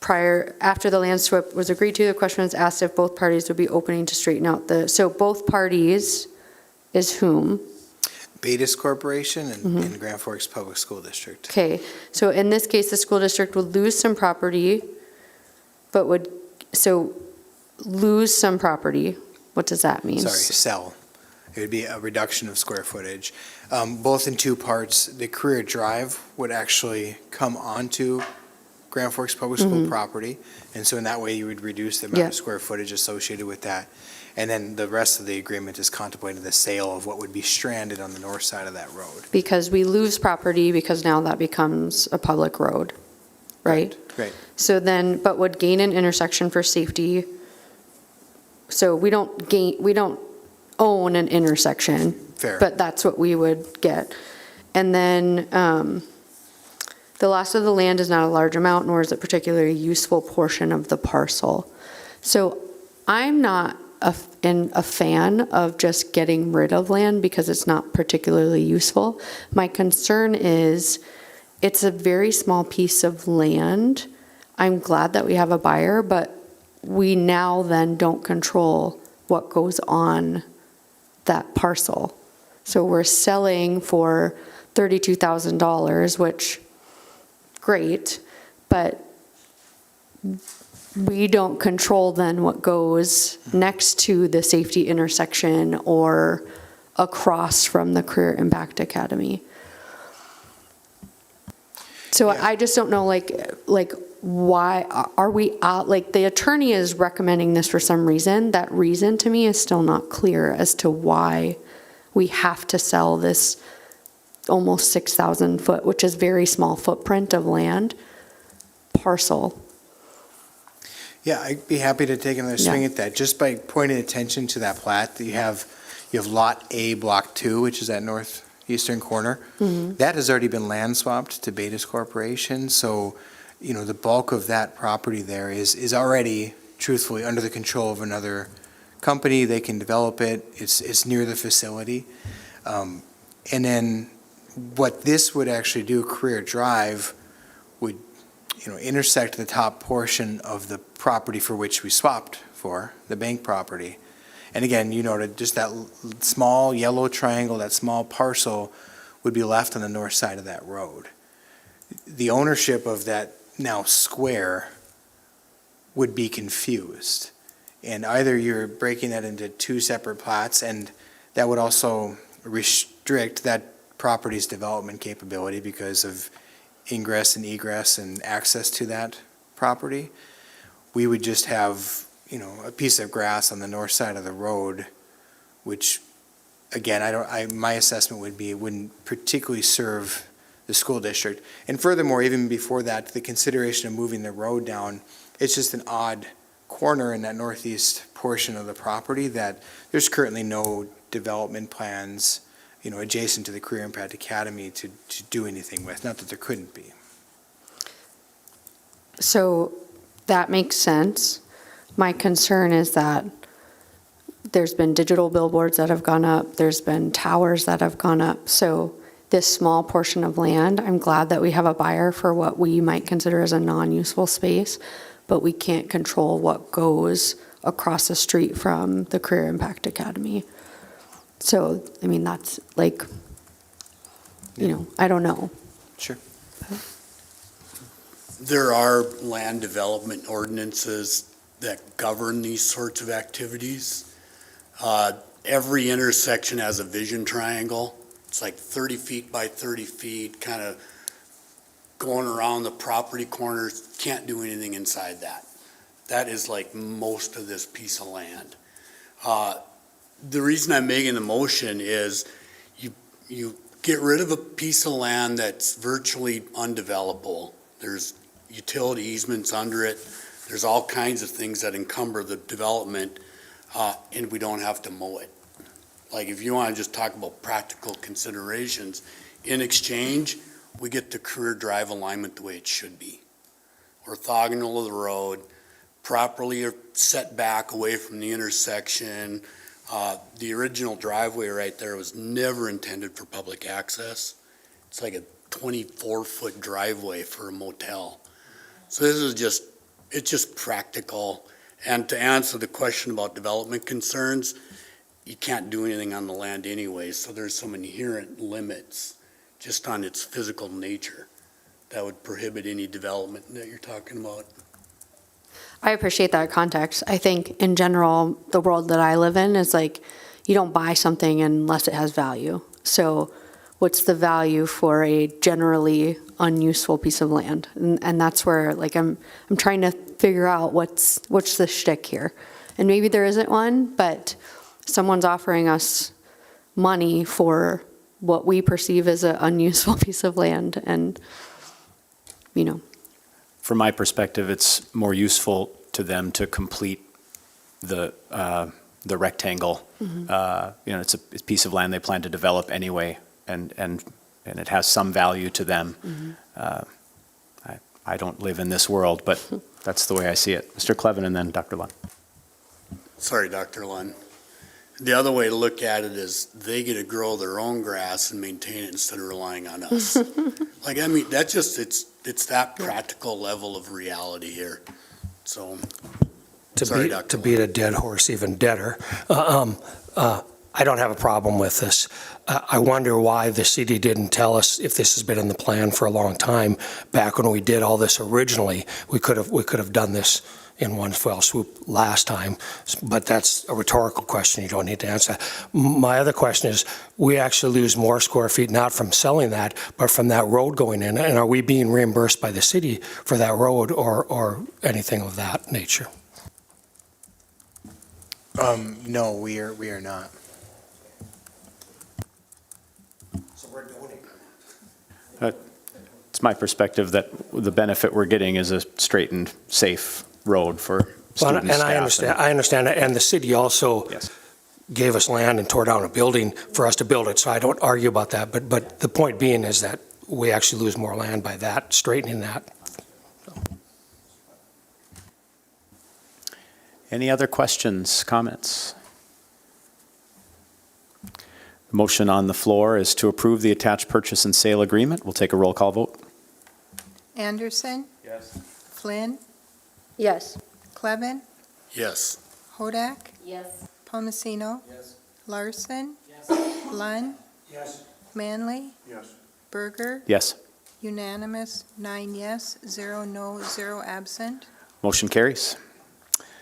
Speaker 10: After the land swap was agreed to, the question was asked if both parties would be opening to straighten out so both parties is whom?
Speaker 20: Betis Corporation and Grand Forks Public School District.
Speaker 10: Okay, so in this case, the school district would lose some property, but lose some property. What does that mean?
Speaker 20: Sorry, sell. It would be a reduction of square footage. Both in two parts. The Career Drive would actually come onto Grand Forks Public School property, and so in that way you would reduce the amount of square footage associated with that. And then the rest of the agreement is contemplating the sale of what would be stranded on the north side of that road.
Speaker 10: Because we lose property because now that becomes a public road, right?
Speaker 20: Right.
Speaker 10: So then, but would gain an intersection for safety. So we don't own an intersection.
Speaker 20: Fair.
Speaker 10: But that's what we would get. And then the loss of the land is not a large amount, nor is it particularly useful portion of the parcel. So I'm not a fan of just getting rid of land because it's not particularly useful. My concern is it's a very small piece of land. I'm glad that we have a buyer, but we now then don't control what goes on that parcel. So we're selling for $32,000, which, great, but we don't control then what goes next to the safety intersection or across from the Career Impact Academy. So I just don't know, like why are we out? Like the attorney is recommending this for some reason. That reason to me is still not clear as to why we have to sell this almost 6,000 foot, which is very small footprint of land parcel.
Speaker 20: Yeah, I'd be happy to take another swing at that. Just by pointing attention to that plat, that you have Lot A, Block 2, which is that northeastern corner. That has already been land swapped to Betis Corporation. So, the bulk of that property there is already, truthfully, under the control of another company. They can develop it. It's near the facility. And then what this would actually do, Career Drive, would intersect the top portion of the property for which we swapped for, the bank property. And again, you noted just that small yellow triangle, that small parcel would be left on the north side of that road. The ownership of that now square would be confused. And either you're breaking that into two separate plats, and that would also restrict that property's development capability because of ingress and egress and access to that property. We would just have, a piece of grass on the north side of the road, which, again, my assessment would be it wouldn't particularly serve the school district. And furthermore, even before that, the consideration of moving the road down, it's just an odd corner in that northeast portion of the property that there's currently no development plans, adjacent to the Career Impact Academy to do anything with, not that there couldn't be.
Speaker 10: So that makes sense. My concern is that there's been digital billboards that have gone up, there's been towers that have gone up. So this small portion of land, I'm glad that we have a buyer for what we might consider as a non-useful space, but we can't control what goes across the street from the Career Impact Academy. So, I mean, that's like, I don't know.
Speaker 20: Sure.
Speaker 11: There are land development ordinances that govern these sorts of activities. Every intersection has a vision triangle. It's like 30 feet by 30 feet, kind of going around the property corners. Can't do anything inside that. That is like most of this piece of land. The reason I'm making the motion is you get rid of a piece of land that's virtually undevelopable. There's utility easements under it. There's all kinds of things that encumber the development, and we don't have to mow it. Like, if you want to just talk about practical considerations, in exchange, we get the career drive alignment the way it should be. Orthogonal of the road, properly set back away from the intersection. The original driveway right there was never intended for public access. It's like a 24-foot driveway for a motel. So this is it's just practical. And to answer the question about development concerns, you can't do anything on the land anyway, so there's some inherent limits just on its physical nature that would prohibit any development that you're talking about.
Speaker 10: I appreciate that context. I think in general, the world that I live in is like, you don't buy something unless it has value. So what's the value for a generally unuseful piece of land? And that's where, like, I'm trying to figure out what's the shtick here. And maybe there isn't one, but someone's offering us money for what we perceive as an unuseful piece of land. And,
Speaker 1: From my perspective, it's more useful to them to complete the rectangle.
Speaker 10: Mm-hmm.
Speaker 1: It's a piece of land they plan to develop anyway, and it has some value to them.
Speaker 10: Mm-hmm.
Speaker 1: I don't live in this world, but that's the way I see it. Mr. Clevin and then Dr. Lund.
Speaker 11: Sorry, Dr. Lund. The other way to look at it is they get to grow their own grass and maintain it instead of relying on us. It's that practical level of reality here. So, sorry, Dr.
Speaker 8: To beat a dead horse even deader, I don't have a problem with this. I wonder why the city didn't tell us, if this has been in the plan for a long time. Back when we did all this originally, we could have done this in one fell swoop last time, but that's a rhetorical question. You don't need to answer that. My other question is, we actually lose more square feet, not from selling that, but from that road going in, and are we being reimbursed by the city for that road or anything of that nature?
Speaker 20: No, we are not.
Speaker 8: So we're donating.
Speaker 1: It's my perspective that the benefit we're getting is a straight and safe road for students,
Speaker 8: And
Speaker 1: staff.
Speaker 8: I understand that, and the city also
Speaker 1: Yes.
Speaker 8: gave us land and tore down a building for us to build it, so I don't argue about that, but the point being is that we actually lose more land by that, straightening that.
Speaker 1: Any other questions, comments? The motion on the floor is to approve the attached purchase and sale agreement. We'll take a roll call vote.
Speaker 3: Anderson,
Speaker 11: Yes.
Speaker 3: Flynn,
Speaker 10: Yes.
Speaker 3: Clevin,
Speaker 11: Yes.
Speaker 3: Hodak,
Speaker 16: Yes.
Speaker 3: Palmasino,
Speaker 11: Yes.
Speaker 3: Larson, Lund,
Speaker 8: Yes.
Speaker 3: Manley,
Speaker 11: Yes.
Speaker 3: Berger,
Speaker 1: Yes.
Speaker 3: unanimous, 9 yes, 0 no, 0 absent.
Speaker 1: Motion carries.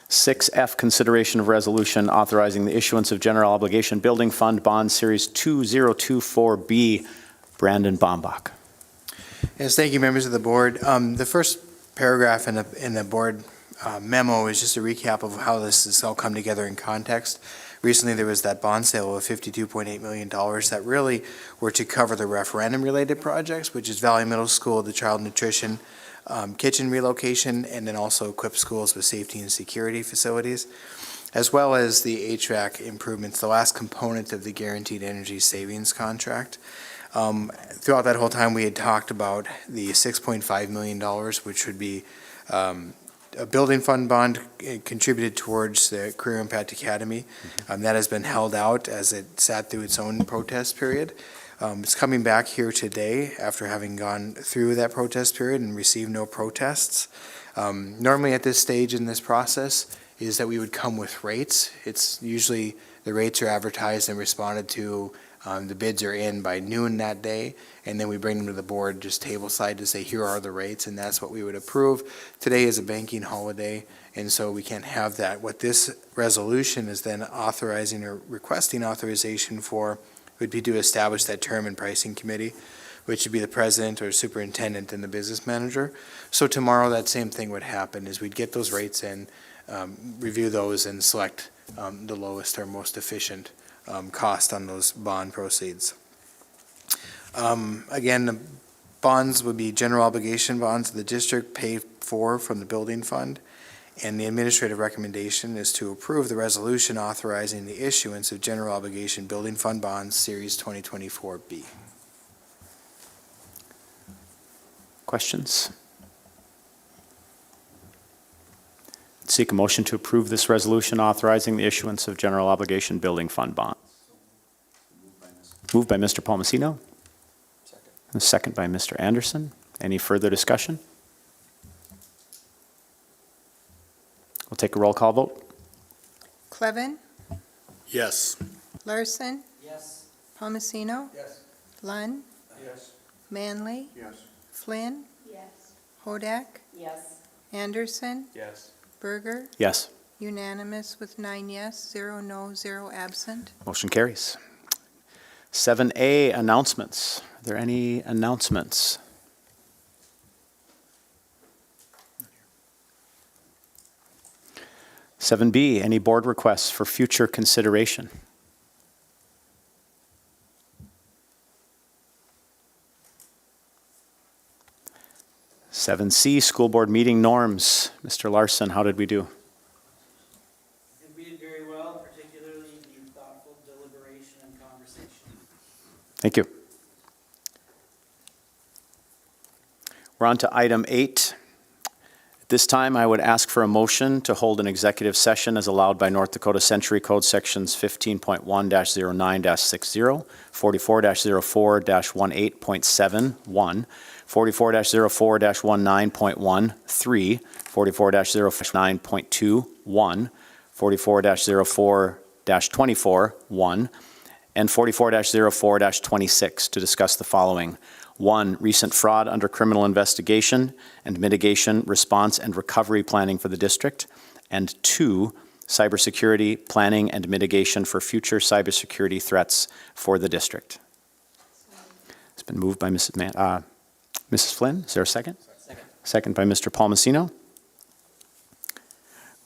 Speaker 1: 6F, consideration of resolution authorizing the issuance of general obligation building fund bond series 2024B. Brandon Bombach.
Speaker 20: Yes, thank you, members of the board. The first paragraph in the board memo is just a recap of how this has all come together in context. Recently, there was that bond sale of $52.8 million that really were to cover the referendum-related projects, which is Valley Middle School, the child nutrition kitchen relocation, and then also equip schools with safety and security facilities, as well as the HVAC improvements, the last component of the guaranteed energy savings contract. Throughout that whole time, we had talked about the $6.5 million, which would be a building fund bond contributed towards the Career Impact Academy. That has been held out as it sat through its own protest period. It's coming back here today after having gone through that protest period and received no protests. Normally at this stage in this process is that we would come with rates. It's usually the rates are advertised and responded to. The bids are in by noon that day, and then we bring them to the board just table side to say, here are the rates, and that's what we would approve. Today is a banking holiday, and so we can't have that. What this resolution is then authorizing or requesting authorization for would be to establish that term and pricing committee, which would be the president or superintendent and the business manager. So tomorrow, that same thing would happen, is we'd get those rates in, review those, and select the lowest or most efficient cost on those bond proceeds. Again, the bonds would be general obligation bonds the district paid for from the building fund, and the administrative recommendation is to approve the resolution authorizing the issuance of general obligation building fund bonds, Series 2024B.
Speaker 1: Questions? Seek a motion to approve this resolution authorizing the issuance of general obligation building fund bonds. Moved by Mr. Palmasino. And a second by Mr. Anderson. Any further discussion? We'll take a roll call vote.
Speaker 3: Clevin,
Speaker 11: Yes.
Speaker 3: Larson,
Speaker 2: Yes.
Speaker 3: Palmasino,
Speaker 11: Yes.
Speaker 3: Lund,
Speaker 11: Yes.
Speaker 3: Manley,
Speaker 11: Yes.
Speaker 3: Flynn,
Speaker 14: Yes.
Speaker 3: Hodak,
Speaker 14: Yes.
Speaker 3: Anderson,
Speaker 11: Yes.
Speaker 3: Berger,
Speaker 1: Yes.
Speaker 3: unanimous with 9 yes, 0 no, 0 absent.
Speaker 1: Motion carries. 7A, announcements. Are there any announcements? Seven B, any board requests for future consideration? 7C, school board meeting norms. Mr. Larson, how did we do?
Speaker 2: We did very well, particularly the thoughtful deliberation and conversation.
Speaker 1: Thank you. We're on to item 8. At this time, I would ask for a motion to hold an executive session as allowed by North Dakota Century Code Sections 15.1-09-60, 44-04-18.71, 44-04-19.13, 44-04-9.21, 44-04-24-1, and 44-04-26 to discuss the following. 1, recent fraud under criminal investigation and mitigation, response, and recovery planning for the district. And 2, cybersecurity planning and mitigation for future cybersecurity threats for the district. It's been moved by Mrs. Flynn. Is there a second? Second. Second by Mr. Palmasino.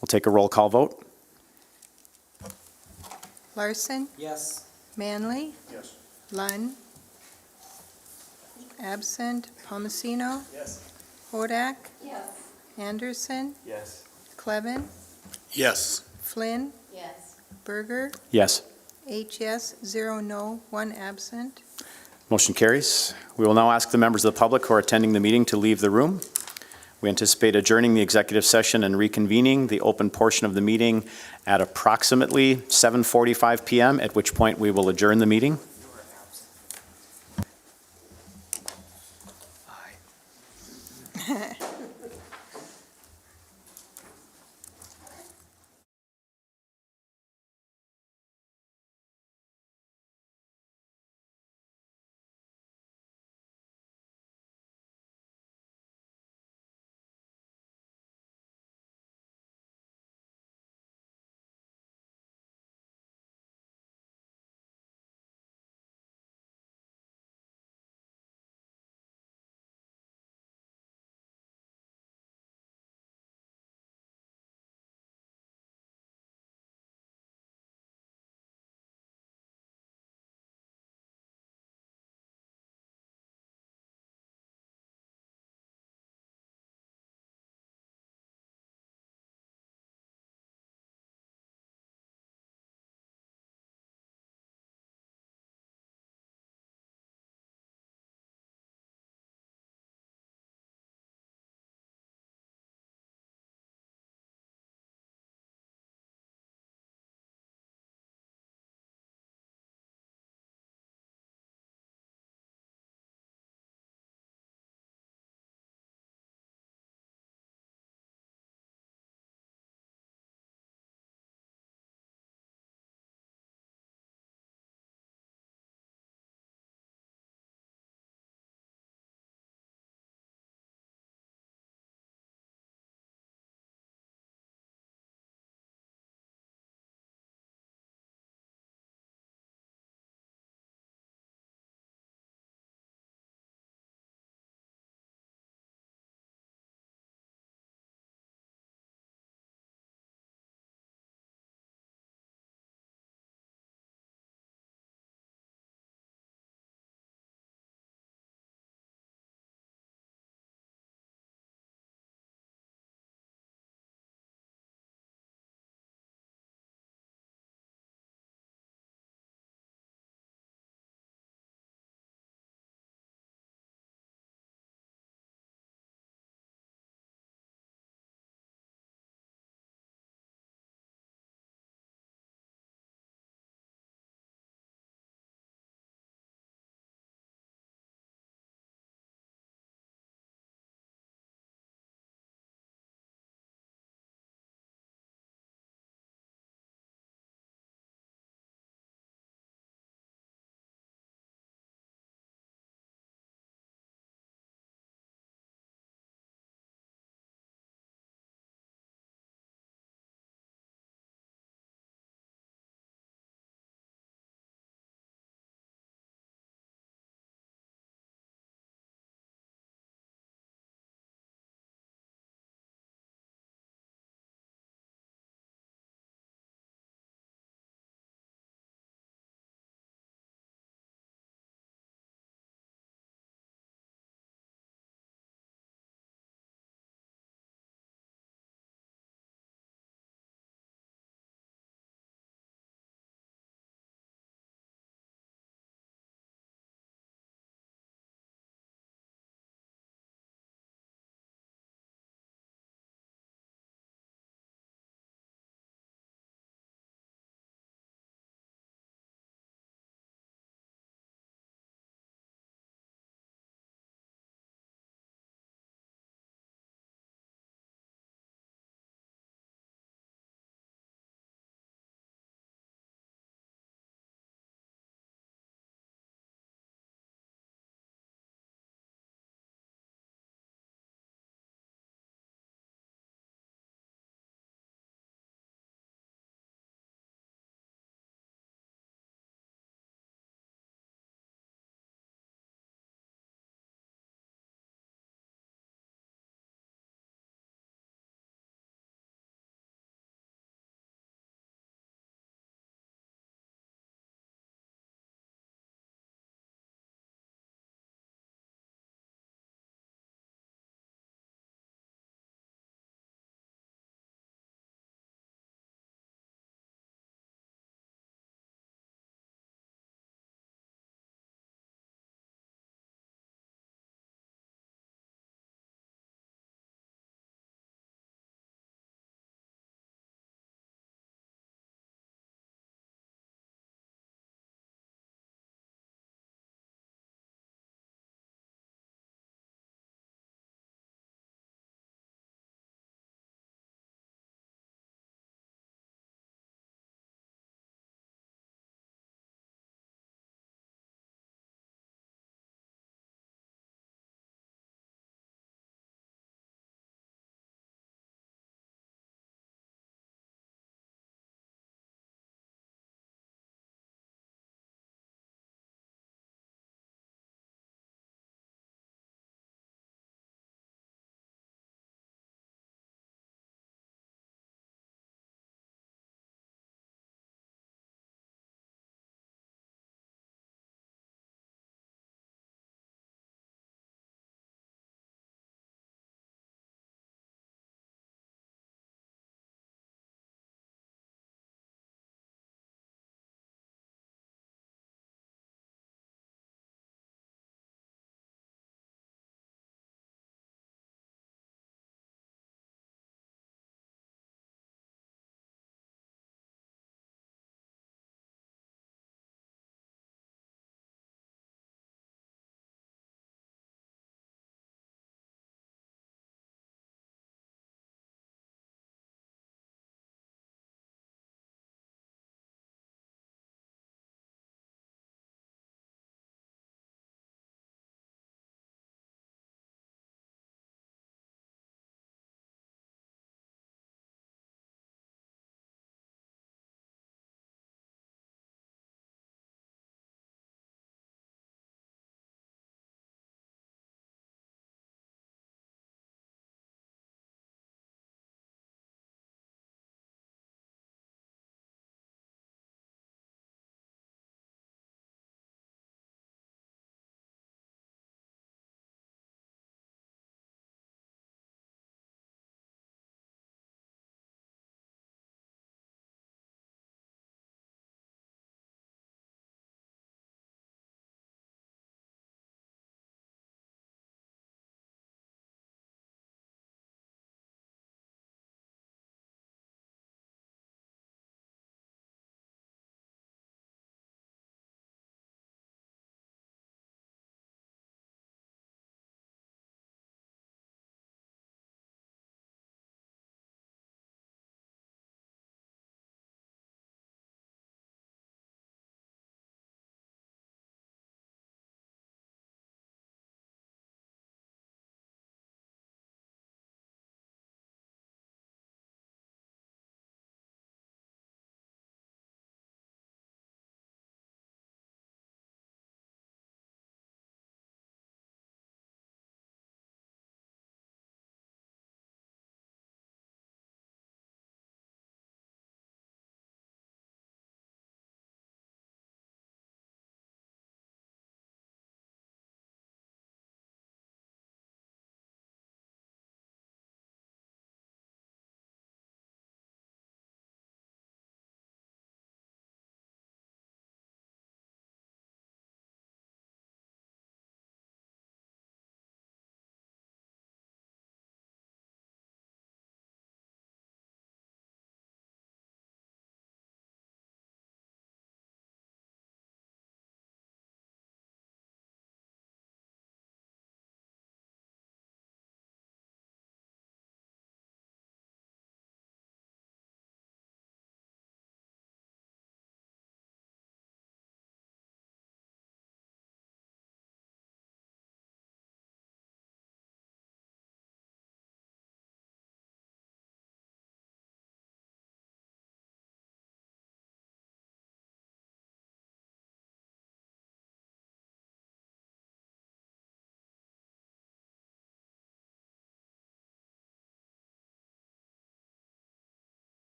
Speaker 1: We'll take a roll call vote.
Speaker 3: Larson,
Speaker 2: Yes.
Speaker 3: Manley,
Speaker 11: Yes.
Speaker 3: Lund, absent, Palmasino,
Speaker 11: Yes.
Speaker 3: Hodak,
Speaker 14: Yes.
Speaker 3: Anderson,
Speaker 11: Yes.
Speaker 3: Clevin,
Speaker 11: Yes.
Speaker 3: Flynn,
Speaker 14: Yes.
Speaker 3: Berger,
Speaker 1: Yes.
Speaker 3: 8 yes, 0 no, 1 absent.
Speaker 1: Motion carries. We will now ask the members of the public who are attending the meeting to leave the room. We anticipate adjourning the executive session and reconvening the open portion of the meeting at approximately 7:45 p.m., at which point we will adjourn the meeting.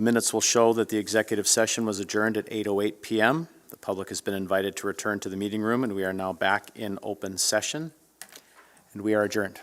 Speaker 1: The minutes will show that the executive session was adjourned at 8:08 PM. The public has been invited to return to the meeting room, and we are now back in open session, and we are adjourned.